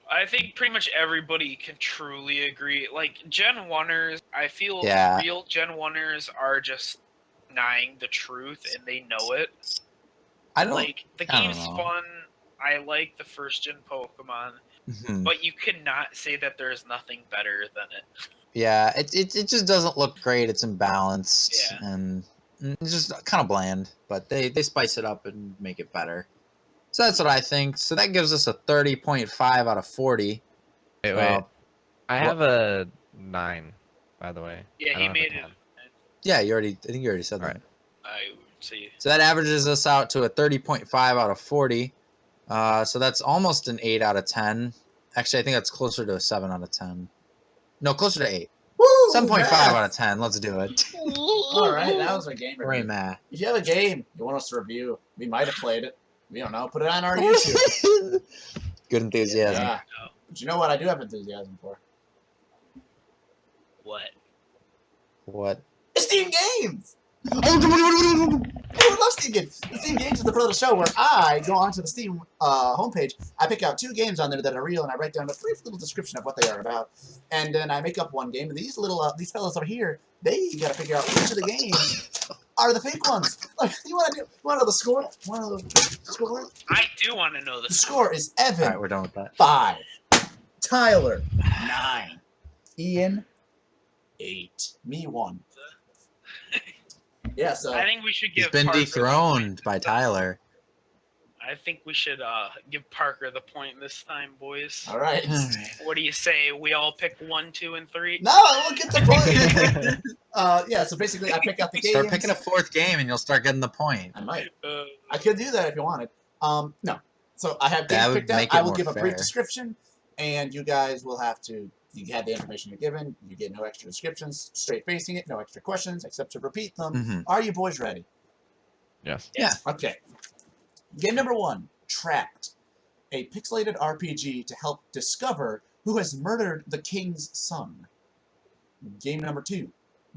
I think pretty much everybody can truly agree. Like Gen 1ers, I feel Yeah. real Gen 1ers are just denying the truth and they know it. I don't Like the I don't game's know. fun. I like the first gen Pokemon, Mhm. but you cannot say that there's nothing better than it. Yeah, it just doesn't look great. It's imbalanced Yeah. and it's just kind of bland. But they spice it up and make it better. So that's what I think. So that gives us a 30.5 out of 40. Wait. I what- have a 9, by the way. Yeah, I he don't have a made it. 10. Yeah, I think you already said that. Alright. I would say. So that averages us out to a 30.5 out of 40. So that's almost an 8 out of 10. Actually, I think that's closer to a 7 out of 10. No, closer to 8. Woo! 7.5 math! out of 10. Let's do it. All right, that was our game Hooray, review. math. If you have a game you want us to review, we might have played it. We don't know. Put it on our YouTube. Good enthusiasm. Yeah. But you know what? I do have enthusiasm for. What? What? Steam Games. Everyone loves Steam Games. The Steam Games is the part of the show where I go onto the Steam homepage. I pick out 2 games on there that are real, and I write down a brief little description of what they are about. And then I make up one game. And these these fellas over here, they got to figure out which of the games are the fake ones. Like, you want to know the score? Want to know the score? I do want to know The the score is All Evan right, we're done with that. 5, Tyler 9, Ian 8, me 1. Yeah, so I think we should He's give been Parker dethroned by Tyler. I think we should give Parker the point this time, boys. all right. What do you say? We all pick 1, 2, and 3. No, we'll get the point. Yeah, so basically, I pick out the games. Start picking a 4th game and you'll start getting the point. I might. Uh, I could do that if you wanted. No. So I have That games would picked out. make it I will more give a brief fair. description, and you guys will have to. You have the information you're given. You get no extra descriptions. Straight facing it. No extra questions except to repeat them. Mhm. Are you boys ready? Yes. Yeah. Okay. Game number 1, Trapped. A pixelated RPG to help discover who has murdered the king's son. Game number 2,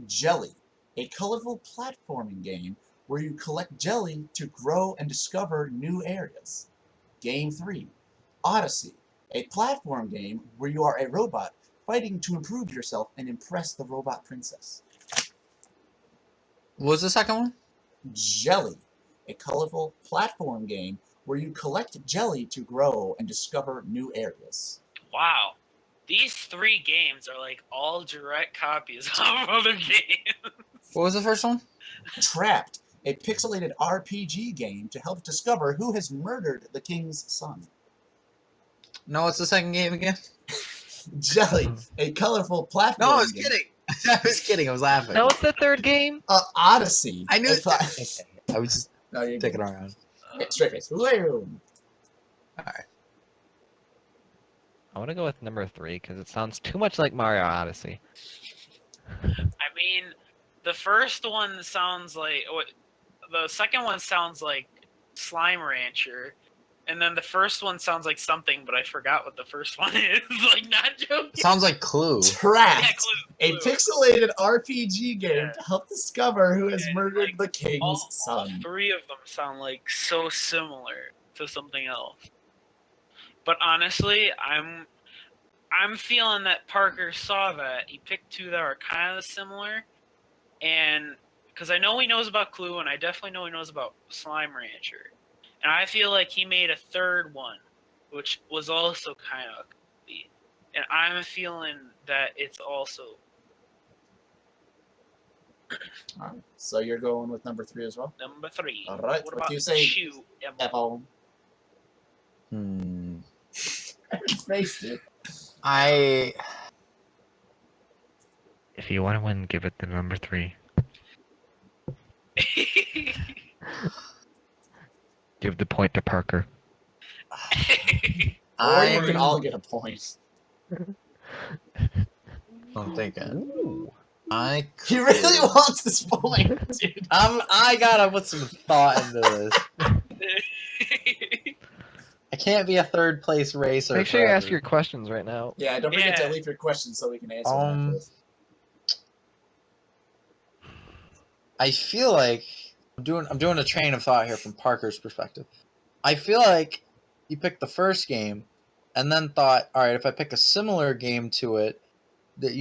Jelly. A colorful platforming game where you collect jelly to grow and discover new areas. Game 3, Odyssey. A platform game where you are a robot fighting to improve yourself and impress the robot princess. What was the second one? Jelly, a colorful platform game where you collect jelly to grow and discover new areas. wow. These 3 games are like all direct copies of other games. What was the first one? Trapped, a pixelated RPG game to help discover who has murdered the king's son. No, what's the second game again? Jelly, a colorful platform No, I was game. kidding. I was kidding. I was laughing. Now what's the 3rd game? Odyssey. I knew a it. pla- Okay. I was just No, you're taking good. around. Okay, straight face. Woo! I want to go with number 3 because it sounds too much like Mario Odyssey. I mean, the first one sounds like the second one sounds like Slime Rancher, and then the first one sounds like something, but I forgot what the first one is. Like, not joking. Sounds like Clue. Yeah, Trapped. Clue. A Clue. pixelated RPG game Yeah. to help discover who has And, murdered like, the king's all son. 3 of them sound like so similar to something else. But honestly, I'm feeling that Parker saw that. He picked 2 that are kind of similar, and because I know he knows about Clue, and I definitely know he knows about Slime Rancher, and I feel like he made a 3rd one, which was also kind of creepy, and I'm feeling that it's also. Alright, so you're going with number 3 as well? Number 3. All right, What what about do you say, you, Emma? Evo? Face it. If you want to win, give it the number 3. Give the point to Parker. Or you can all get a point. I'm thinking. Ooh. He really wants this point, dude. I gotta put some thought into this. I can't be a 3rd place racer. Make sure you ask forever. your questions right now. Yeah, don't forget to Yeah. leave your questions so we can answer them after this. I feel like I'm doing a train of thought here from Parker's perspective. I feel like you picked the first game, and then thought, all right, if I pick a similar game to it, that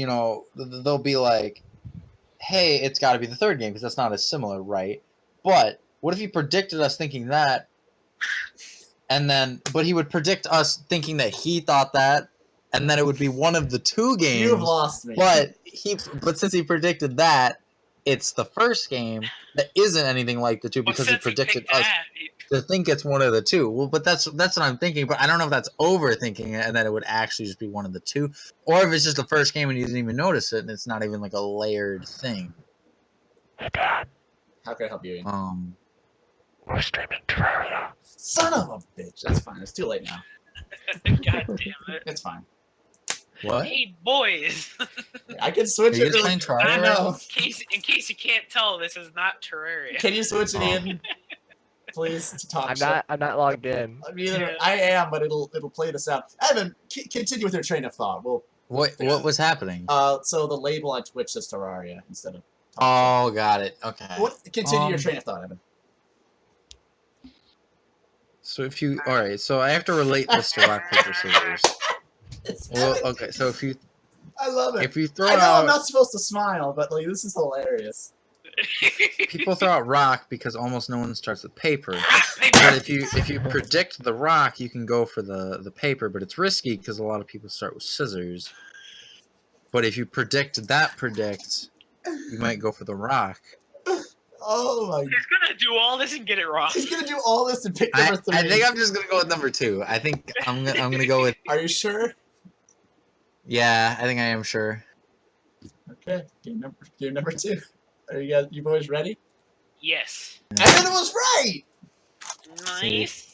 they'll be like, hey, it's got to be the 3rd game because that's not as similar, right? But what if he predicted us thinking that, but he would predict us thinking that he thought that, and then it would be one of the 2 games. You have lost me. But since he predicted that, it's the first game that isn't anything like the 2 because he predicted us to think it's one of the 2. Well, but that's what I'm thinking. But I don't know if that's overthinking it, and that it would actually just be one of the 2, or if it's just the first game and you didn't even notice it, and it's not even like a layered thing. Hey, Dad. How can I help you? We're streaming Terraria. Son of a bitch. That's fine. It's too late now. God damn it. It's fine. What? Hey, boys! I can switch Are you it. just playing Terraria? I know. In case you can't tell, this is not Terraria. Can you switch it in, please, to talk I'm not logged in. I mean, I am, but it'll play this out. Evan, continue with your train of thought. What was happening? So the label on Twitch says Terraria instead of. Oh, got it. Okay. Continue your train of thought, Evan. So so I have to relate this to rock paper scissors. Well, Evan. okay. So I love it. if you throw I know out, I'm not supposed to smile, but like this is hilarious. people throw out rock because almost no one starts with paper. But if you predict the rock, you can go for the paper, but it's risky because a lot of people start with scissors. But if you predict, you might go for the rock. Oh my! He's gonna do all this and get it wrong. He's gonna do all this and pick number 3. I think I'm just gonna go with number 2. I think I'm gonna go with. Are you sure? Yeah, I think I am sure. Okay, game number 2. Are you boys ready? Yes. Evan was right. Nice.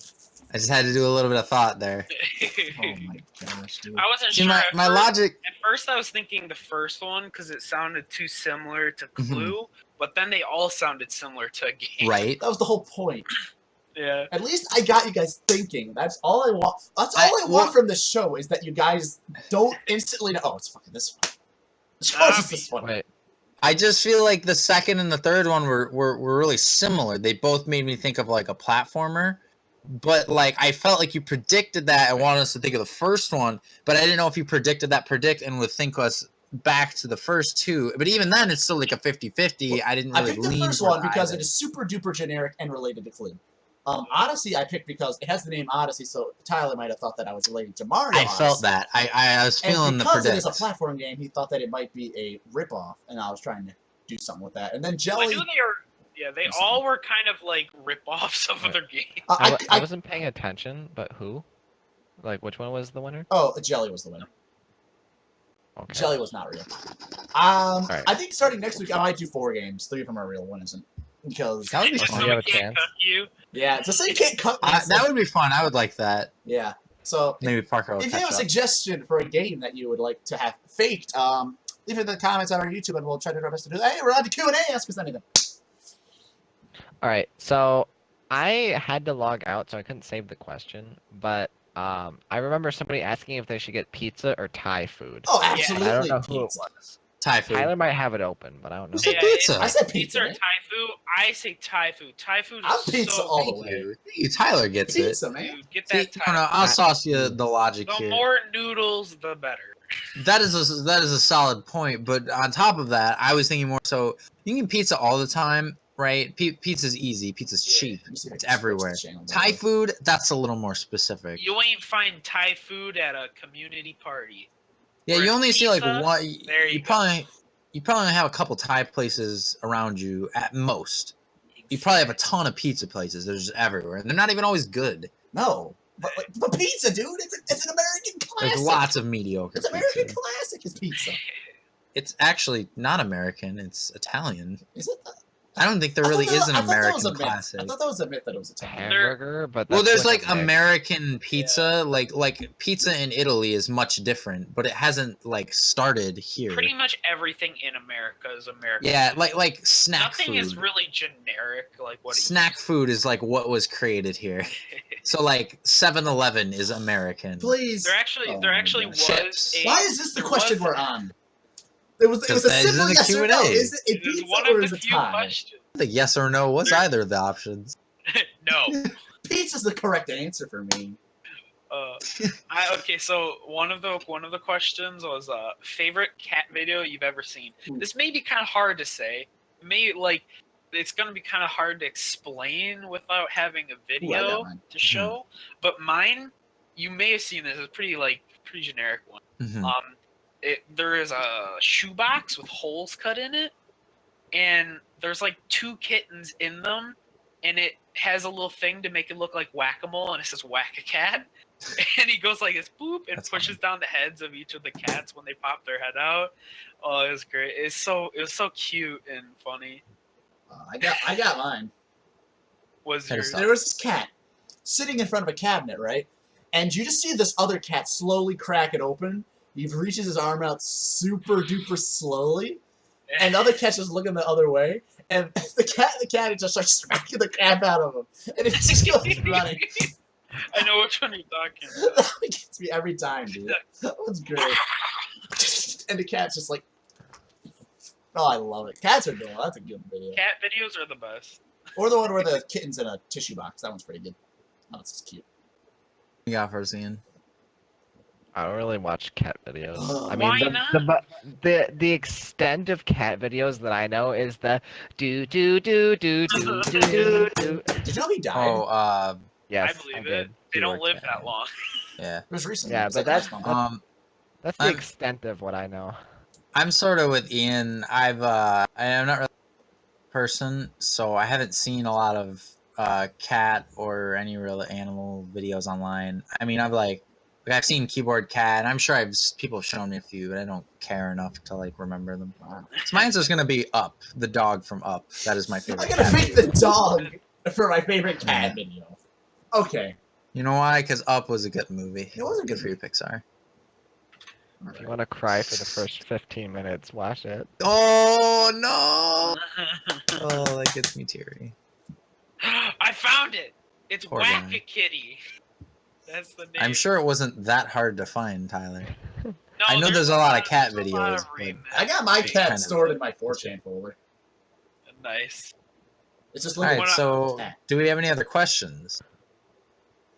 I just had to do a little bit of thought there. Oh my gosh, dude. I wasn't See, sure. my logic. At first, I was thinking the first one because it sounded too similar to Clue, but then they all sounded similar to a game. Right. That was the whole point. Yeah. At least I got you guys thinking. That's all I want. That's all I want from this show is that you guys don't instantly know. Oh, it's fucking this one. Of course it's this one. Wait. I just feel like the 2nd and the 3rd one were really similar. They both made me think of like a platformer. But like I felt like you predicted that and wanted us to think of the first one, but I didn't know if you predicted that and would think us back to the first 2. But even then, it's still like a 50-50. Well, I didn't I really picked the lean first toward one because either. it is super duper generic and related to Clue. Odyssey I picked because it has the name Odyssey, so Tyler might have thought that I was related to Mario I Odyssey. felt that. I was feeling and the because it predict. is a platform game, he thought that it might be a ripoff, and I was trying to do something with that. And then I Jelly. knew they were. Yeah, they all were kind of like rip-offs of other games. I wasn't paying attention, but who? Like, which one was the winner? Oh, Jelly was the winner. Okay. Jelly was not real. Right. I think starting next week I might do 4 games. 3 of them are real, 1 isn't. Because That would be So fun. you we have a can't chance? cut you. yeah, it's a say can't cut me. That would be fun. I would like that. Yeah. So Maybe Parker will if you catch have a up. suggestion for a game that you would like to have faked, leave it in the comments on our YouTube, and we'll try to do our best to do that. Hey, we're on to Q&A. Ask us anything. All right. So I had to log out, so I couldn't save the question. But I remember somebody asking if they should get pizza or Thai food. Oh, Yeah. absolutely. I don't know who it pizza. was. Thai food. Tyler might have it open, but I don't know. Who said Yeah, pizza? I said Pizza pizza. or man. Thai food? I say Thai food. Thai food I'm is pizza so all the Thank way. you. Thank you. Tyler gets it. Pizza, man. Dude, get See, that Thai no, food. I'll sauce you the logic The here. more noodles, the better. That is a solid point, but on top of that, I was thinking more so you can pizza all the time, right? Pizza's easy, pizza's Yeah. cheap, Let me see if I it's can switch the everywhere. channel, by Thai the way. food, that's a little more specific. You ain't find Thai food at a community party. Yeah, you whereas only see like pizza, one. there you You probably only have a couple Thai places around you at most. You probably have a ton of pizza places. They're just everywhere, and they're not even always good. No, but pizza, dude. It's an American classic. There's lots of mediocre. It's American pizza. classic. Is pizza? It's actually not American. It's Italian. Is it? I don't think there I really thought is an I thought that American was a myth. classic. I thought that was a myth that it was Italian. Hamburger, but Well, that's there's like American. American pizza, like pizza in Italy is much different, but it hasn't like started here. Pretty much everything in America is American. Yeah, like snack Nothing food. is really generic like what it Snack used food is like what was created here. to. So like 7-Eleven is American. Please. There actually Oh there my actually God. was Chips. a Why is this the there question was- we're on? It was a Because that is simple in the yes or no. Q&A. Is it a It is pizza one or of is the it few Thai? questions. The yes or no was There- either of the options. No. Pizza's the correct answer for me. Okay, so one of the questions was favorite cat video you've ever seen. Ooh. This may be kind of hard to say. Maybe like it's gonna be kind of hard to explain without having a got video mine. to show. But mine, you may have seen this. It's pretty generic one. Mhm. There is a shoebox with holes cut in it, and there's like 2 kittens in them, and it has a little thing to make it look like whack-a-mole, and it says whack a cat. And he goes like this, boop, and That's pushes down the heads of each of the cats when they pop their head out. Oh, it was great. It was so cute and funny. I got mine. Was Hey, your stop. There was this cat sitting in front of a cabinet, right? And you just see this other cat slowly crack it open. He reaches his arm out super duper slowly, and the other cat's just looking the other way. And the cat just starts smacking the crap out of him, and it just goes running. I know which one you're talking about. It gets me every time, dude. That one's great. And the cat's just like, oh, I love it. Cats are cool. That's a good video. Cat videos are the best. Or the one where the kitten's in a tissue box. That one's pretty good. Oh, it's just cute. You got first, Ian. I don't really watch cat videos. I Why mean, not? the extent of cat videos that I know is the do do do do do do do do. Did you know he died? Oh, Yes, I believe it. did. They You don't worked live at that it. long. yeah. It was recently. Yeah, It was but like last that's- month. That's the I'm- extent of what I know. I'm sort of with Ian. I am not really a person, so I haven't seen a lot of cat or any real animal videos online. I mean, I've seen Keyboard Cat, and I'm sure people have shown me a few, but I don't care enough to like remember them. Wow. So my answer is gonna be Up, the dog from Up. That is my favorite. I'm gonna cat pick video. the dog for my favorite cat video. Okay. You know why? Because Up was a good movie. It was a good good for you, Pixar. If you want to cry for the first 15 minutes, watch it. Oh no! Oh, that gets me teary. I found it. It's Poor Whack guy. a Kitty. That's the name. I'm sure it wasn't that hard to find, Tyler. No, I know there's a lot of cat there's a lot videos, of but- remakes. I got my It's cat kind of- stored in my 4chan folder. Nice. It's just All looking right, What so cat. do we have any other questions?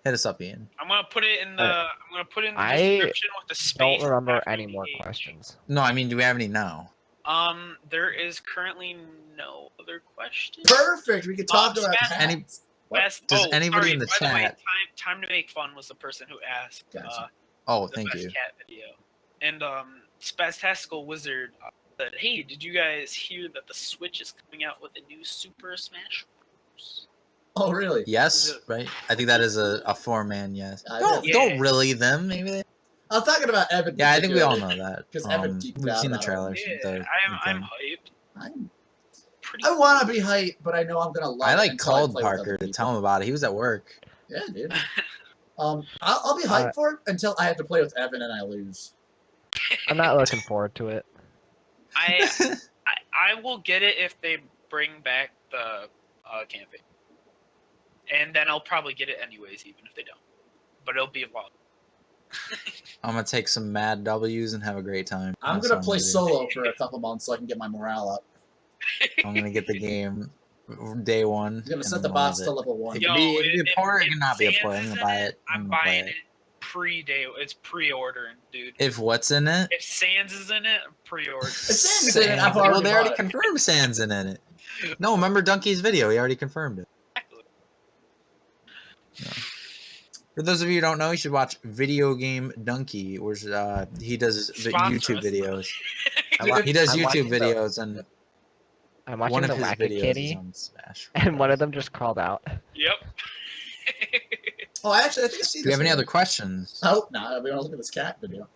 Hit us up, Ian. I'm gonna put it in the. I'm gonna put it in the I description with the space. Don't remember after any the more age. questions. No, I mean, do we have any now? There is currently no other questions. Perfect. We could talk about Smash- cats. Any- What? Best, Does anybody sorry, in the by the way, chat- time to make fun was the person who asked Gotcha. Oh, the thank best you. cat video. And Spaztastical Wizard said, "Hey, did you guys hear that the Switch is coming out with a new Super Smash Bros?" Oh, really? Yes, right? I think that is a four-man yes. I Don't know. don't Yeah. really them, maybe they... I'm talking about Evan. Yeah, I think we all know that. 'Cause Evan geeked We've out seen the about it. trailers. Yeah, the I'm thing. hyped. Pretty I want to be hyped, but I know I'm gonna love it. I like until called play with Parker other to people. tell him about it. He was at work. Yeah, dude. I'll be hyped for it until I have to play with Evan and I lose. I'm not looking forward to it. I will get it if they bring back the campaign, and then I'll probably get it anyways, even if they don't. But it'll be a while. I'm gonna take some mad W's and have a great time. I'm That's gonna what play do. solo for a couple months so I can get my morale up. I'm gonna get the game day one. I'm gonna and set I'm the gonna love bots to it. level 1. It Yo, could be a port, it if could not be a Sans port. I'm is gonna in buy it. I'm gonna play buying it pre-day. It's pre-ordering, dude. If what's in it? If Sans is in it, I'm pre-ordering. If Sans is in it, I've Well, already they already bought it. confirmed Sans in it. No, remember Donkey's video? He already confirmed it. For those of you who don't know, you should watch Video Game Donkey, where he does Sponsor YouTube us. videos. He does I'm YouTube watching the- videos, and I'm one watching of the his Wacky videos Kitty, is on Smash. and one of them just crawled out. Yep. Oh, actually, I think I see this. Do you have any one. other questions? Oh, no, we want to look at this cat video.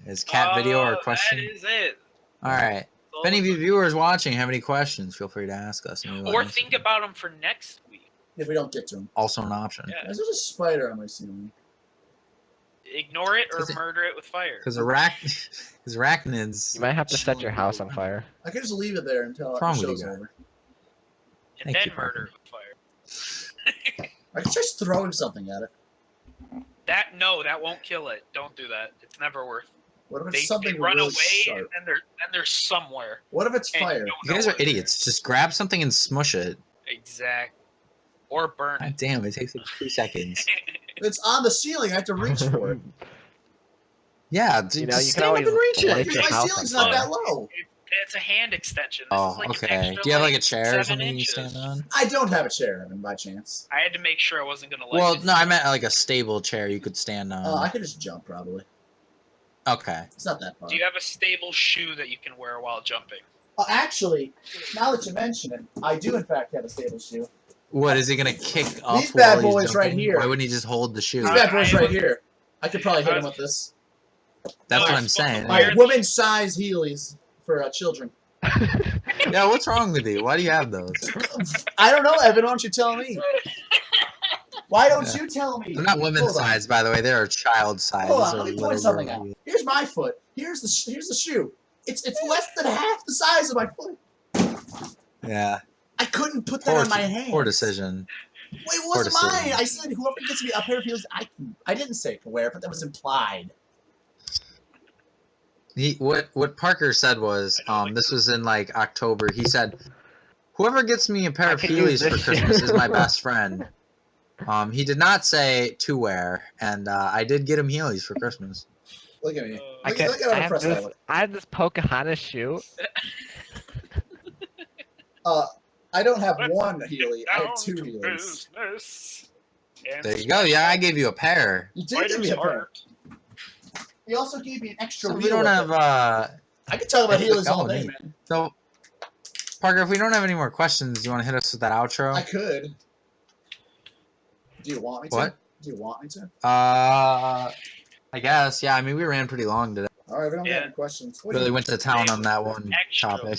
Is cat video or question? That is it. All right. If any of you viewers watching have any questions, feel free to ask us. and we will Or answer think them. about them for next week. If we don't get to him. Also an option. Yeah. There's a spider on my ceiling. Ignore it or 'Cause it- murder it with fire. Because arachnids. You might have to set your house on fire. I could just leave it there until What's the wrong with show's you guys? over. And Thank then you, murder Parker. it with fire. I could just throwing something at it. That won't kill it. Don't do that. It's never worth. What if They, it's something they run really away sharp? and they're somewhere. What if it's and fire? don't You know guys are what it is. idiots. Just grab something and smush it. Exact. Or burn God it. damn, it takes like 2 seconds. It's on the ceiling. I have to reach for it. Yeah, You know, just you can stand up always and reach light it. your Because my house ceiling's on not fire. that low. It's a hand extension. This Oh, is like an okay. extra, Do you have like a chair or 7 something you inches. stand on? I don't have a chair, Evan, by chance. I had to make sure I wasn't gonna let Well, it. no, I meant like a stable chair you could stand I on. could just jump, probably. Okay. It's not that far. Do you have a stable shoe that you can wear while jumping? Actually, now that you mention it, I do in fact have a stable shoe. What, is he gonna kick up These bad while he's boys right jumping? here. Why wouldn't he just hold the shoe? These bad boys I right have a- here. I could probably hit him with this. That's what No, I'm you're supposed to saying. My wear- women's size Heelys for children. Yeah, what's wrong with you? Why do you have those? I don't know, Evan. Why don't you tell me? Why don't you tell me? They're not women's Hold on. size, by the way. They're child size. Hold Those on, are let me little point something girl out. shoes. Here's my foot. Here's the shoe. It's less than half the size of my foot. Yeah. I couldn't put that on my hand. Poor decision. Wait, it wasn't decision. mine. I said whoever gets me a pair of heels, I didn't say to wear, but that was implied. What Parker said was, this was in like October. He said, "Whoever gets me a pair I of can use Heelys for this Christmas shoe." is my best friend." He did not say to wear, and I did get him Heelys for Christmas. Look at me. I Look, can look at how impressed I look. I have this Pocahontas shoe. I don't have one Heely. I have two Down to Heelys. business. And There you go. Yeah, I gave you a pair. You did give me a Spider's pair. heart. You also gave me an extra So wheel. we don't with have. it. I could talk about That's Heelys all the day, goal, man. So, Parker, if we don't have any more questions, do you want to hit us with that outro? I could. Do you want me to? What? Do you want me to? I guess. Yeah. I mean, we ran pretty long today. All right, we don't Yeah. have any questions. What do Really you- went to town on that one Extra. topic.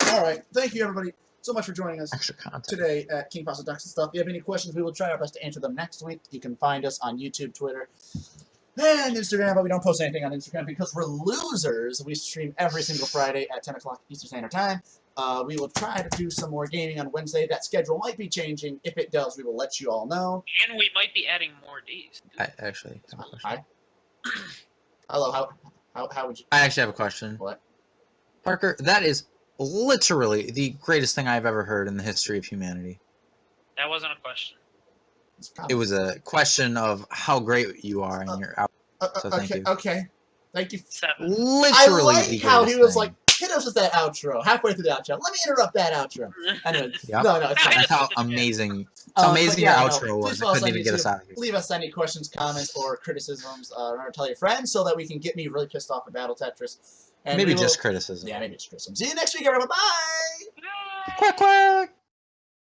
All right, thank you everybody so much for joining us Extra content. today at KingPastaDucksNStuff. If you have any questions, we will try our best to answer them next week. You can find us on YouTube, Twitter, and Instagram, but we don't post anything on Instagram because we're losers. We stream every single Friday at 10 o'clock Eastern Standard Time. We will try to do some more gaming on Wednesday. That schedule might be changing. If it does, we will let you all know. And we might be adding more days. I actually have a question. Hello, how would you? I actually have a question. What? Parker, that is literally the greatest thing I've ever heard in the history of humanity. That wasn't a question. It was a question of how great you are in your out. So thank okay, you. okay. Thank you. 7. Literally, I the like how he greatest was thing. like, hit us with that outro. Halfway through the outro. Let me interrupt that outro. Anyway, Yep. no, it's fine. That's how amazing, But amazing yeah, your no, outro was. please I follow us couldn't on even get us YouTube. out of here. Leave us any questions, comments, or criticisms. Remember to tell your friends so that we can get me really pissed off at Battle Tetris. And Maybe we will- just criticism. Yeah, maybe just criticism. See you next week, everyone. Bye! Quack quack.